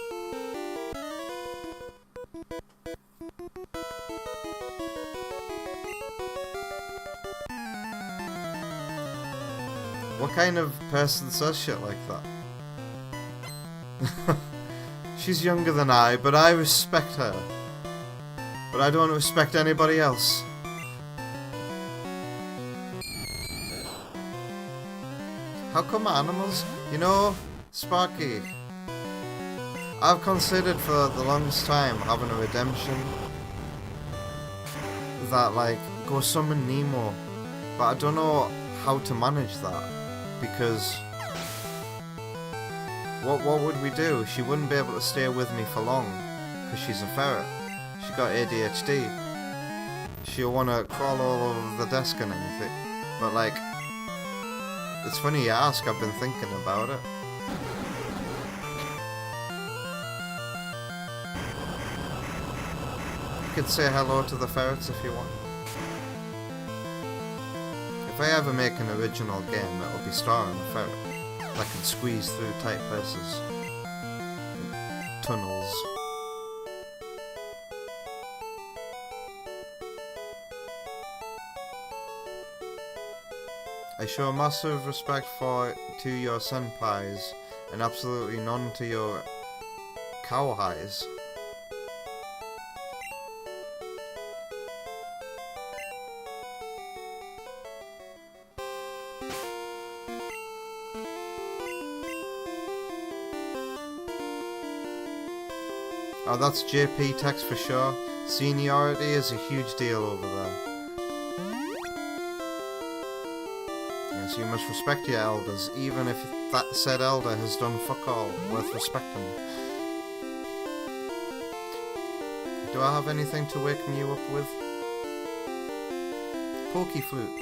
What kind of person says shit like that? She's younger than I, but I respect her. But I don't respect anybody else. How come animals? You know, Sparky, I've considered for the longest time having a redemption that, like, go summon Nemo. But I don't know how to manage that. Because what would we do? She wouldn't be able to stay with me for long. Because she's a ferret. She got ADHD. She'll want to crawl all over the desk and everything. But like, it's funny you ask, I've been thinking about it. You could say hello to the ferrets if you want. If I ever make an original game, it'll be starring a ferret that can squeeze through tight places. Tunnels. I show massive respect to your senpais and absolutely none to your cow highs. Oh, that's JP text for sure. Seniority is a huge deal over there. Yes, you must respect your elders, even if that said elder has done fuck all worth respecting. Do I have anything to wake me up with? Pokey flute.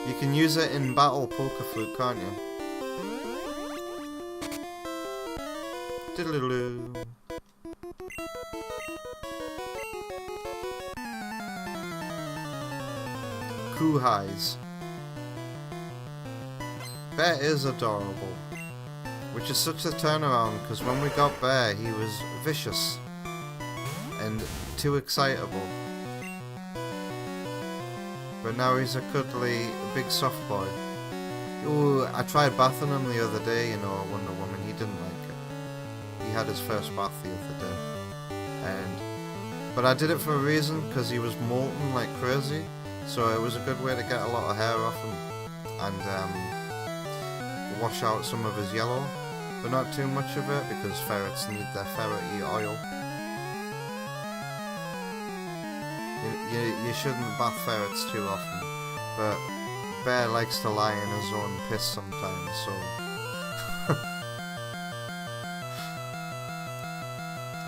You can use it in battle, poker flute, can't you? Diddle-oo. Coo highs. Bear is adorable, which is such a turnaround because when we got Bear he was vicious and too excitable, but now he's a cuddly big soft boy. Ooh, I tried bathing him the other day, you know, Wonder Woman. He didn't like it. He had his first bath the other day, but I did it for a reason, because he was molten like crazy, so it was a good way to get a lot of hair off him and wash out some of his yellow, but not too much of it because ferrets need their ferrety oil. You shouldn't bath ferrets too often, but Bear likes to lie in his own piss sometimes, so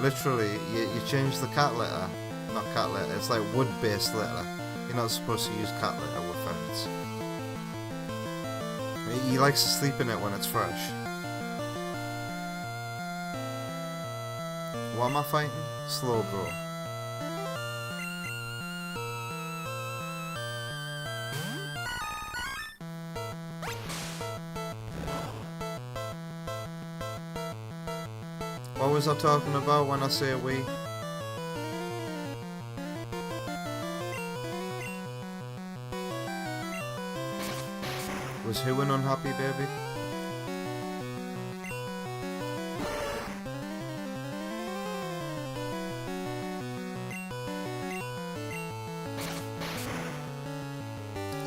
literally, you change the cat litter. Not cat litter, it's like wood-based litter. You're not supposed to use cat litter with ferrets. He likes to sleep in it when it's fresh. What am I fighting? Slow bro. What was I talking about when I say we? Was who an unhappy baby?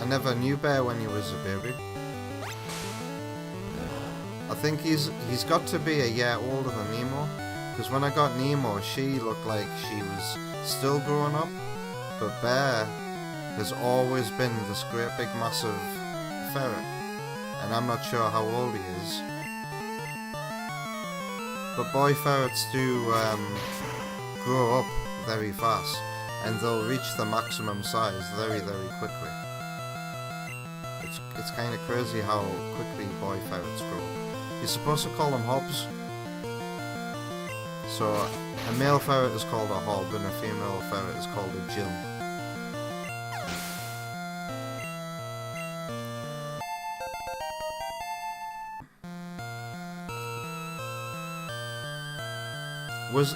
I never knew Bear when he was a baby. I think he's got to be a year older than Nemo, because when I got Nemo she looked like she was still growing up, but Bear has always been this great big massive ferret, and I'm not sure how old he is. But boy ferrets do grow up very fast, and they'll reach the maximum size very, very quickly. It's kind of crazy how quickly boy ferrets grow. You're supposed to call them hobs. So a male ferret is called a hob and a female ferret is called a jill.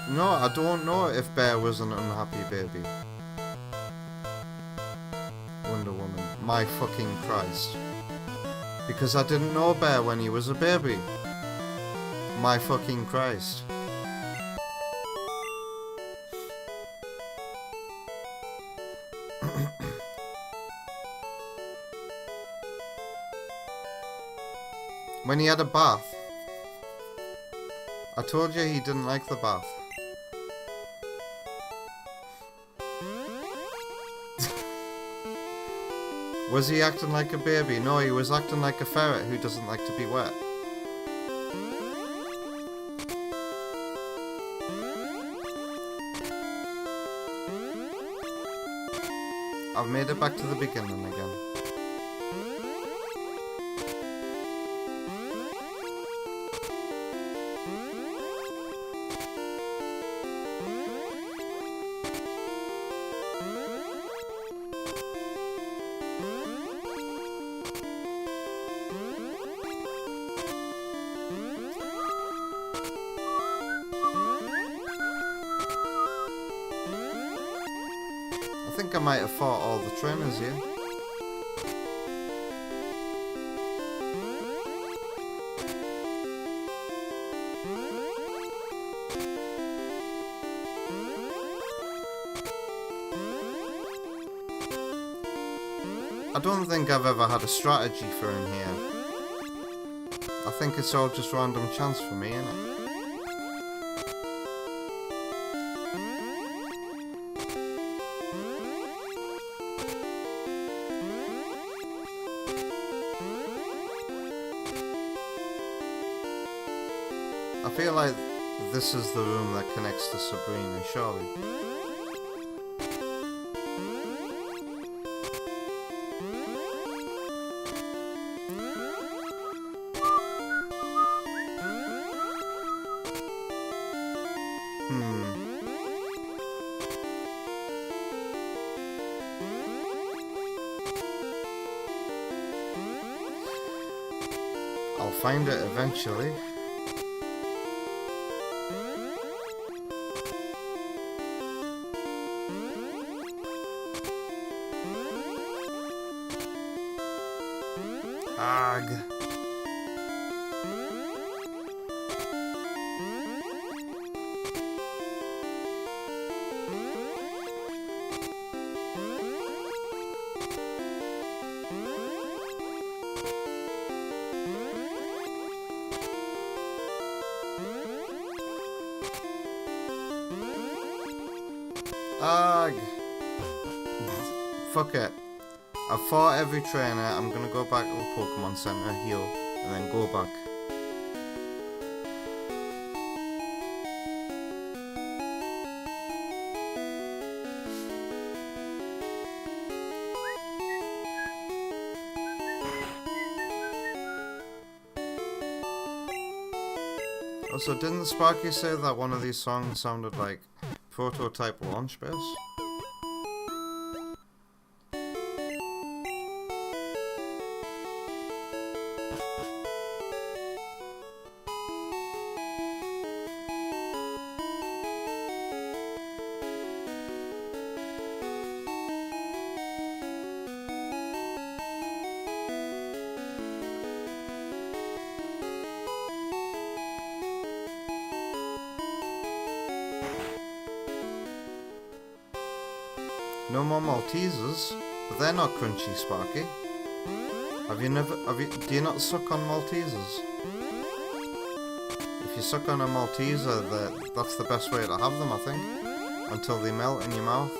No, I don't know if Bear was an unhappy baby. Wonder Woman, my fucking Christ. Because I didn't know Bear when he was a baby. My fucking Christ. When he had a bath, I told you he didn't like the bath. Was he acting like a baby? No, he was acting like a ferret who doesn't like to be wet. I've made it back to the beginning again. I think I might have fought all the trainers here. I don't think I've ever had a strategy for in here. I think it's all just random chance for me, innit? I feel like this is the room that connects to Sabrina, surely. I'll find it eventually. Ag. Ag. Fuck it. I've fought every trainer. I'm gonna go back to the Pokemon Center, heal, and then go back. Also, didn't Sparky say that one of these songs sounded like Prototype Launch Base? No more Maltesers, but they're not crunchy, Sparky. Do you not suck on Maltesers? If you suck on a Malteser, that's the best way to have them, I think. Until they melt in your mouth.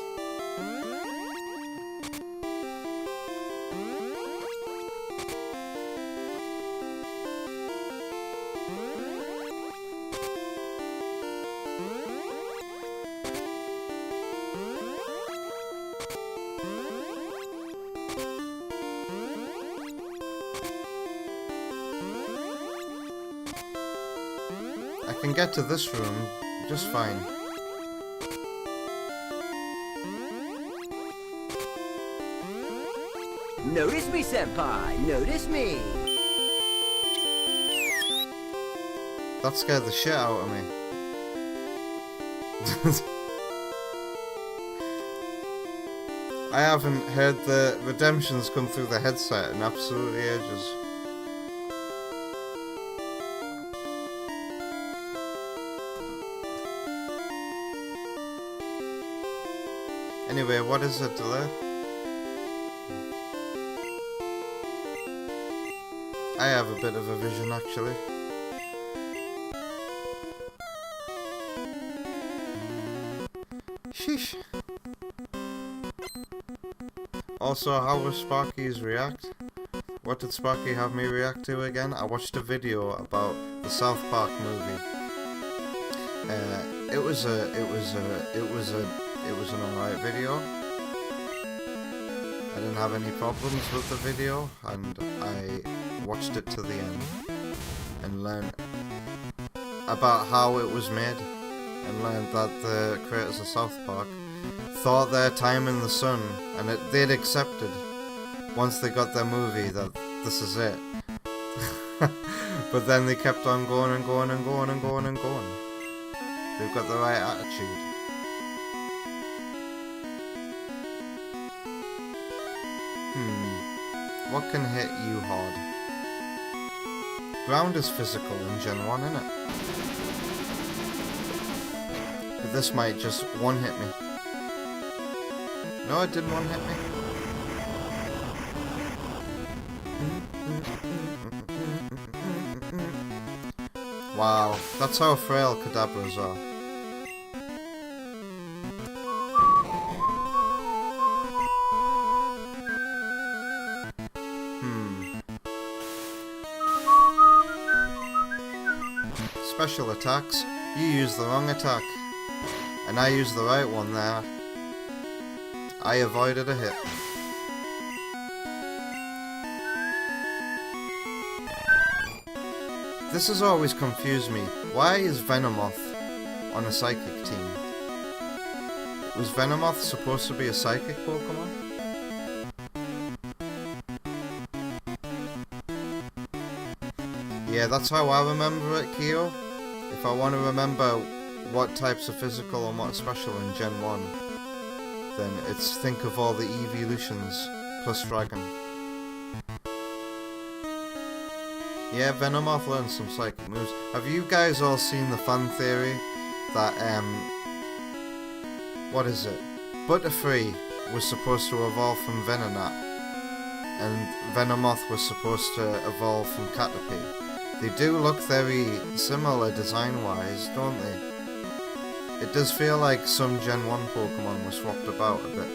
I can get to this room just fine. Notice me, senpai! Notice me! That scared the shit out of me. I haven't heard the redemptions come through the headset in absolutely ages. Anyway, what is it, delay? I have a bit of a vision, actually. Sheesh. Also, how was Sparky's react? What did Sparky have me react to again? I watched a video about the South Park movie. It was an alright video. I didn't have any problems with the video, and I watched it to the end and learned about how it was made, and learned that the creators of South Park thought their time in the sun, and they'd accepted once they got their movie that this is it. But then they kept on going and going and going and going and going. They've got the right attitude. What can hit you hard? Ground is physical in Gen 1, innit? But this might just one-hit me. No, it didn't one-hit me. Wow, that's how frail Kadabras are. Special attacks. You used the wrong attack. And I used the right one there. I avoided a hit. This has always confused me. Why is Venomoth on a psychic team? Was Venomoth supposed to be a psychic Pokemon? Yeah, that's how I remember it, Kyo. If I want to remember what types are physical and what are special in Gen 1, then it's think of all the evolutions plus Dragon. Yeah, Venomoth learns some psychic moves. Have you guys all seen the fan theory that, what is it? Butterfree was supposed to evolve from Venonat, and Venomoth was supposed to evolve from Caterpie. They do look very similar design-wise, don't they? It does feel like some Gen 1 Pokemon were swapped about a bit.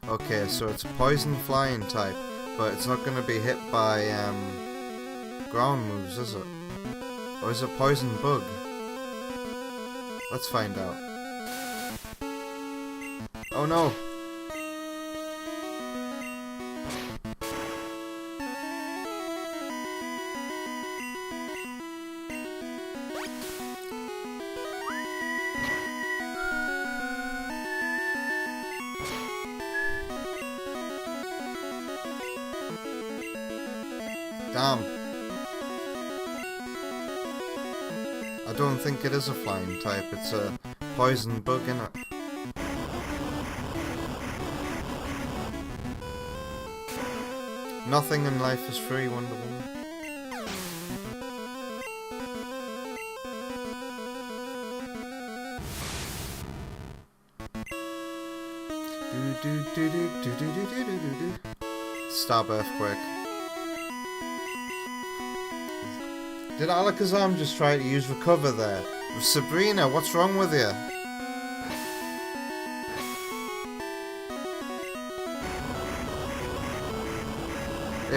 Okay, so it's a poison flying type, but it's not going to be hit by ground moves, is it? Or is it poison bug? Let's find out. Oh no! Damn. I don't think it is a flying type, it's a poison bug, innit? Nothing in life is free, Wonder Woman. Stab Earthquake. Did Alakazam just try to use Recover there? Sabrina, what's wrong with you?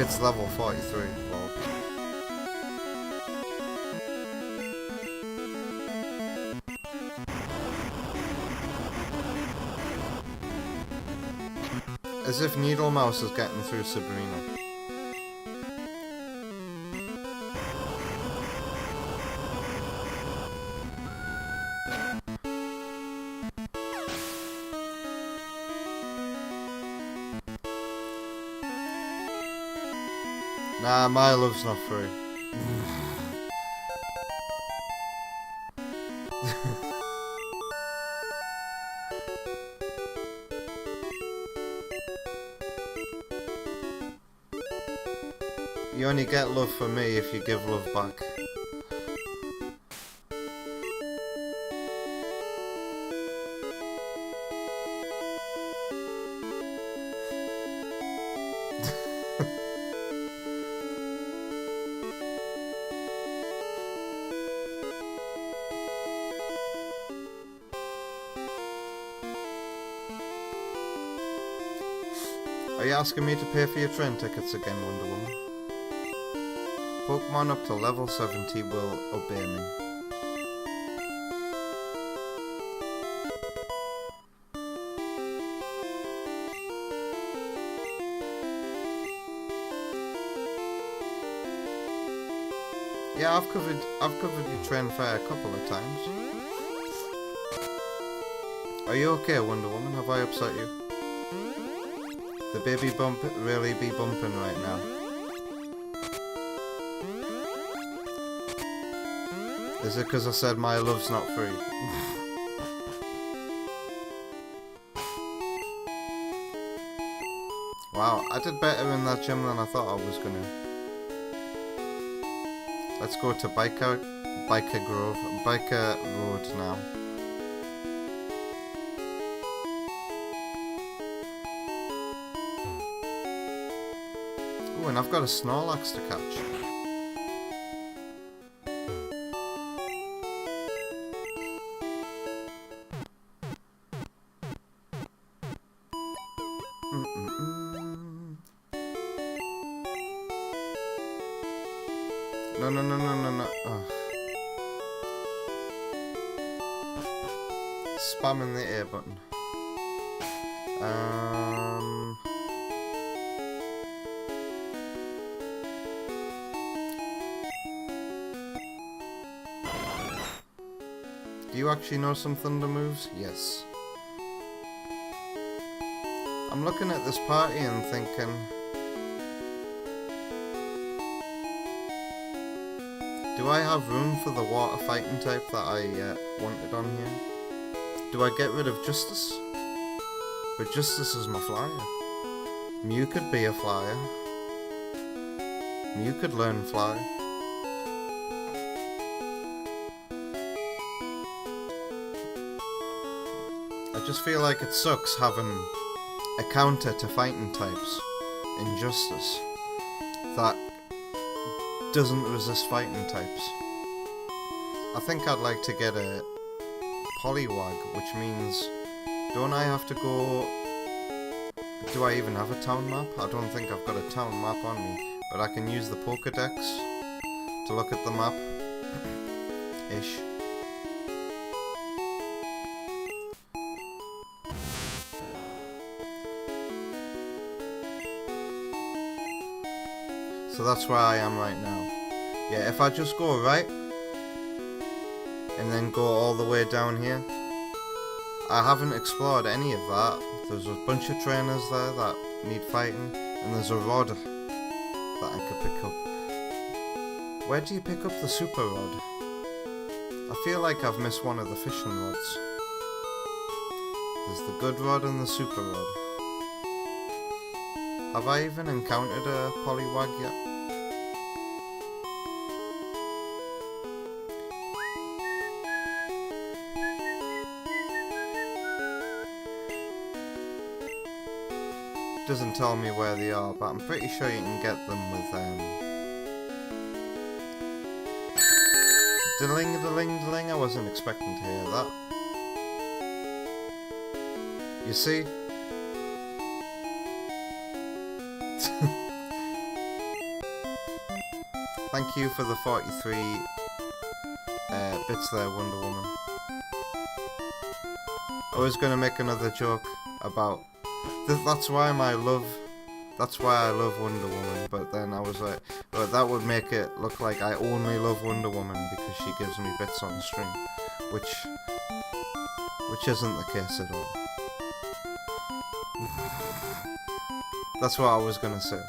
It's level 43, lol. As if Needle Mouse is getting through Sabrina. Nah, my love's not free. You only get love from me if you give love back. Are you asking me to pay for your train tickets again, Wonder Woman? Pokemon up to level 70 will obey me. Yeah, I've covered your train fare a couple of times. Are you okay, Wonder Woman? Have I upset you? The baby bump really be bumping right now. Is it because I said my love's not free? Wow, I did better in that gym than I thought I was gonna. Let's go to Biker Road now. Ooh, and I've got a Snorlax to catch. No, no, no, no, no, no. Oh. Spamming the A button. Do you actually know some thunder moves? Yes. I'm looking at this party and thinking, do I have room for the water fighting type that I wanted on here? Do I get rid of Justice? But Justice is my flyer. Mew could be a flyer. Mew could learn fly. I just feel like it sucks having a counter to fighting types in Justice that doesn't resist fighting types. I think I'd like to get a Poliwag, which means don't I have to go... Do I even have a town map? I don't think I've got a town map on me, but I can use the Pokédex to look at the map. Ish. So that's where I am right now. Yeah, if I just go right, and then go all the way down here, I haven't explored any of that. There's a bunch of trainers there that need fighting, and there's a rod that I could pick up. Where do you pick up the super rod? I feel like I've missed one of the fishing rods. There's the good rod and the super rod. Have I even encountered a Poliwag yet? Doesn't tell me where they are, but I'm pretty sure you can get them with Diddling, I wasn't expecting to hear that. You see? Thank you for the 43 bits there, Wonder Woman. I was going to make another joke about that's why I love Wonder Woman, but then I was like, but that would make it look like I only love Wonder Woman because she gives me bits on the stream, which isn't the case at all. That's what I was gonna say.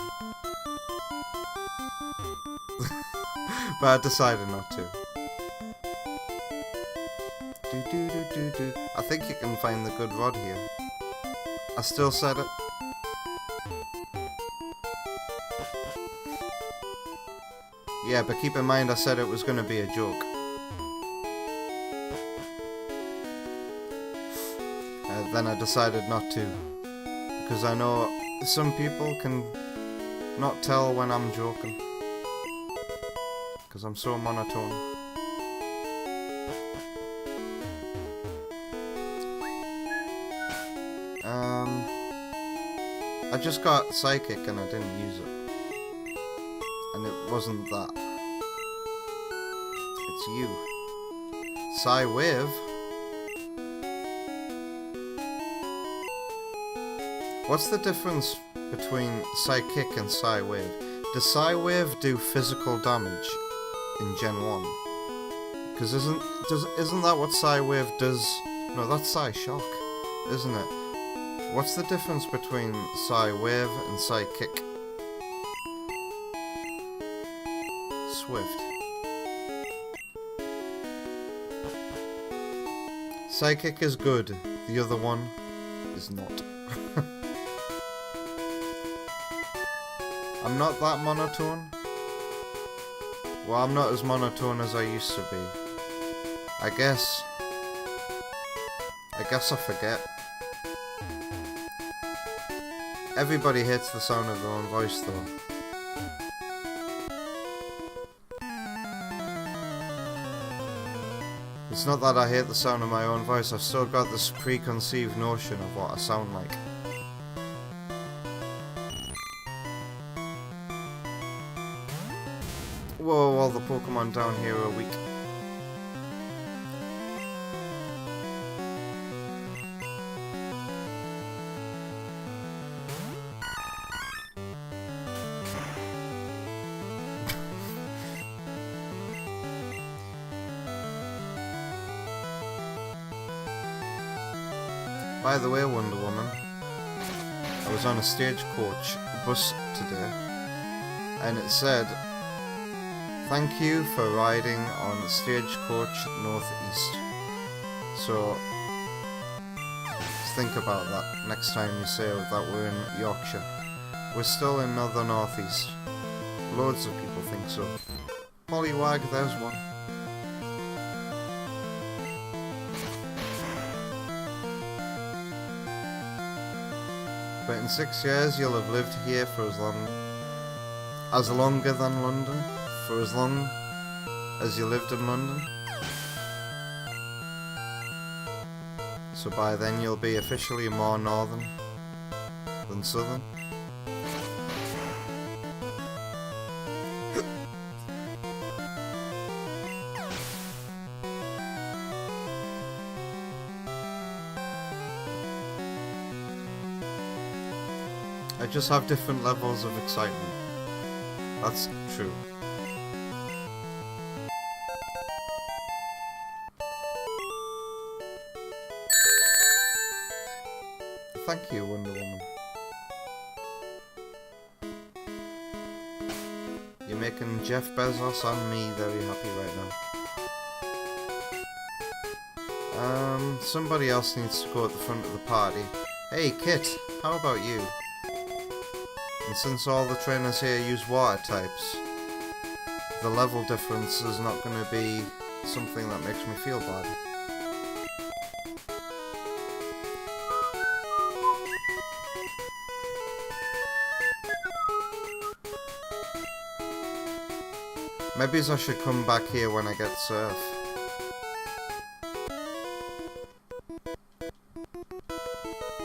But I decided not to. I think you can find the good rod here. I still said it. Yeah, but keep in mind I said it was going to be a joke. Then I decided not to. Because I know some people can not tell when I'm joking. Because I'm so monotone. I just got Psychic and I didn't use it. And it wasn't that. It's you. Psywave? What's the difference between Psykick and Psywave? Does Psywave do physical damage in Gen 1? Because isn't that what Psywave does? No, that's Psyshock, isn't it? What's the difference between Psywave and Psykick? Swift. Psychic is good, the other one is not. I'm not that monotone. Well, I'm not as monotone as I used to be. I guess I forget. Everybody hates the sound of their own voice though. It's not that I hate the sound of my own voice, I've still got this preconceived notion of what I sound like. Whoa, all the Pokemon down here are weak. By the way, Wonder Woman, I was on a stagecoach bus today, and it said, "Thank you for riding on Stagecoach Northeast." So, think about that next time you say that we're in Yorkshire. We're still in Northern Northeast. Loads of people think so. Pollywag, there's one. But in 6 years you'll have lived here for as longer than London, for as long as you lived in London. So by then you'll be officially more northern than southern. I just have different levels of excitement. That's true. Thank you, Wonder Woman. You're making Jeff Bezos and me very happy right now. Somebody else needs to go at the front of the party. Hey, Kit, how about you? And since all the trainers here use water types, the level difference is not going to be something that makes me feel bad. Maybe I should come back here when I get surf.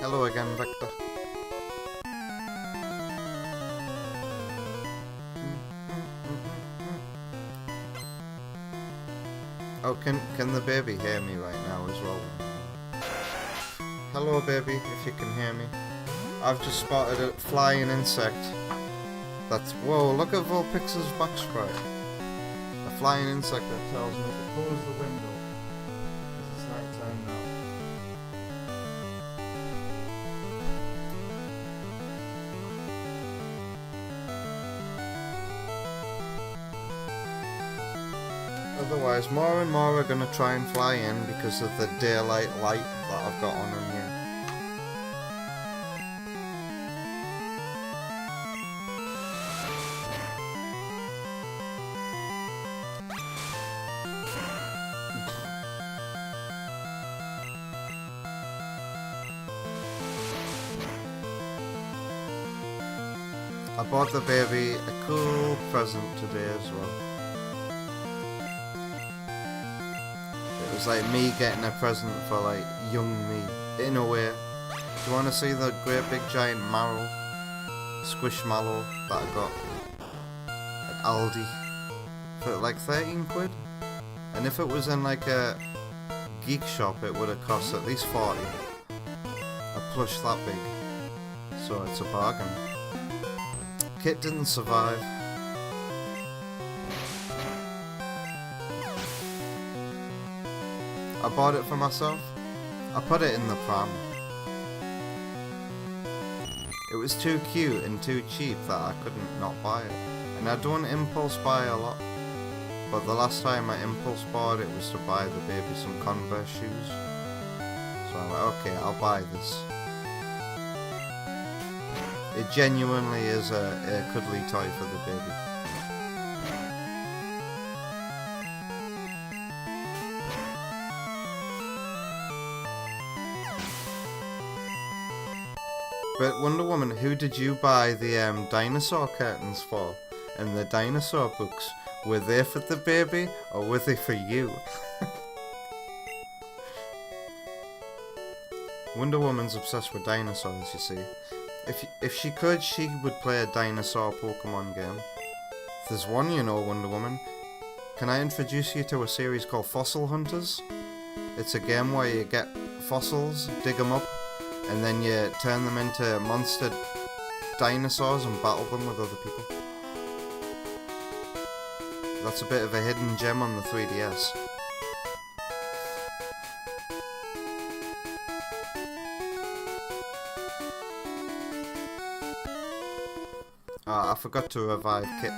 Hello again, Victor. Oh, can the baby hear me right now as well? Hello, baby, if you can hear me. I've just spotted a flying insect. Whoa, look at Vulpix's back sprite. A flying insect that tells me to close the window. It's night time now. Otherwise, more and more are going to try and fly in because of the daylight light that I've got on in here. I bought the baby a cool present today as well. It was like me getting a present for like young me, in a way. Do you want to see the great big giant marrow, squishmallow that I got at Aldi for like 13 quid? And if it was in like a geek shop it would have cost at least 40. A plush that big. So it's a bargain. Kit didn't survive. I bought it for myself. I put it in the pram. It was too cute and too cheap that I couldn't not buy it. And I don't impulse buy a lot. But the last time I impulse bought it was to buy the baby some Converse shoes. So I'm like, okay, I'll buy this. It genuinely is a cuddly toy for the baby. But Wonder Woman, who did you buy the dinosaur curtains for? And the dinosaur books? Were they for the baby or were they for you? Wonder Woman's obsessed with dinosaurs, you see. If she could, she would play a dinosaur Pokemon game. There's one, you know, Wonder Woman. Can I introduce you to a series called Fossil Hunters? It's a game where you get fossils, dig them up, and then you turn them into monster dinosaurs and battle them with other people. That's a bit of a hidden gem on the 3DS. I forgot to revive Kit.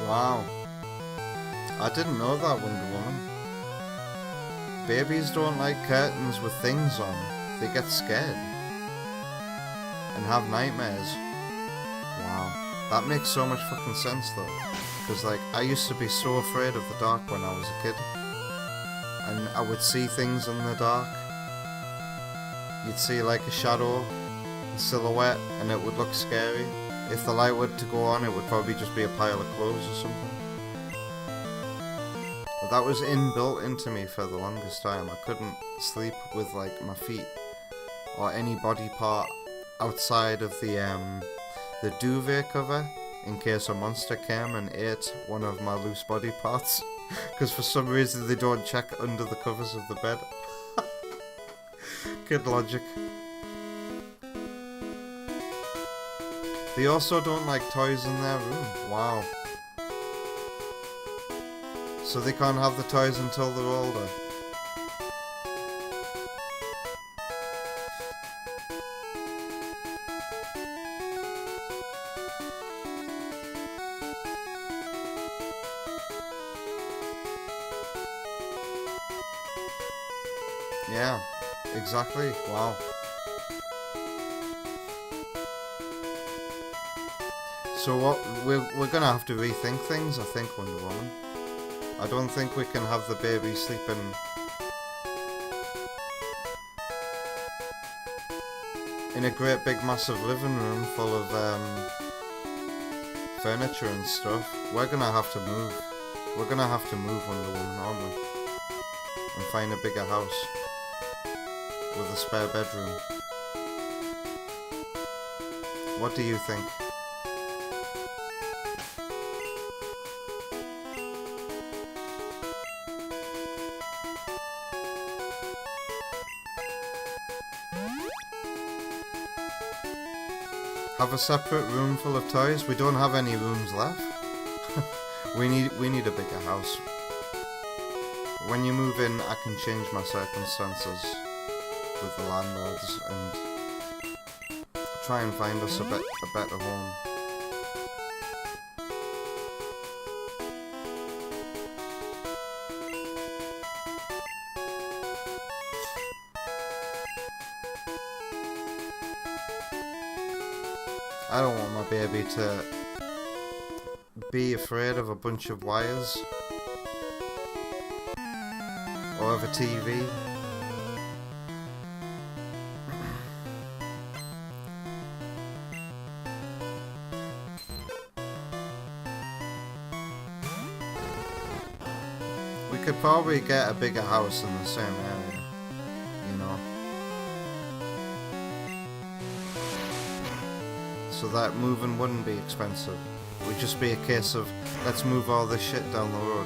Wow. I didn't know that, Wonder Woman. Babies don't like curtains with things on. They get scared. And have nightmares. Wow. That makes so much fucking sense though. Because like, I used to be so afraid of the dark when I was a kid. And I would see things in the dark. You'd see like a shadow, a silhouette, and it would look scary. If the light were to go on, it would probably just be a pile of clothes or something. But that was inbuilt into me for the longest time. I couldn't sleep with like my feet or any body part outside of the duvet cover in case a monster came and ate one of my loose body parts. Because for some reason they don't check under the covers of the bed. Kid logic. They also don't like toys in their room. Wow. So they can't have the toys until they're older. Yeah, exactly. Wow. So what we're gonna have to rethink things, I think, Wonder Woman. I don't think we can have the baby sleeping in a great big massive living room full of furniture and stuff. We're gonna have to move. We're gonna have to move, Wonder Woman, aren't we? And find a bigger house with a spare bedroom. What do you think? Have a separate room full of toys? We don't have any rooms left. we need a bigger house. When you move in, I can change my circumstances with the landlords and try and find us a better home. I don't want my baby to be afraid of a bunch of wires or of a TV. We could probably get a bigger house in the same area, you know. So that moving wouldn't be expensive. It would just be a case of, let's move all this shit down the road.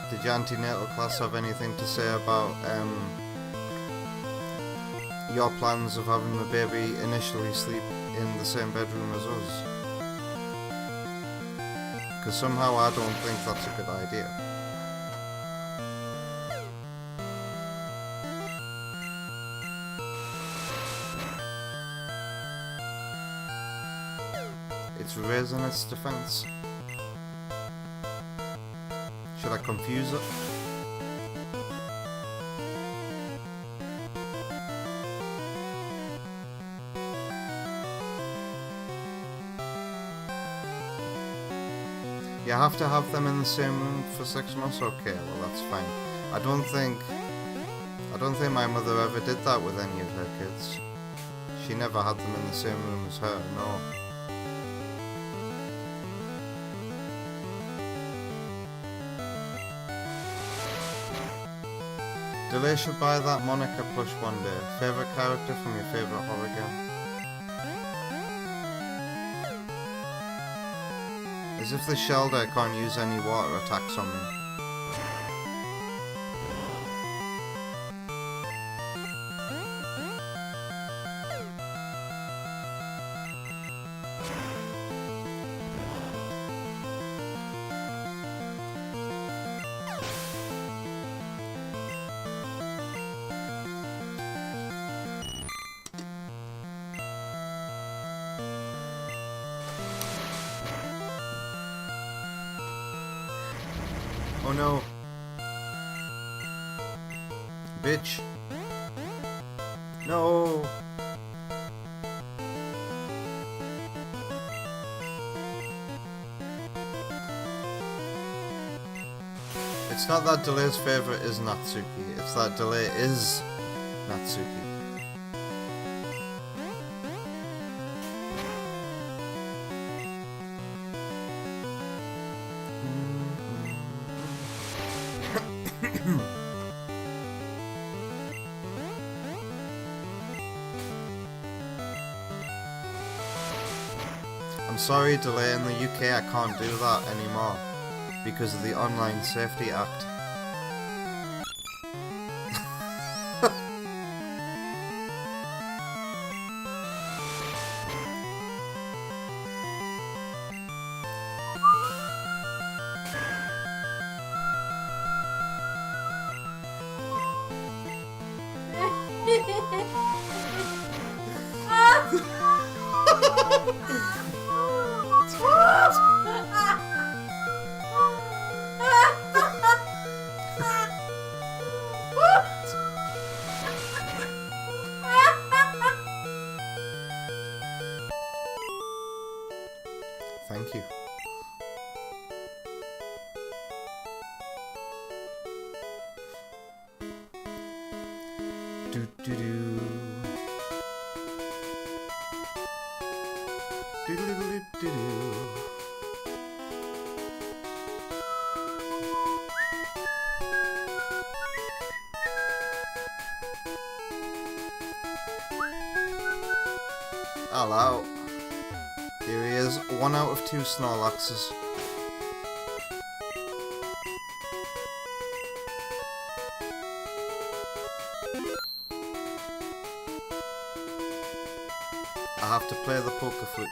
Did your antenatal class have anything to say about, your plans of having the baby initially sleep in the same bedroom as us. Because somehow I don't think that's a good idea. It's raising its defense. Should I confuse it? You have to have them in the same room for 6 months? Okay, well that's fine. I don't think my mother ever did that with any of her kids. She never had them in the same room as her, no. Delay should buy that Monica plush one day. Favourite character from your favourite horror game? As if the shelter can't use any water attacks on me. Oh no. Bitch. No. It's not that Delay's favourite is Natsuki, it's that Delay is Natsuki. I'm sorry, Delay, in the UK I can't do that anymore because of the Online Safety Act. Thank you. Do do do. Do do do do do. Hello. Here he is, 1 out of 2 Snorlaxes. I have to play the poker flute.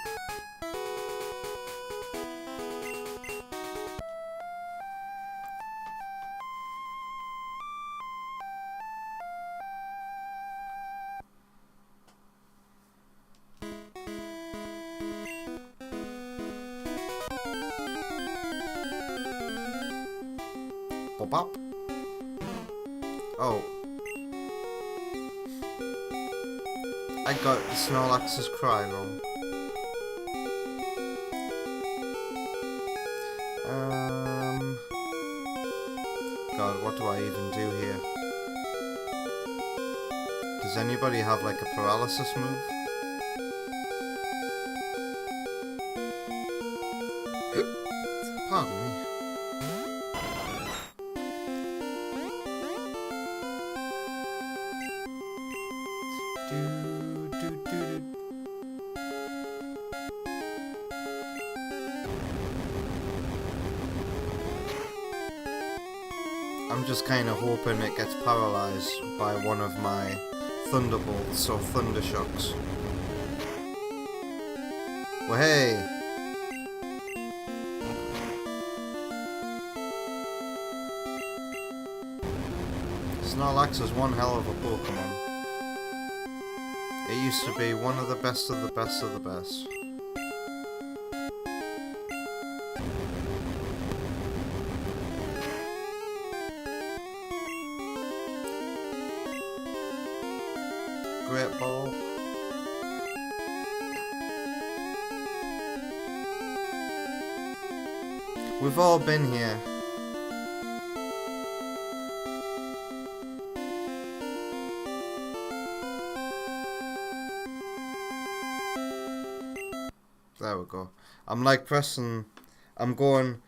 Bop. Oh. I got Snorlax's cry wrong. God, what do I even do here? Does anybody have like a paralysis move? Pardon me. I'm just kind of hoping it gets paralyzed by one of my thunderbolts or thunder shocks. Well, hey! Snorlax is one hell of a Pokemon. It used to be one of the best of the best of the best. Great Ball. We've all been here. There we go. I'm like pressing. I'm going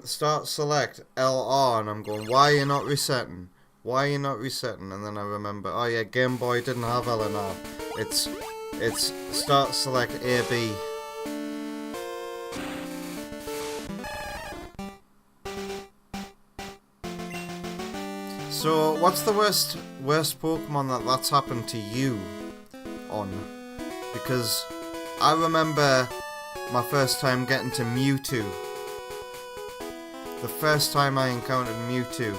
start select LR and I'm going, why are you not resetting? Why are you not resetting? And then I remember, oh yeah, Game Boy didn't have LNR. It's start select AB. So what's the worst Pokemon that's happened to you on? Because I remember my first time getting to Mewtwo. The first time I encountered Mewtwo,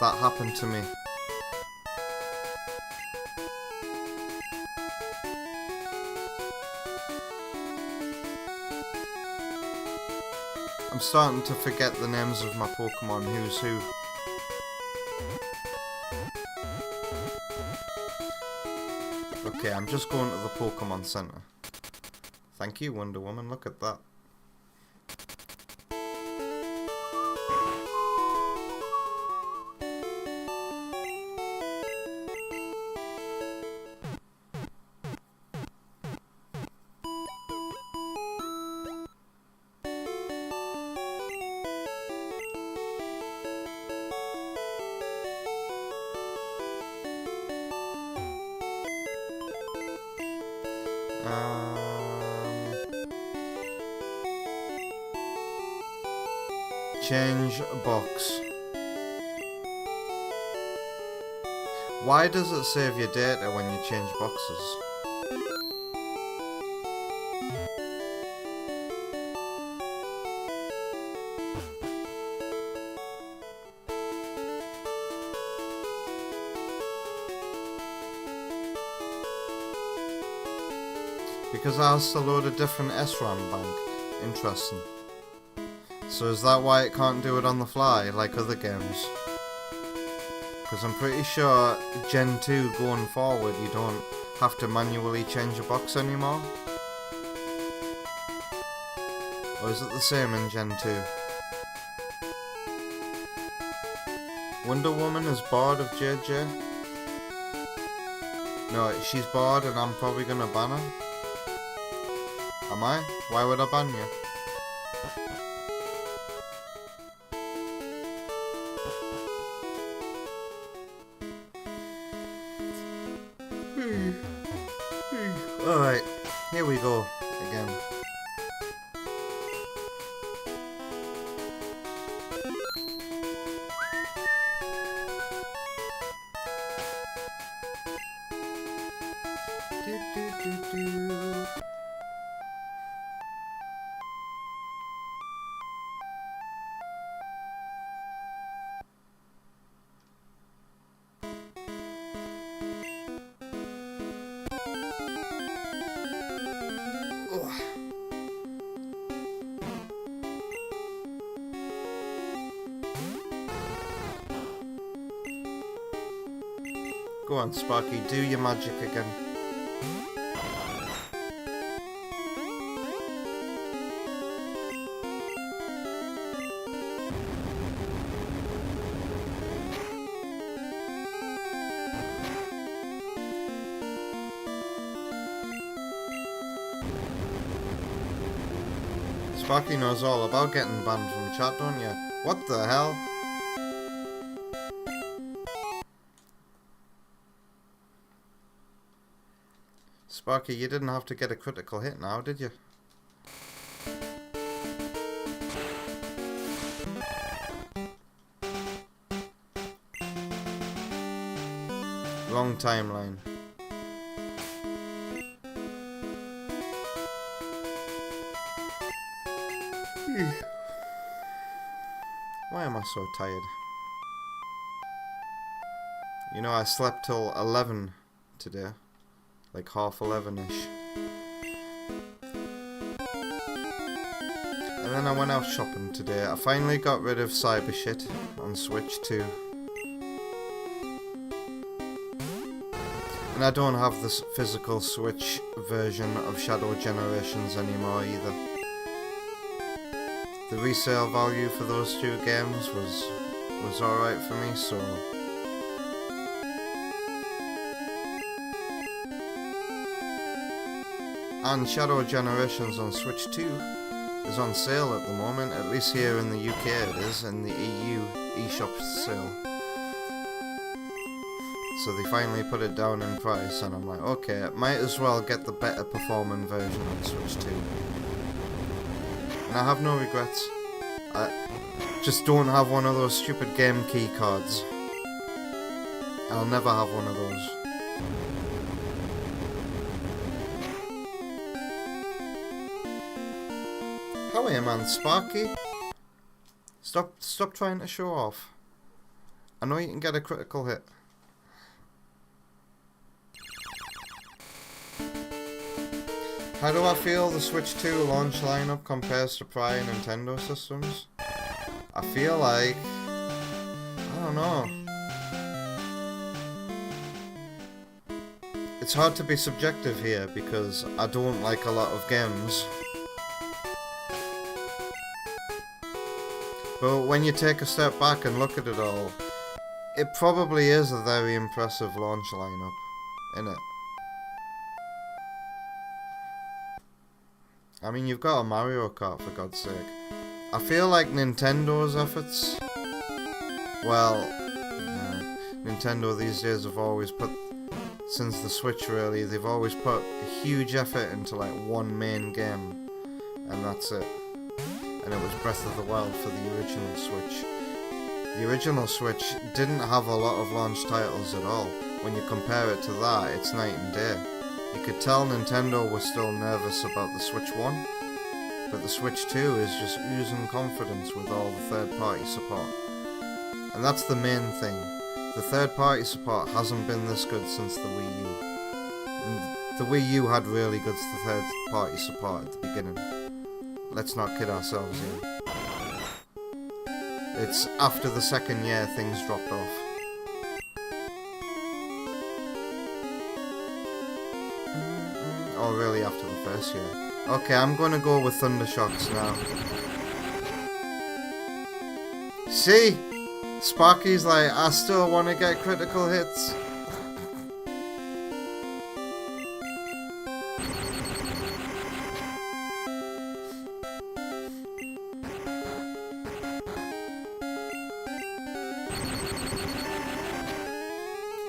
that happened to me. I'm starting to forget the names of my Pokemon, who's who. Okay, I'm just going to the Pokemon Center. Thank you, Wonder Woman, look at that. Change box. Why does it save your data when you change boxes? Because I has to load a different SRAM bank. Interesting. So is that why it can't do it on the fly like other games? Because I'm pretty sure Gen 2 going forward you don't have to manually change a box anymore. Or is it the same in Gen 2? Wonder Woman is bored of JJ? No, she's bored and I'm probably gonna ban her. Am I? Why would I ban you? Alright, here we go again. Go on, Sparky, do your magic again. Sparky knows all about getting banned from chat, don't you? What the hell? Sparky, you didn't have to get a critical hit now, did you? Wrong timeline. Why am I so tired? You know, I slept till 11 today. Like half 11ish. And then I went out shopping today. I finally got rid of cyber shit on Switch 2. And I don't have this physical Switch version of Shadow Generations anymore either. The resale value for those two games was alright for me, so... And Shadow Generations on Switch 2 is on sale at the moment, at least here in the UK it is, in the EU eShop sale. So they finally put it down in price, and I'm like, okay, might as well get the better performing version on Switch 2. And I have no regrets. I just don't have one of those stupid game key cards. I'll never have one of those. How are you, man? Sparky? Stop trying to show off. I know you can get a critical hit. How do I feel the Switch 2 launch lineup compares to prior Nintendo systems? I feel like... I don't know. It's hard to be subjective here because I don't like a lot of games. But when you take a step back and look at it all, it probably is a very impressive launch lineup, innit? I mean, you've got a Mario Kart, for God's sake. I feel like Nintendo's efforts... Well, Nintendo these days have always put... Since the Switch, really, they've always put a huge effort into, like, one main game. And that's it. And it was Breath of the Wild for the original Switch. The original Switch didn't have a lot of launch titles at all. When you compare it to that, it's night and day. You could tell Nintendo was still nervous about the Switch 1, but the Switch 2 is just oozing confidence with all the third-party support. And that's the main thing. The third-party support hasn't been this good since the Wii U. And the Wii U had really good third-party support at the beginning. Let's not kid ourselves here. It's after the second year things dropped off. Or really after the first year. Okay, I'm gonna go with Thundershocks now. See? Sparky's like, I still wanna get critical hits.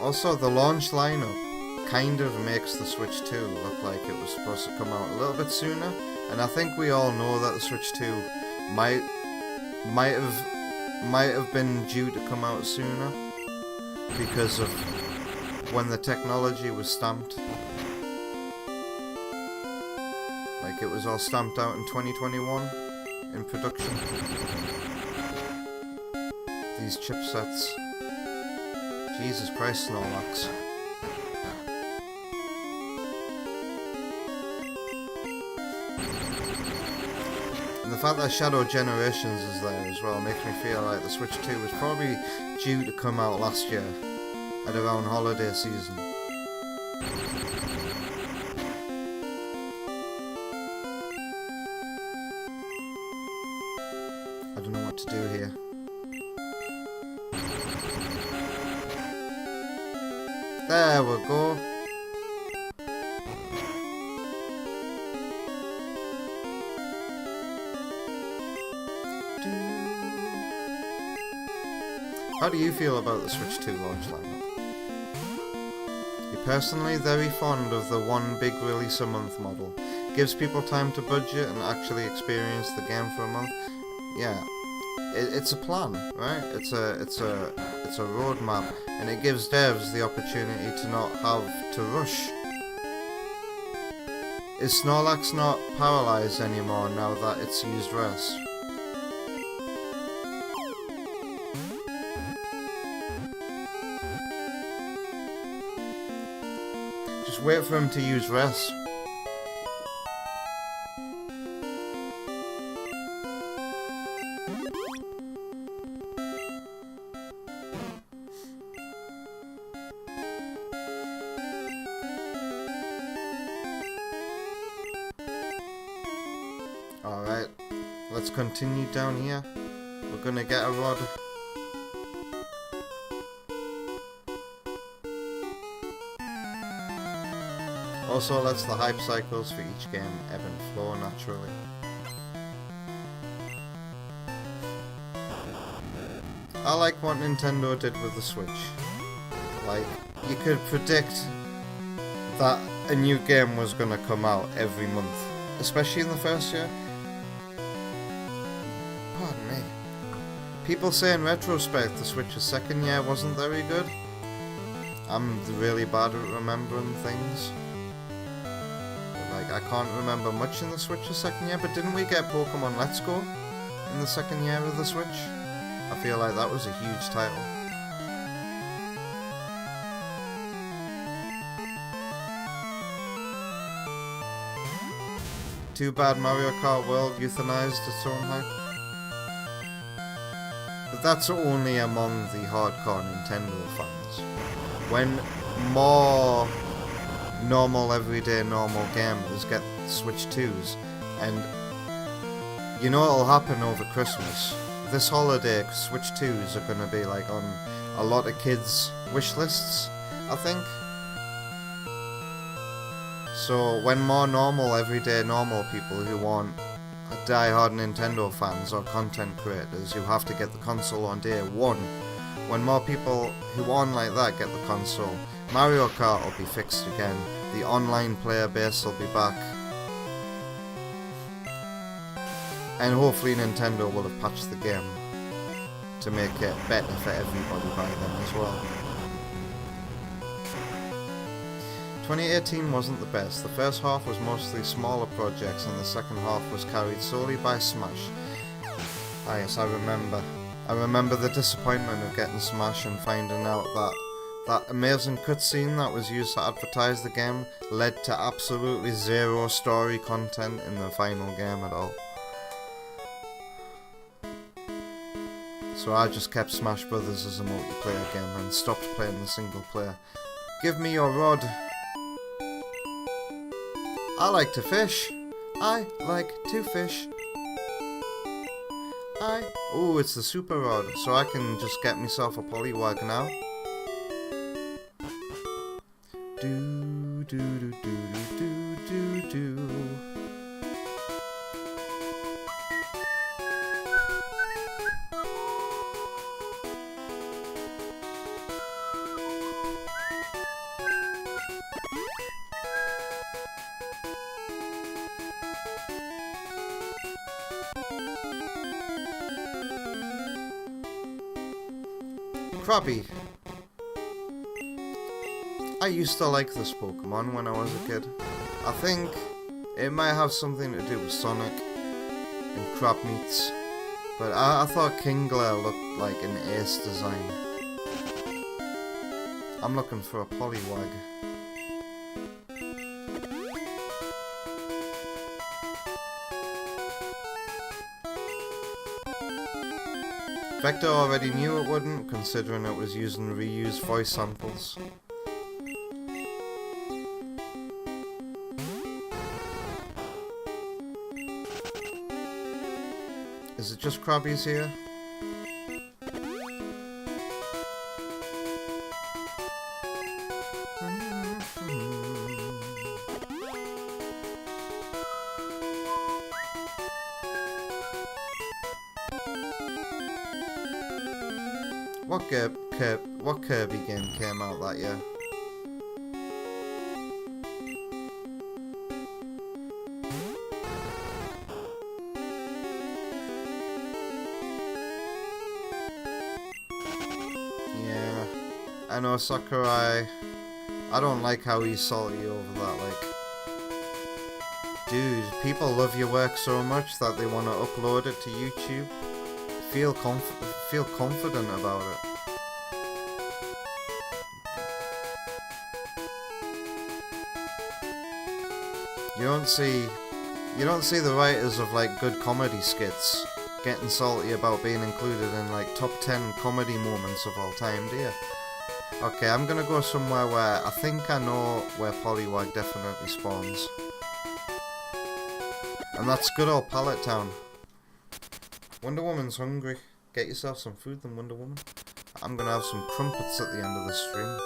Also, the launch lineup kind of makes the Switch 2 look like it was supposed to come out a little bit sooner, and I think we all know that the Switch 2 might have been due to come out sooner because of when the technology was stamped. Like, it was all stamped out in 2021 in production. These chipsets. Jesus Christ, Snorlax. And the fact that Shadow Generations is there as well makes me feel like the Switch 2 was probably due to come out last year at around holiday season. I don't know what to do here. There we go. How do you feel about the Switch 2 launch lineup? You're personally very fond of the one big release a month model. Gives people time to budget and actually experience the game for a month. Yeah, it's a plan, right? It's a roadmap, and it gives devs the opportunity to not have to rush. Is Snorlax not paralyzed anymore now that it's used rest? Just wait for him to use rest. Alright, let's continue down here. We're gonna get a rod. Also lets the hype cycles for each game ebb and flow naturally. I like what Nintendo did with the Switch. Like, you could predict that a new game was gonna come out every month, especially in the first year. Pardon me. People say in retrospect the Switch's second year wasn't very good. I'm really bad at remembering things. Like, I can't remember much in the Switch's second year, but didn't we get Pokemon Let's Go in the second year of the Switch? I feel like that was a huge title. Too bad Mario Kart World euthanized its own hype. But that's only among the hardcore Nintendo fans. When more normal, everyday, normal gamers get Switch 2s, and you know it'll happen over Christmas. This holiday, Switch 2s are gonna be like on a lot of kids' wish lists, I think. So when more normal, everyday, normal people who aren't die-hard Nintendo fans or content creators who have to get the console on day one, when more people who aren't like that get the console, Mario Kart will be fixed again, the online player base will be back, and hopefully Nintendo will have patched the game to make it better for everybody by then as well. 2018 wasn't the best. The first half was mostly smaller projects and the second half was carried solely by Smash. Ah yes, I remember. I remember the disappointment of getting Smash and finding out that that amazing cutscene that was used to advertise the game led to absolutely zero story content in the final game at all. So I just kept Smash Brothers as a multiplayer game and stopped playing the single player. Give me your rod. I like to fish. I like to fish. Oh, it's the super rod, so I can just get myself a Poliwag now. Do do do do do do do. Krabby. I used to like this Pokemon when I was a kid. I think it might have something to do with Sonic and crab meats, but I thought Kingler looked like an ace design. I'm looking for a Poliwag. Vector already knew it wouldn't, considering it was using reused voice samples. Is it just Krabbies here? What Kirby game came out that year? I know Sakurai, I don't like how he's salty over that, like, dude, people love your work so much that they want to upload it to YouTube. Feel confident about it. You don't see the writers of like good comedy skits getting salty about being included in like top 10 comedy moments of all time, do you? Okay, I'm gonna go somewhere where I think I know where Poliwag definitely spawns. And that's good old Pallet Town. Wonder Woman's hungry. Get yourself some food then, Wonder Woman. I'm gonna have some crumpets at the end of the stream.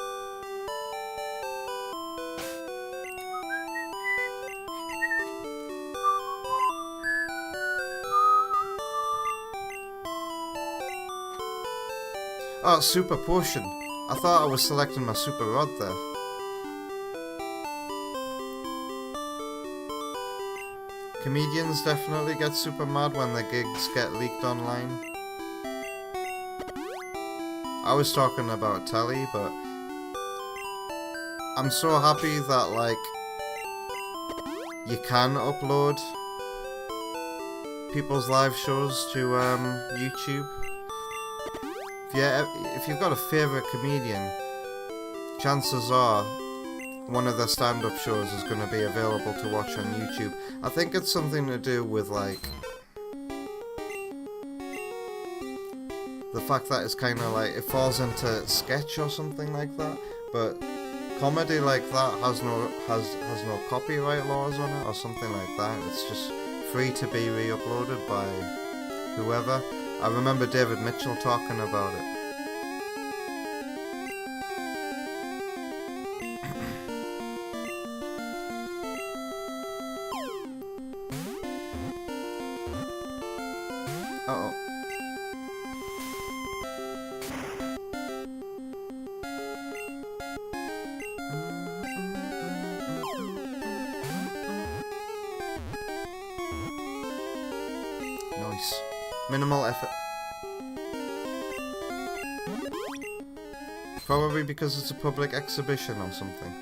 Oh, super potion. I thought I was selecting my super rod there. Comedians definitely get super mad when their gigs get leaked online. I was talking about telly, but I'm so happy that like you can upload people's live shows to YouTube. If you've got a favourite comedian, chances are one of their stand-up shows is going to be available to watch on YouTube. I think it's something to do with like the fact that it's kind of like it falls into sketch or something like that. But comedy like that has no copyright laws on it or something like that. It's just free to be re-uploaded by whoever. I remember David Mitchell talking about it. Uh-oh. Nice. Minimal effort. Probably because it's a public exhibition or something.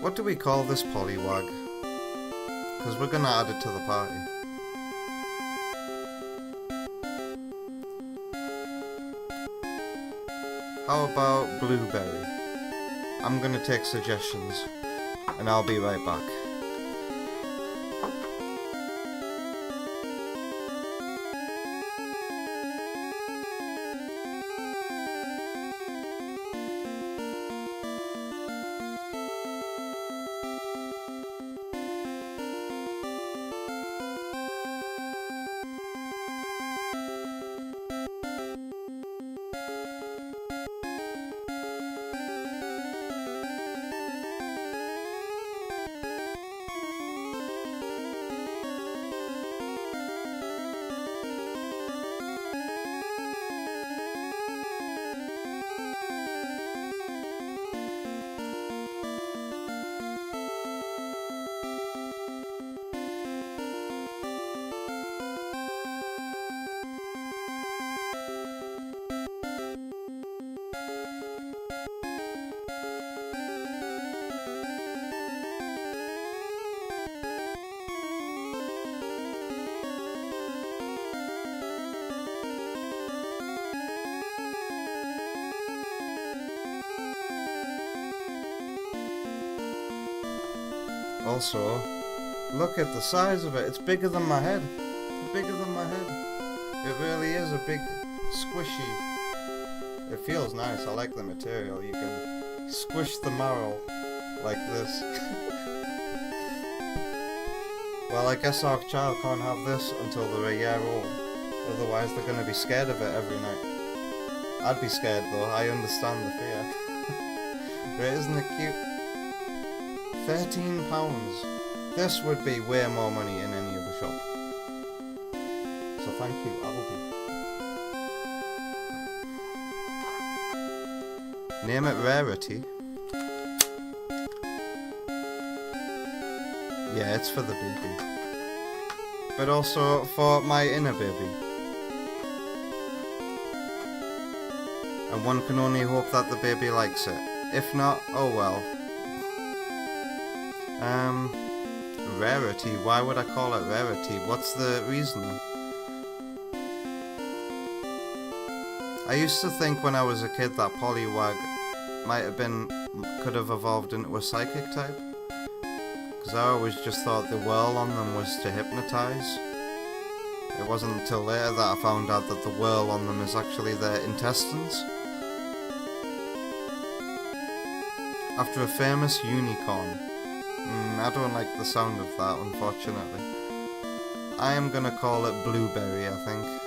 What do we call this Poliwag? Because we're gonna add it to the party. How about Blueberry? I'm gonna take suggestions, and I'll be right back. Also, look at the size of it. It's bigger than my head. Bigger than my head. It really is a big, squishy. It feels nice. I like the material. You can squish the marrow like this. Well, I guess our child can't have this until they're a year old. Otherwise, they're going to be scared of it every night. I'd be scared though. I understand the fear. But isn't it cute? £13. This would be way more money in any other shop. So thank you, Aldi. Name it Rarity. Yeah, it's for the baby. But also for my inner baby. and one can only hope that the baby likes it. If not, oh well. Rarity. Why would I call it rarity? What's the reason? I used to think when I was a kid that Poliwag could have evolved into a psychic type. Because I always just thought the whirl on them was to hypnotize. It wasn't until later that I found out that the whirl on them is actually their intestines. After a famous unicorn. I don't like the sound of that, unfortunately. I am gonna call it blueberry, I think.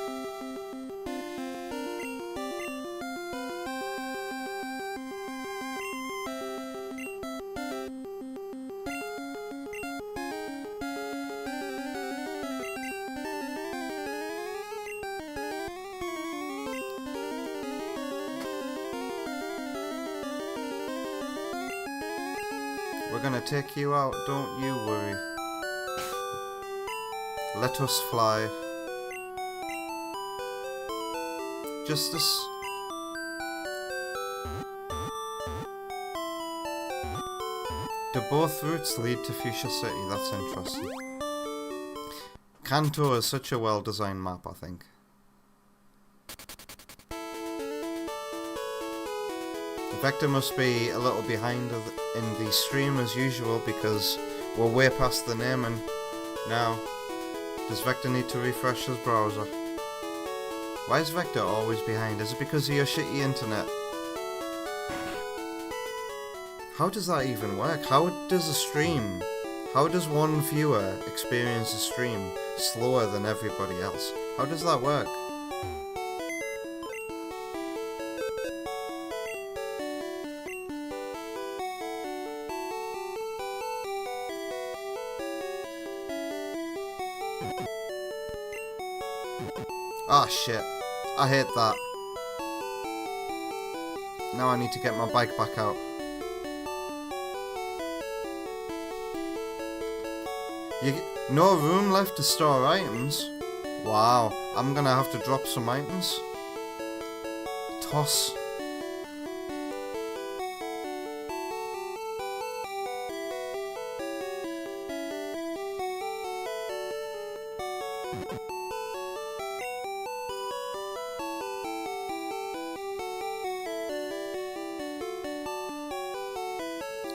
We're gonna take you out, don't you worry. Let us fly. Justice. Do both routes lead to Fuchsia City? That's interesting. Kanto is such a well-designed map, I think. Vector must be a little behind in the stream as usual because we're way past the naming now. Does Vector need to refresh his browser? Why is Vector always behind? Is it because of your shitty internet? How does that even work? How does one viewer experience a stream slower than everybody else? How does that work? Ah, shit. I hate that. Now I need to get my bike back out. No room left to store items? Wow, I'm gonna have to drop some items. Toss.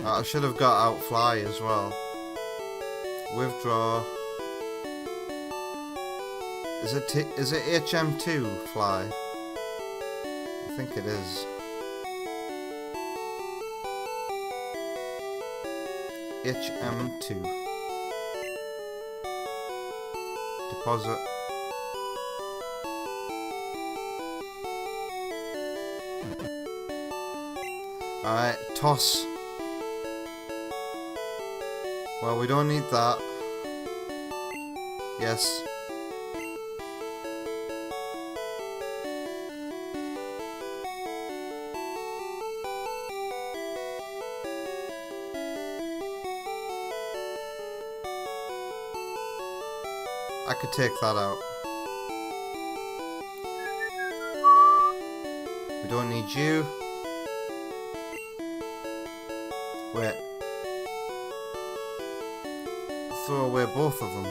I should have got out fly as well. Withdraw. Is it HM2 fly? I think it is. HM2. Deposit. Alright, toss. Well, we don't need that. Yes. I could take that out. We don't need you. Wait. Throw away both of them.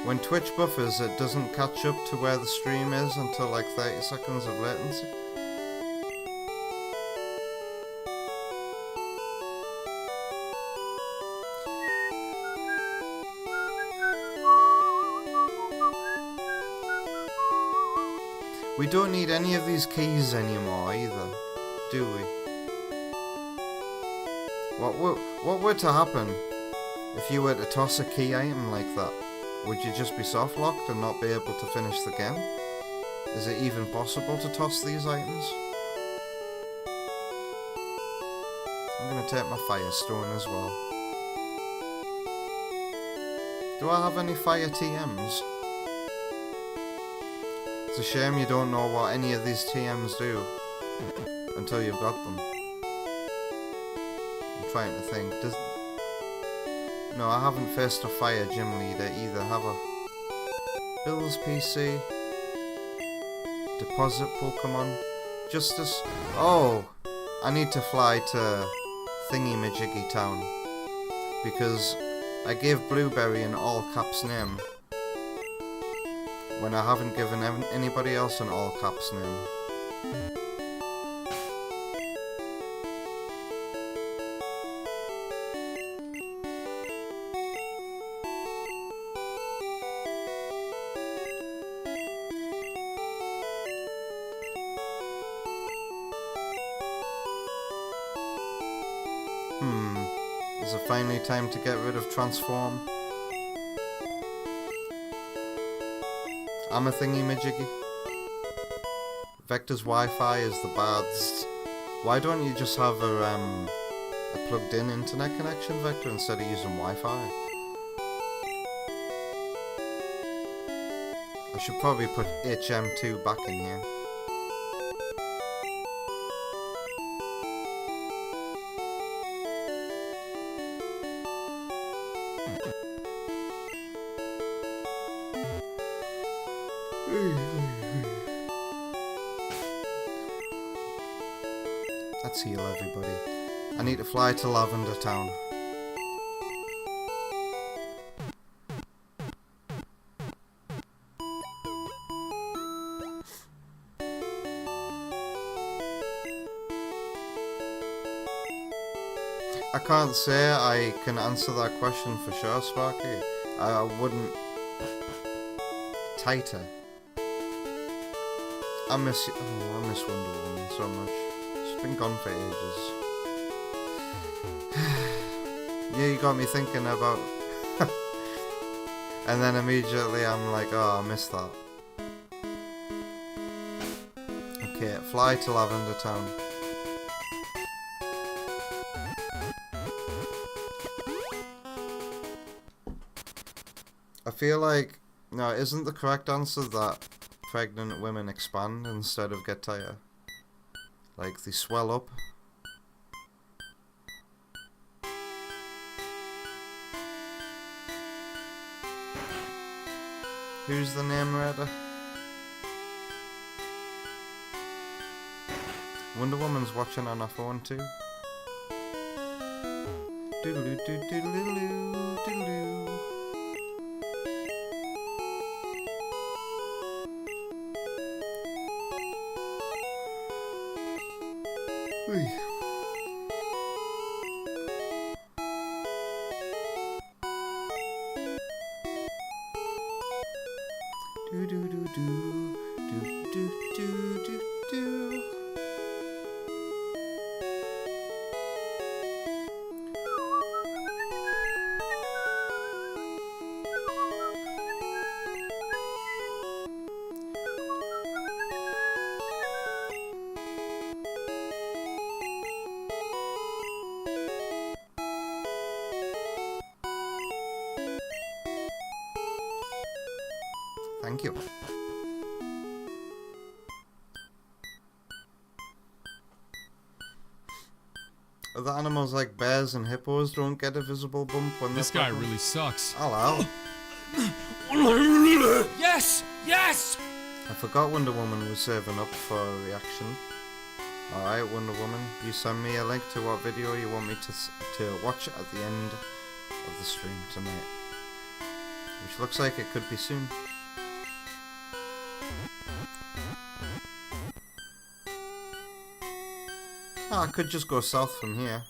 When Twitch buffers, it doesn't catch up to where the stream is until like 30 seconds of latency. We don't need any of these keys anymore either, do we? What were to happen if you were to toss a key item like that? Would you just be soft locked and not be able to finish the game? Is it even possible to toss these items? I'm gonna take my firestone as well. Do I have any fire TMs? It's a shame you don't know what any of these TMs do until you've got them. I'm trying to think. No, I haven't faced a fire gym leader either, have I? Bill's PC. Deposit Pokemon. Justice. Oh, I need to fly to Thingy-Majiggy Town. Because I gave Blueberry an all-caps name. When I haven't given anybody else an all-caps name. Is it finally time to get rid of Transform? I'm a Thingy-Majiggy. Vector's Wi-Fi is the bads. Why don't you just have a plugged-in internet connection, Vector, instead of using Wi-Fi? I should probably put HM2 back in here. Let's heal everybody. I need to fly to Lavender Town. I can't say I can answer that question for sure, Sparky. I wouldn't. Tighter. I miss Wonder Woman so much. She's been gone for ages. Yeah, you got me thinking about. And then immediately I'm like, oh, I missed that. Okay, fly to Lavender Town. I feel like, no, isn't the correct answer that pregnant women expand instead of get tighter? Like, they swell up. Who's the name reader? Wonder Woman's watching on her phone too. Doodaloo doodaloo doodaloo. Do do do do do do do do do. Thank you. Other animals like bears and hippos don't get a visible bump when This they're guy pregnant. really sucks. Hello. Yes! Yes! I forgot Wonder Woman was saving up for a reaction. Alright, Wonder Woman, you send me a link to what video you want me to watch at the end of the stream tonight. Which looks like it could be soon. Oh, I could just go south from here.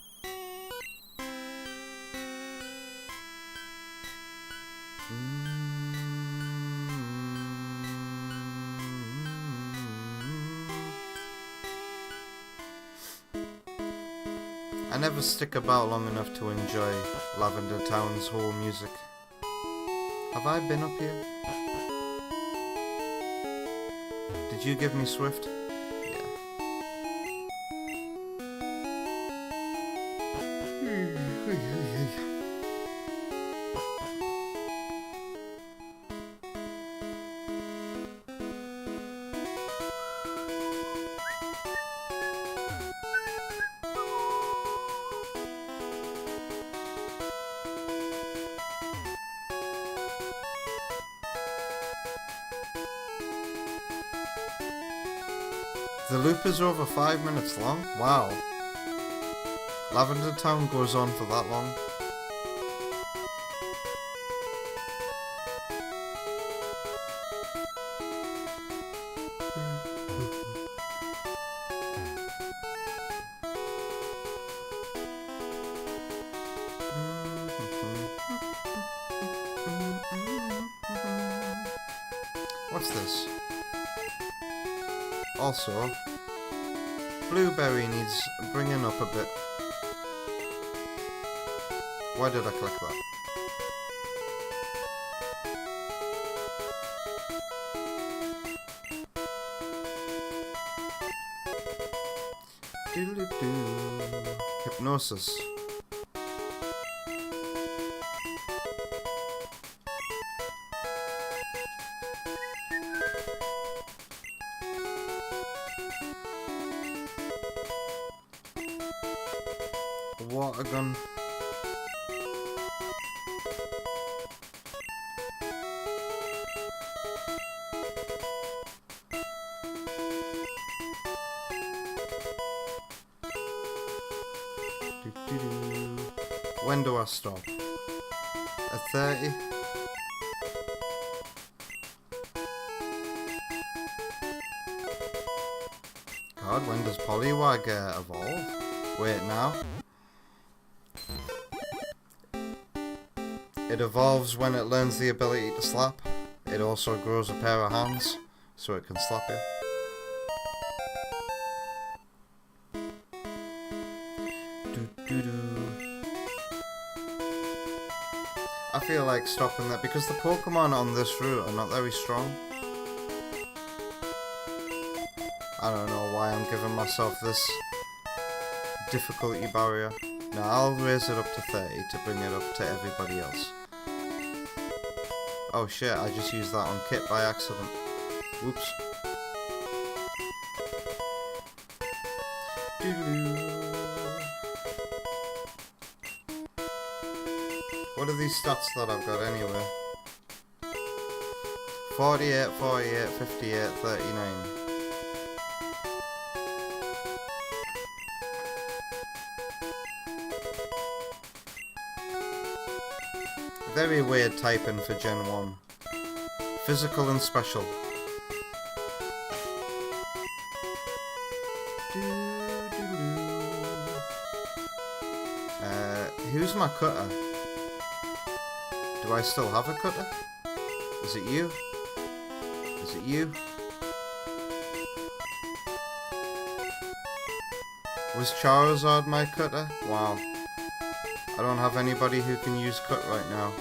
I never stick about long enough to enjoy Lavender Town's whole music. Have I been up here? Did you give me Swift? The loop is over 5 minutes long? Wow. Lavender Town goes on for that long. What's this? Also, Blueberry needs bringing up a bit. Why did I click that? Doodle-doo. Hypnosis. Water gun. When do I stop? At 30? God, when does Poliwag evolve? Wait, now? It evolves when it learns the ability to slap. It also grows a pair of hands, so it can slap you. I feel like stopping that because the Pokemon on this route are not very strong. I don't know why I'm giving myself this difficulty barrier. No, I'll raise it up to 30 to bring it up to everybody else. Oh shit, I just used that on Kit by accident. Whoops. What are these stats that I've got anyway? 48, 48, 58, 39. Very weird typing for Gen 1. Physical and special. Who's my cutter? Do I still have a cutter? Is it you? Is it you? Was Charizard my cutter? Wow. I don't have anybody who can use cut right now.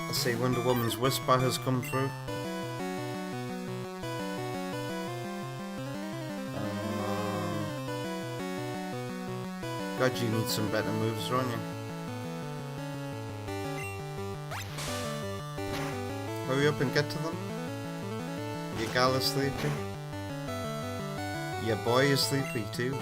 I see Wonder Woman's Whisper has come through. God, you need some better moves, don't you? Hurry up and get to them. Your gal is sleepy. Your boy is sleepy too.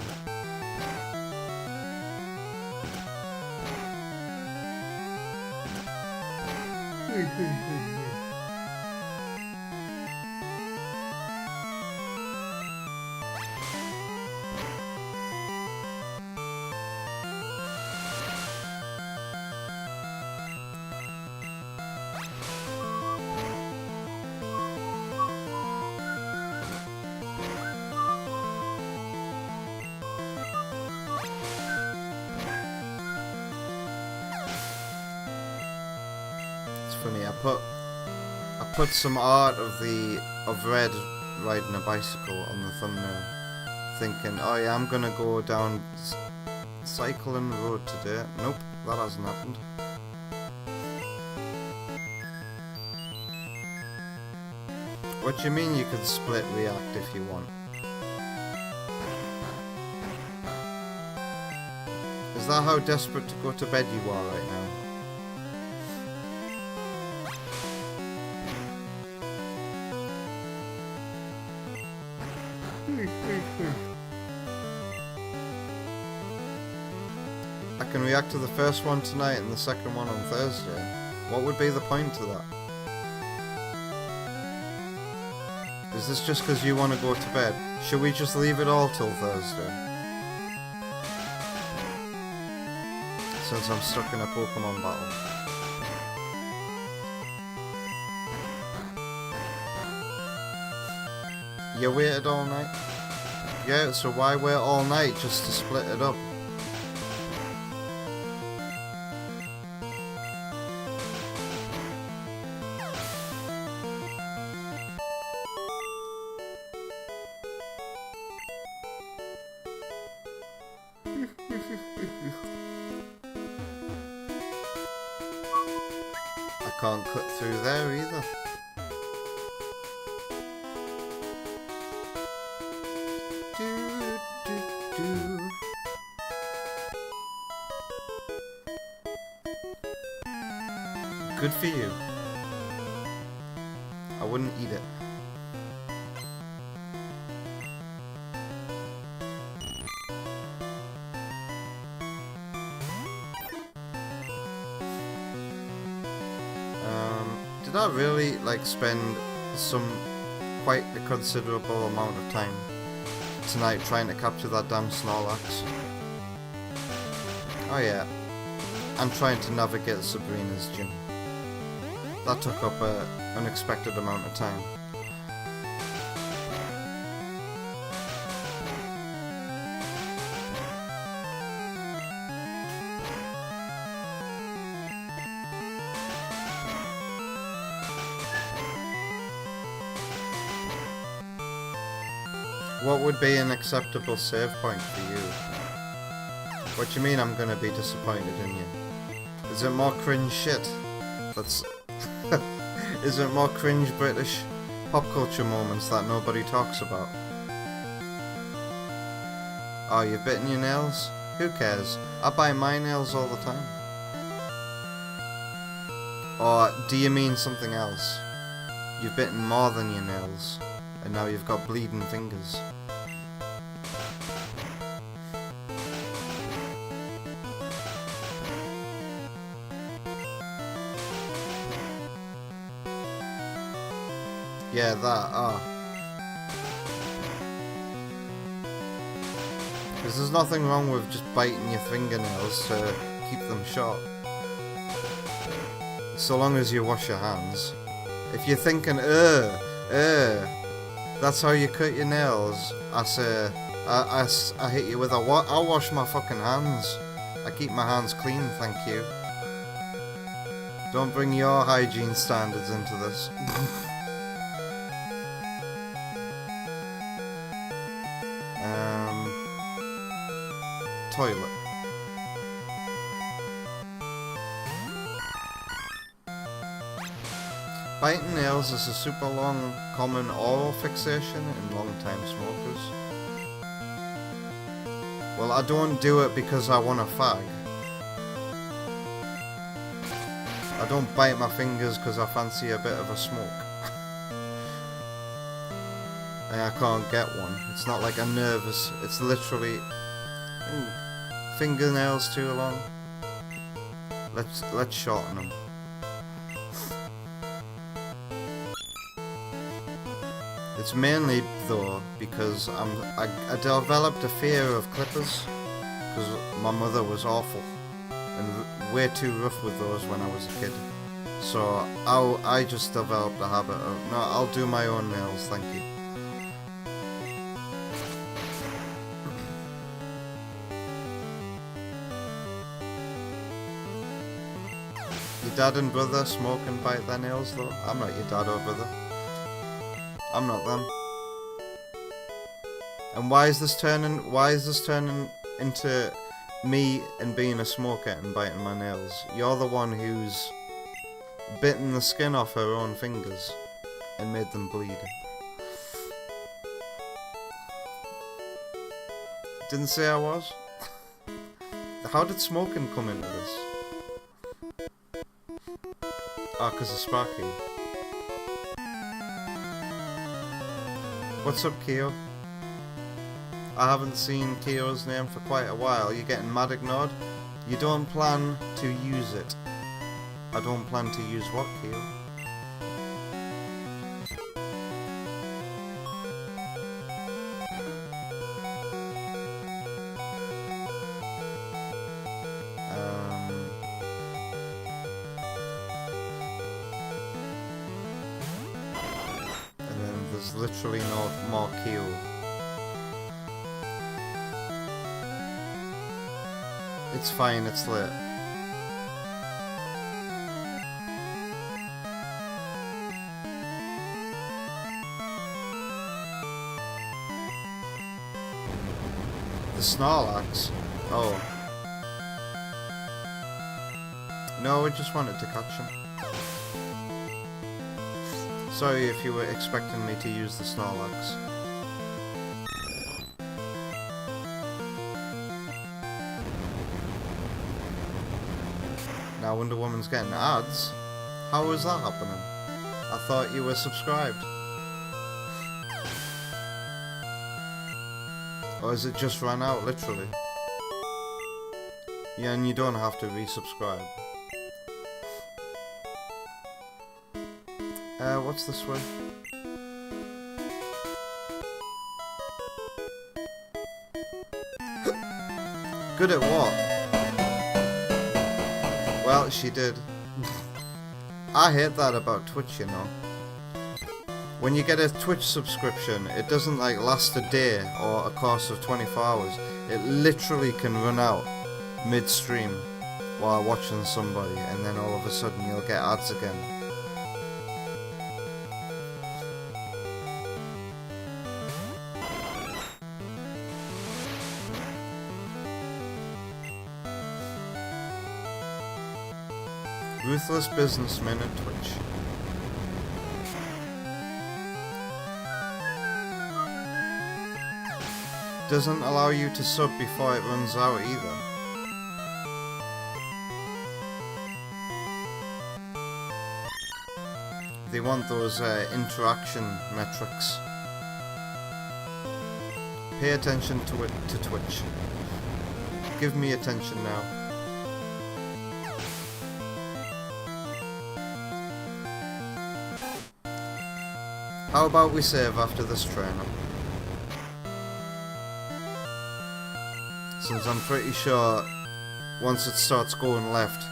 Funny, I put some art of Red riding a bicycle on the thumbnail, thinking, oh yeah, I'm gonna go down cycling road today. Nope, that hasn't happened. What do you mean you can split react if you want? Is that how desperate to go to bed you are right now? I can react to the first one tonight and the second one on Thursday. What would be the point to that? Is this just because you want to go to bed? Should we just leave it all till Thursday? Since I'm stuck in a Pokemon battle. You waited all night? Yeah, so why wait all night just to split it up? I can't cut through there either. Good for you. I wouldn't eat it. Did I really like spend some quite a considerable amount of time tonight trying to capture that damn Snorlax? Oh yeah, and trying to navigate Sabrina's gym. That took up an unexpected amount of time. What would be an acceptable save point for you? What do you mean I'm gonna be disappointed in you? Is it more cringe shit? That's... Is it more cringe British pop culture moments that nobody talks about? Oh, you've bitten your nails? Who cares? I bite my nails all the time. Or do you mean something else? You've bitten more than your nails, and now you've got bleeding fingers. Yeah, that, Because there's nothing wrong with just biting your fingernails to keep them short. So long as you wash your hands. If you're thinking, that's how you cut your nails, I say, I hit you with I'll wash my fucking hands. I keep my hands clean, thank you. Don't bring your hygiene standards into this. Toilet. Biting nails is a super long common oral fixation in long-time smokers. Well, I don't do it because I want a fag. I don't bite my fingers because I fancy a bit of a smoke. And I can't get one. It's not like I'm nervous. It's literally... Ooh, fingernails too long. Let's shorten them. It's mainly though because I developed a fear of clippers because my mother was awful and way too rough with those when I was a kid. So I just developed a habit of no, I'll do my own nails, thank you. Your dad and brother smoke and bite their nails though? I'm not your dad or brother. I'm not them. And why is this turning into me and being a smoker and biting my nails? You're the one who's bitten the skin off her own fingers and made them bleed. Didn't say I was. How did smoking come into this? Ah, 'cause of Sparky. What's up, Keo? I haven't seen Kyo's name for quite a while. You're getting mad ignored. You don't plan to use it. I don't plan to use what, Kyo? And then there's literally no more Kyo. It's fine, it's lit. The Snorlax? Oh. No, I just wanted to catch him. Sorry if you were expecting me to use the Snorlax. Now Wonder Woman's getting ads? How is that happening? I thought you were subscribed. Or is it just ran out, literally? Yeah, and you don't have to resubscribe. What's this way? Good at what? Well, she did. I hate that about Twitch, you know. When you get a Twitch subscription, it doesn't like last a day or a course of 24 hours. It literally can run out mid-stream while watching somebody, and then all of a sudden you'll get ads again. Ruthless businessmen at Twitch. Doesn't allow you to sub before it runs out either. They want those interaction metrics. Pay attention to it, to Twitch. Give me attention now. How about we save after this trainer? Since I'm pretty sure once it starts going left,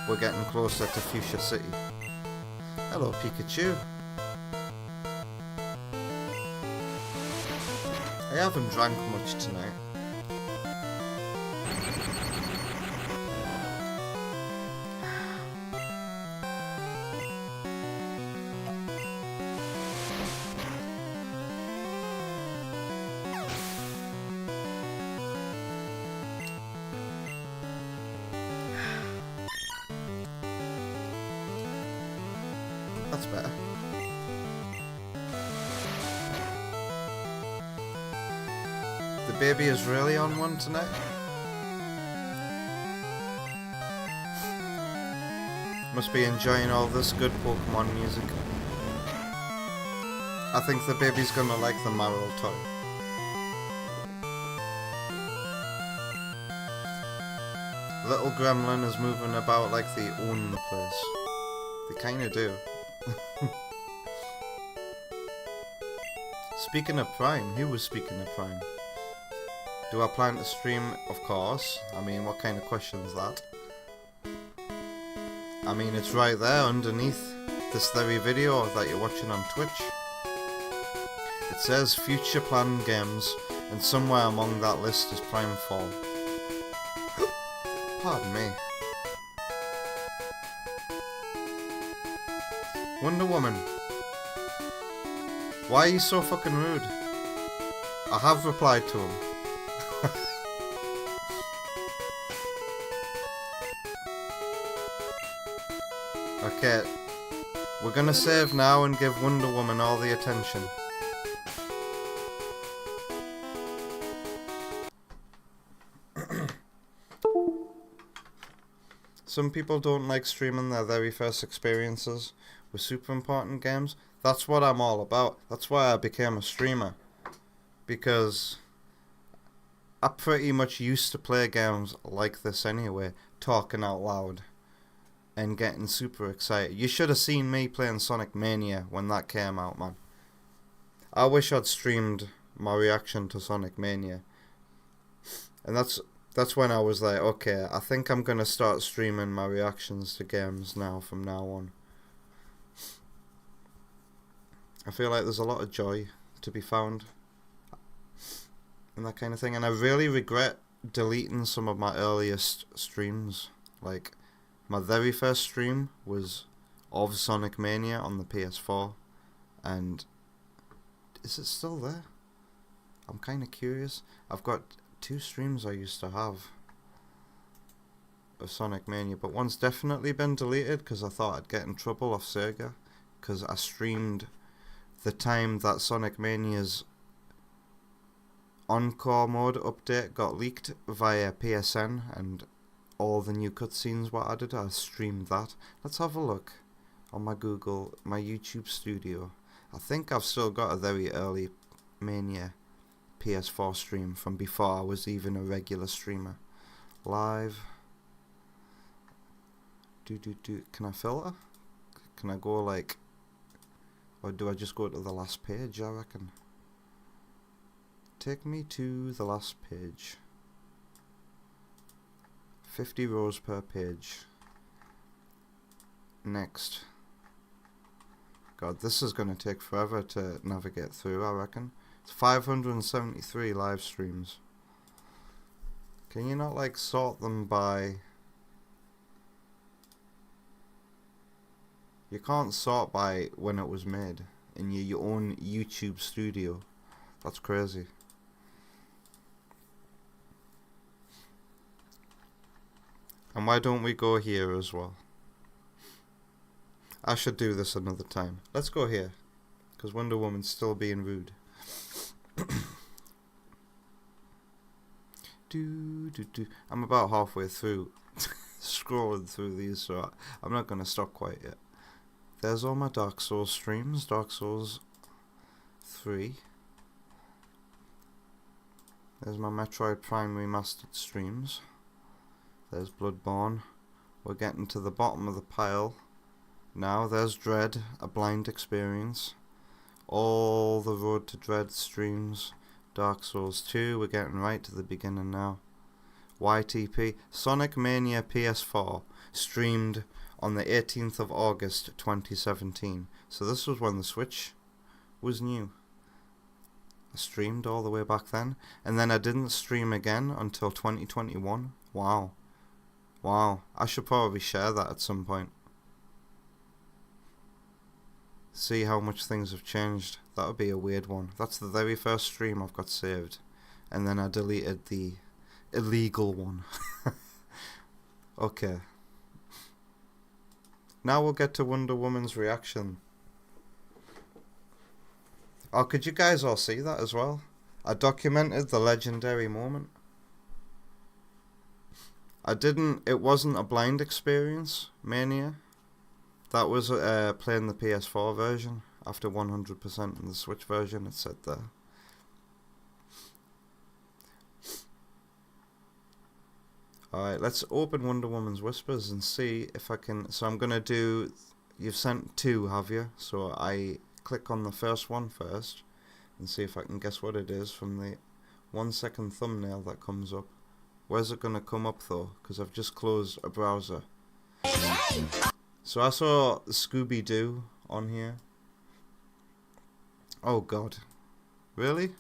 we're getting closer to Fuchsia City. Hello, Pikachu. I haven't drank much tonight. That's better. The baby is really on one tonight? Must be enjoying all this good Pokemon music. I think the baby's gonna like the Marill toy. Little gremlin is moving about like they own the place. They kinda do. Speaking of Prime, who was speaking of Prime? Do I plan to stream? Of course. I mean, what kind of question is that? I mean, it's right there underneath this very video that you're watching on Twitch. It says future planned games, and somewhere among that list is Prime 4. Pardon me. Wonder Woman. Why are you so fucking rude? I have replied to him. Okay, we're gonna save now and give Wonder Woman all the attention. Some people don't like streaming their very first experiences with super important games. That's what I'm all about. That's why I became a streamer. Because I pretty much used to play games like this anyway, talking out loud and getting super excited. You should have seen me playing Sonic Mania when that came out, man. I wish I'd streamed my reaction to Sonic Mania. And that's when I was like, okay, I think I'm gonna start streaming my reactions to games now from now on. I feel like there's a lot of joy to be found and that kind of thing, and I really regret deleting some of my earliest streams. Like, my very first stream was of Sonic Mania on the PS4, and is it still there? I'm kind of curious. I've got 2 streams I used to have of Sonic Mania, but one's definitely been deleted because I thought I'd get in trouble off Sega, because I streamed the time that Sonic Mania's Encore mode update got leaked via PSN and all the new cutscenes were added. I streamed that. Let's have a look on my YouTube studio. I think I've still got a very early Mania PS4 stream from before I was even a regular streamer. Live. Can I filter? Can I go like, or do I just go to the last page, I reckon? Take me to the last page. 50 rows per page. Next. God, this is going to take forever to navigate through, I reckon. It's 573 live streams. Can you not like sort them by... You can't sort by when it was made in your own YouTube studio. That's crazy. And why don't we go here as well? I should do this another time. Let's go here, because Wonder Woman's still being rude. I'm about halfway through scrolling through these, so I'm not going to stop quite yet. There's all my Dark Souls streams. Dark Souls 3. There's my Metroid Prime Remastered streams. There's Bloodborne. We're getting to the bottom of the pile now. There's Dread, a blind experience. All the Road to Dread streams. Dark Souls 2, we're getting right to the beginning now. YTP, Sonic Mania PS4, streamed on the 18th of August 2017. So this was when the Switch was new. I streamed all the way back then, and then I didn't stream again until 2021. Wow. Wow, I should probably share that at some point. See how much things have changed. That would be a weird one. That's the very first stream I've got saved. And then I deleted the illegal one. Okay. Now we'll get to Wonder Woman's reaction. Oh, could you guys all see that as well? I documented the legendary moment. It wasn't a blind experience, Mania. That was playing the PS4 version. After 100% in the Switch version, it said there. Alright, let's open Wonder Woman's Whispers and see if I can... So I'm going to do... You've sent 2, have you? So I click on the first one first and see if I can guess what it is from the 1-second thumbnail that comes up. Where's it going to come up though? Because I've just closed a browser. So I saw Scooby-Doo on here. Oh god. Really?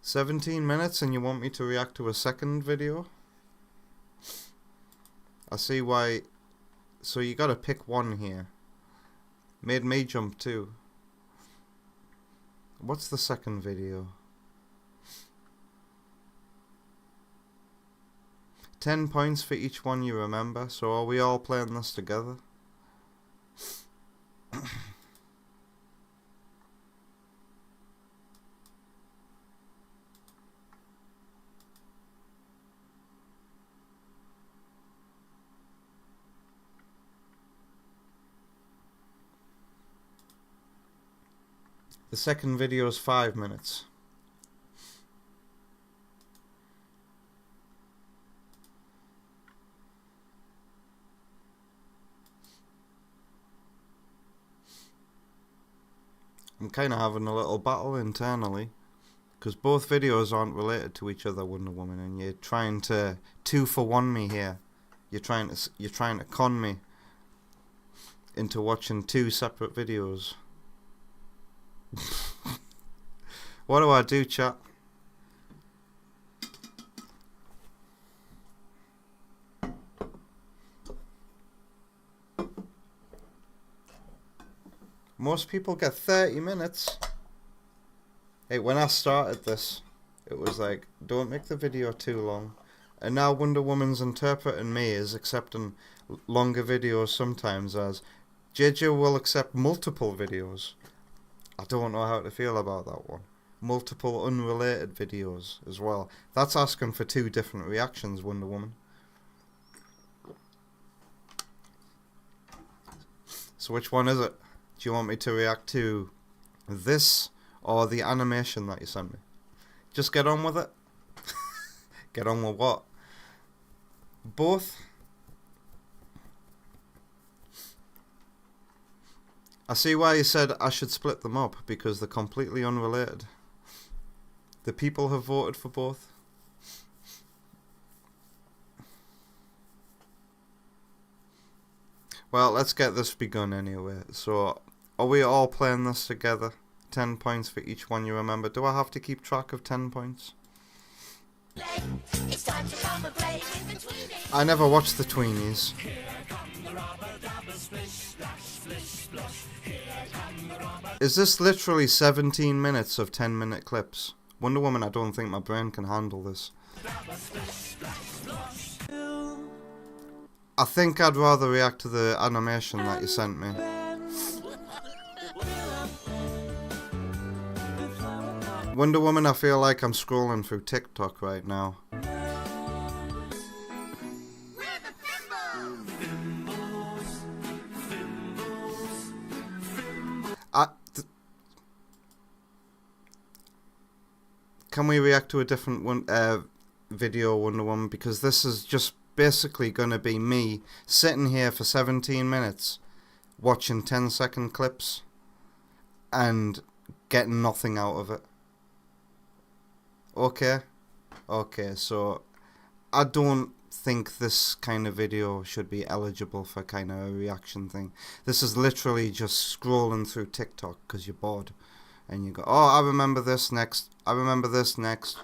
17 minutes and you want me to react to a second video? I see why. So you gotta pick one here. Made me jump too. What's the second video? 10 points for each one you remember. So are we all playing this together? The second video is 5 minutes. I'm kind of having a little battle internally. Because both videos aren't related to each other, Wonder Woman, and you're trying to 2-for-1 me here. You're trying to con me into watching two separate videos. What do I do, chat? Most people get 30 minutes. Hey, when I started this, it was like, don't make the video too long. And now Wonder Woman's interpreting me as accepting longer videos sometimes as JJ will accept multiple videos. I don't know how to feel about that one. Multiple unrelated videos as well. That's asking for two different reactions, Wonder Woman. So which one is it? Do you want me to react to this or the animation that you sent me? Just get on with it. Get on with what? Both? I see why you said I should split them up, because they're completely unrelated. The people have voted for both. Well, let's get this begun anyway. So, are we all playing this together? 10 points for each one you remember. Do I have to keep track of 10 points? I never watched the Tweenies. Is this literally 17 minutes of 10-minute clips? Wonder Woman, I don't think my brain can handle this. I think I'd rather react to the animation that you sent me. Wonder Woman, I feel like I'm scrolling through TikTok right now. Can we react to a different video, Wonder Woman? Because this is just basically going to be me sitting here for 17 minutes watching 10-second clips and getting nothing out of it. Okay? Okay, so I don't think this kind of video should be eligible for kind of a reaction thing. This is literally just scrolling through TikTok because you're bored. And you go, oh, I remember this next. I remember this next.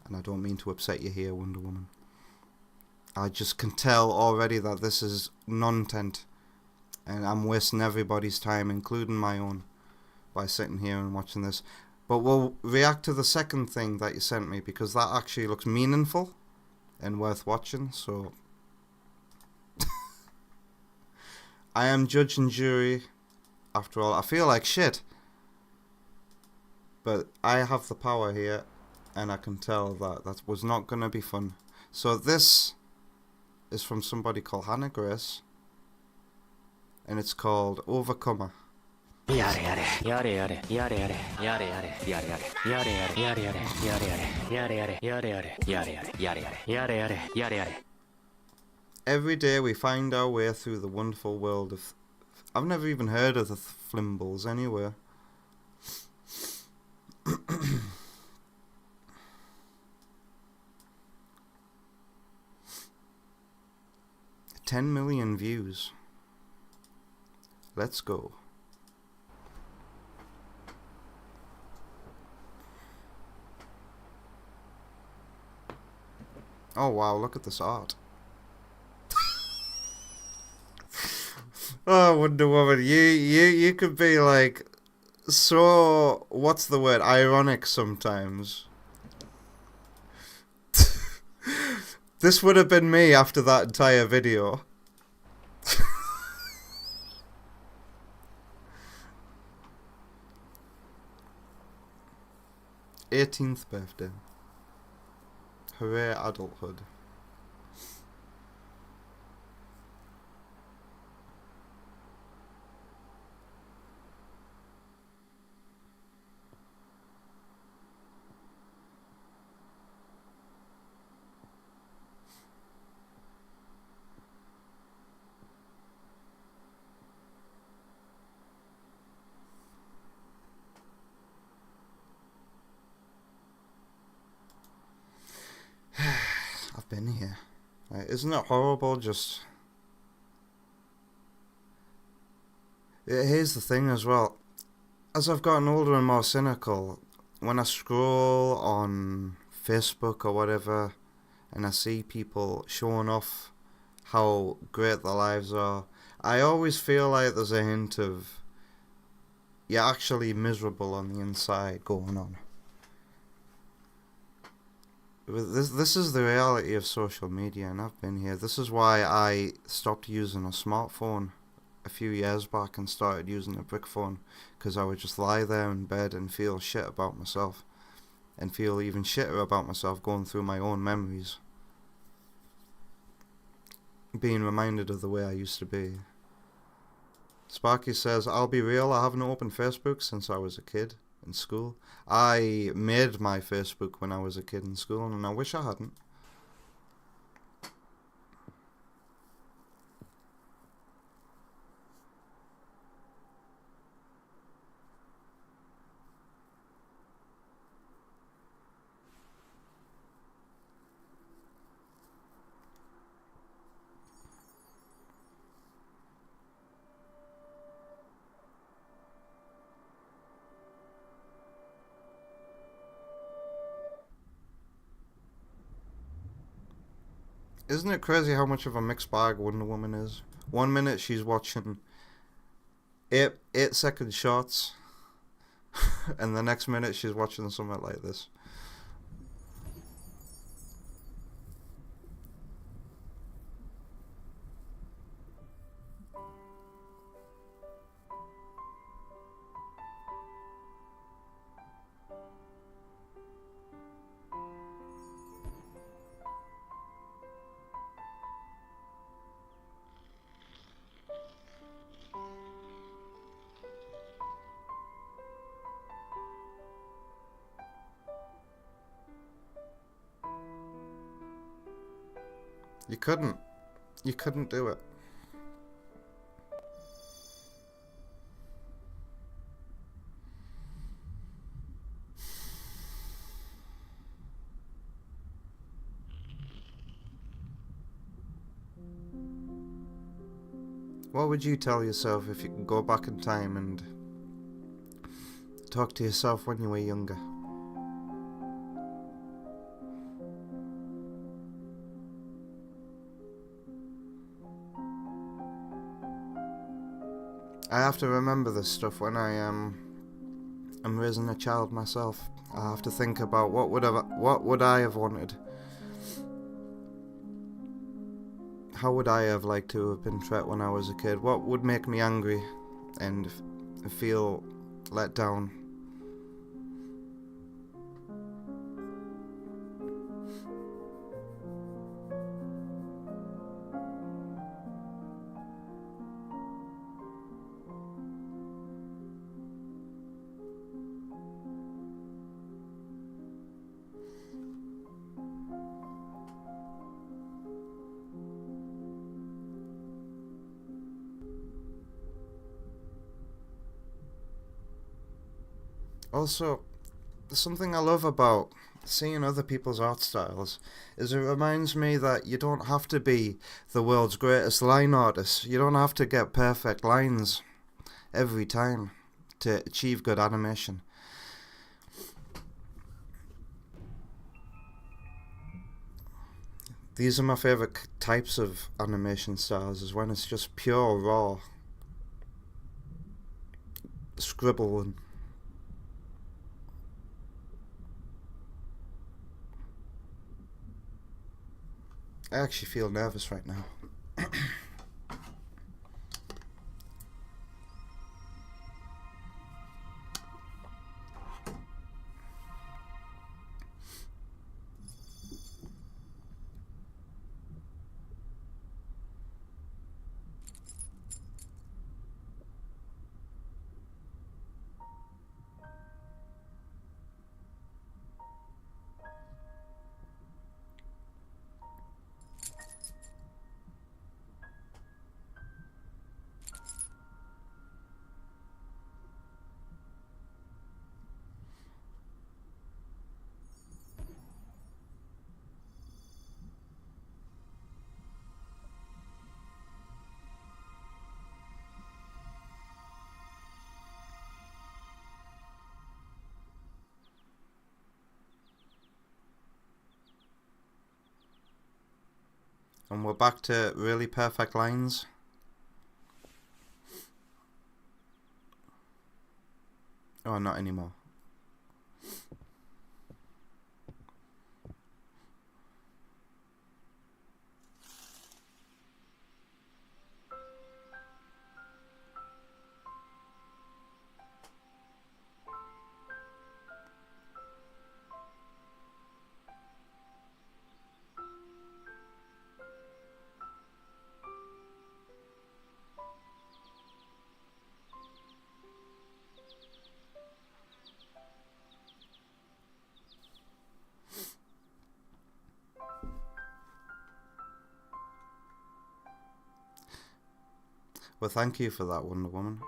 And I don't mean to upset you here, Wonder Woman. I just can tell already that this is non-tent. And I'm wasting everybody's time, including my own, by sitting here and watching this. But we'll react to the second thing that you sent me, because that actually looks meaningful and worth watching, so... I am judge and jury. After all, I feel like shit. But I have the power here, and I can tell that that was not going to be fun. So this is from somebody called Hannah Grace, and it's called Overcomer. Every day we find our way through the wonderful world of... I've never even heard of the Flimbles anywhere. 10 million views. Let's go. Oh wow, look at this art. Oh, Wonder Woman, you could be like so, what's the word, ironic sometimes. This would have been me after that entire video. 18th birthday. Hooray, adulthood. been here. Isn't it horrible? Here's the thing as well. As I've gotten older and more cynical, when I scroll on Facebook or whatever, and I see people showing off how great their lives are, I always feel like there's a hint of you're actually miserable on the inside going on. This is the reality of social media, and I've been here. This is why I stopped using a smartphone a few years back and started using a brick phone, because I would just lie there in bed and feel shit about myself, and feel even shitter about myself going through my own memories, being reminded of the way I used to be. Sparky says, I'll be real, I haven't opened Facebook since I was a kid in school. I made my Facebook when I was a kid in school, and I wish I hadn't. Isn't it crazy how much of a mixed bag Wonder Woman is? 1 minute she's watching 8-second shots, and the next minute she's watching something like this. You couldn't do it. What would you tell yourself if you could go back in time and talk to yourself when you were younger? I have to remember this stuff when I'm raising a child myself. I have to think about what would I have wanted? How would I have liked to have been treated when I was a kid? What would make me angry and feel let down? Also, something I love about seeing other people's art styles is it reminds me that you don't have to be the world's greatest line artist. You don't have to get perfect lines every time to achieve good animation. These are my favourite types of animation styles, is when it's just pure raw scribbling. I actually feel nervous right now. And we're back to really perfect lines. Oh, not anymore. Well, thank you for that, Wonder Woman.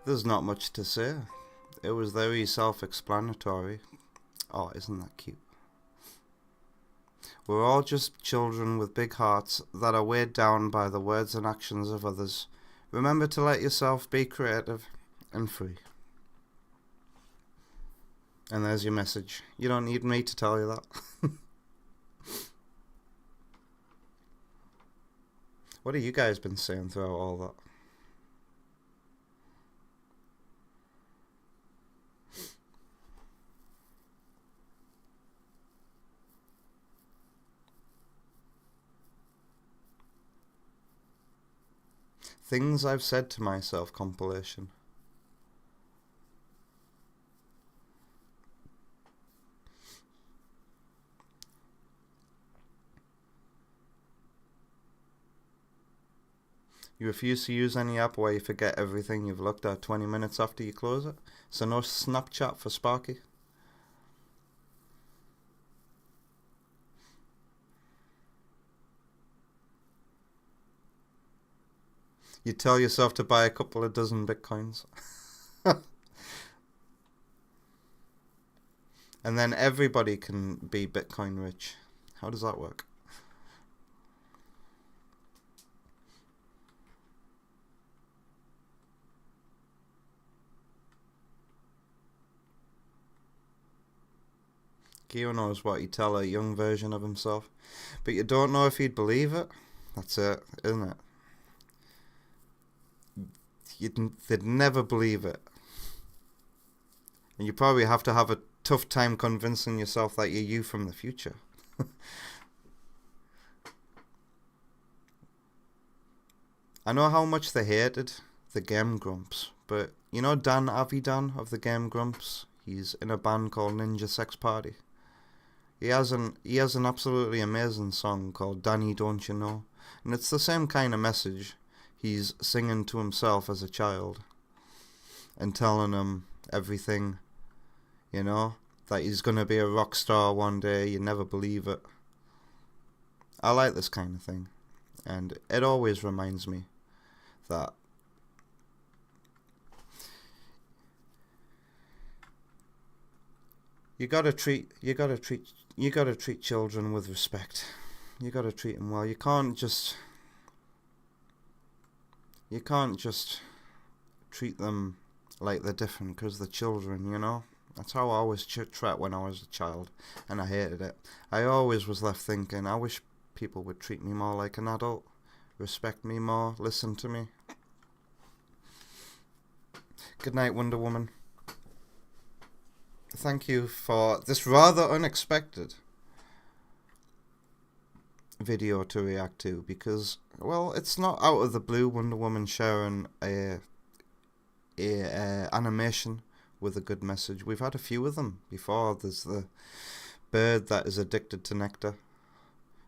There's not much to say. It was very self-explanatory. Oh, isn't that cute? We're all just children with big hearts that are weighed down by the words and actions of others. Remember to let yourself be creative and free. And there's your message. You don't need me to tell you that. What have you guys been saying throughout all that? Things I've said to myself compilation. You refuse to use any app where you forget everything you've looked at 20 minutes after you close it. So no Snapchat for Sparky. You tell yourself to buy a couple of dozen bitcoins. And then everybody can be Bitcoin rich. How does that work? Kyo knows what he'd tell a young version of himself. But you don't know if he'd believe it. That's it, isn't it? They'd never believe it. And you probably have to have a tough time convincing yourself that you're you from the future. I know how much they hated the Game Grumps, but you know Dan Avidan of the Game Grumps? He's in a band called Ninja Sex Party. He has an absolutely amazing song called Danny Don't You Know, and it's the same kind of message he's singing to himself as a child and telling him everything, you know, that he's going to be a rock star one day. You never believe it. I like this kind of thing, and it always reminds me that you gotta treat children with respect. You gotta treat them well. You can't just treat them like they're different because they're children, you know? That's how I was treated when I was a child, and I hated it. I always was left thinking, I wish people would treat me more like an adult, respect me more, listen to me. Good night, Wonder Woman. Thank you for this rather unexpected video to react to, because, well, it's not out of the blue Wonder Woman sharing a animation with a good message. We've had a few of them before. There's the bird that is addicted to nectar,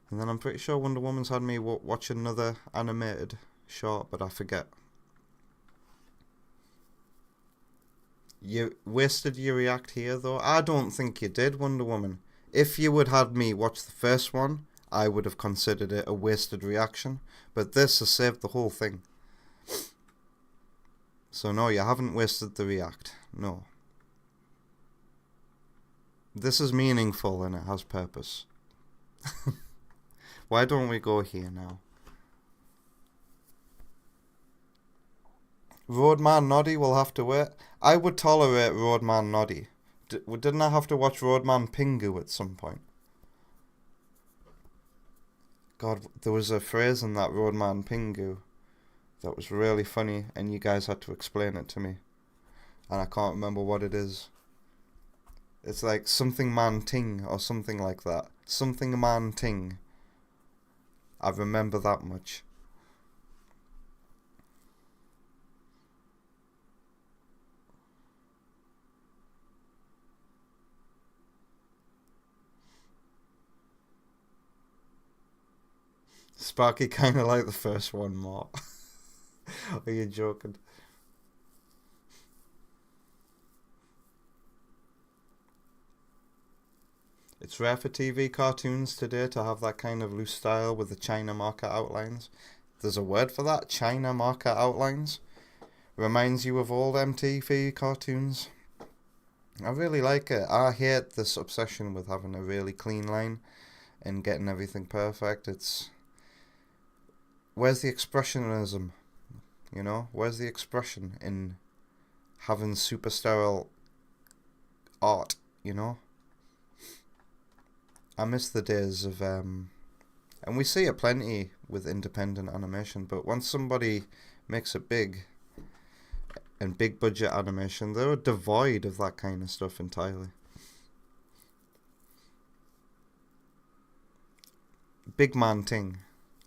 and then I'm pretty sure Wonder Woman's had me watch another animated short, but I forget. You wasted your react here, though. I don't think you did, Wonder Woman. If you would had me watch the first one, I would have considered it a wasted reaction, but this has saved the whole thing. So no, you haven't wasted the react. No. This is meaningful and it has purpose. Why don't we go here now? Roadman Noddy will have to wait. I would tolerate Roadman Noddy. Didn't I have to watch Roadman Pingu at some point? God, there was a phrase in that Roadman Pingu that was really funny, and you guys had to explain it to me. And I can't remember what it is. It's like something man ting or something like that. Something man ting. I remember that much. Sparky kind of like the first one more. Are you joking? It's rare for TV cartoons today to have that kind of loose style with the China marker outlines. There's a word for that, China marker outlines. Reminds you of old MTV cartoons. I really like it. I hate this obsession with having a really clean line and getting everything perfect. Where's the expressionism? You know? Where's the expression in having super sterile art, you know? I miss the days of, and we see it plenty with independent animation, but once somebody makes it big, and big budget animation, they're devoid of that kind of stuff entirely. Big man ting.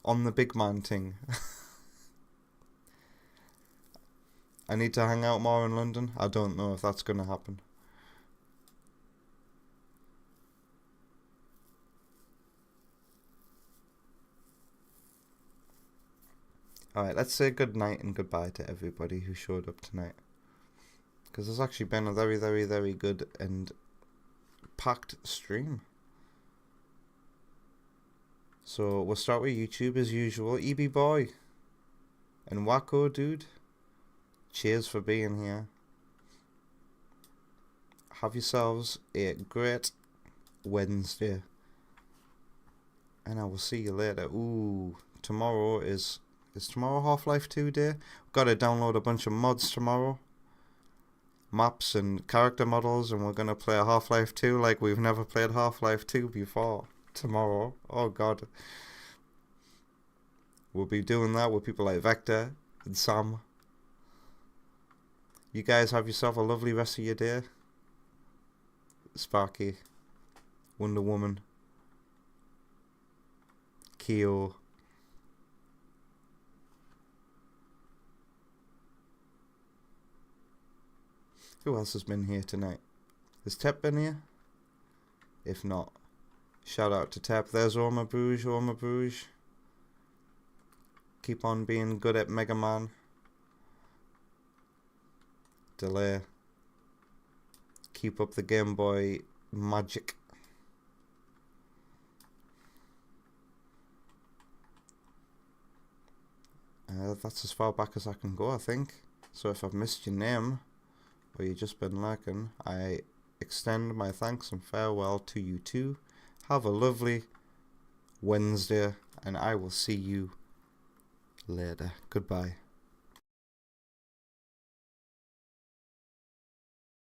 On the big man ting. I need to hang out more in London. I don't know if that's going to happen. Alright, let's say good night and goodbye to everybody who showed up tonight. Because there's actually been a very, very, very good and packed stream. So we'll start with YouTube as usual. EB Boy and Wacko Dude, cheers for being here. Have yourselves a great Wednesday. And I will see you later. Ooh, tomorrow is tomorrow Half-Life 2 day? Got to download a bunch of mods tomorrow. Maps and character models, and we're going to play Half-Life 2 like we've never played Half-Life 2 before. Tomorrow. Oh god. We'll be doing that with people like Vector and Sam. You guys have yourself a lovely rest of your day. Sparky. Wonder Woman. Keo. Who else has been here tonight? Has Tep been here? If not, shout out to Tep. There's Orma Bruges, Orma Bruges. Keep on being good at Mega Man. Delay. Keep up the Game Boy magic. That's as far back as I can go, I think. So if I've missed your name, or you've just been lurking, I extend my thanks and farewell to you too. Have a lovely Wednesday, and I will see you later. Goodbye.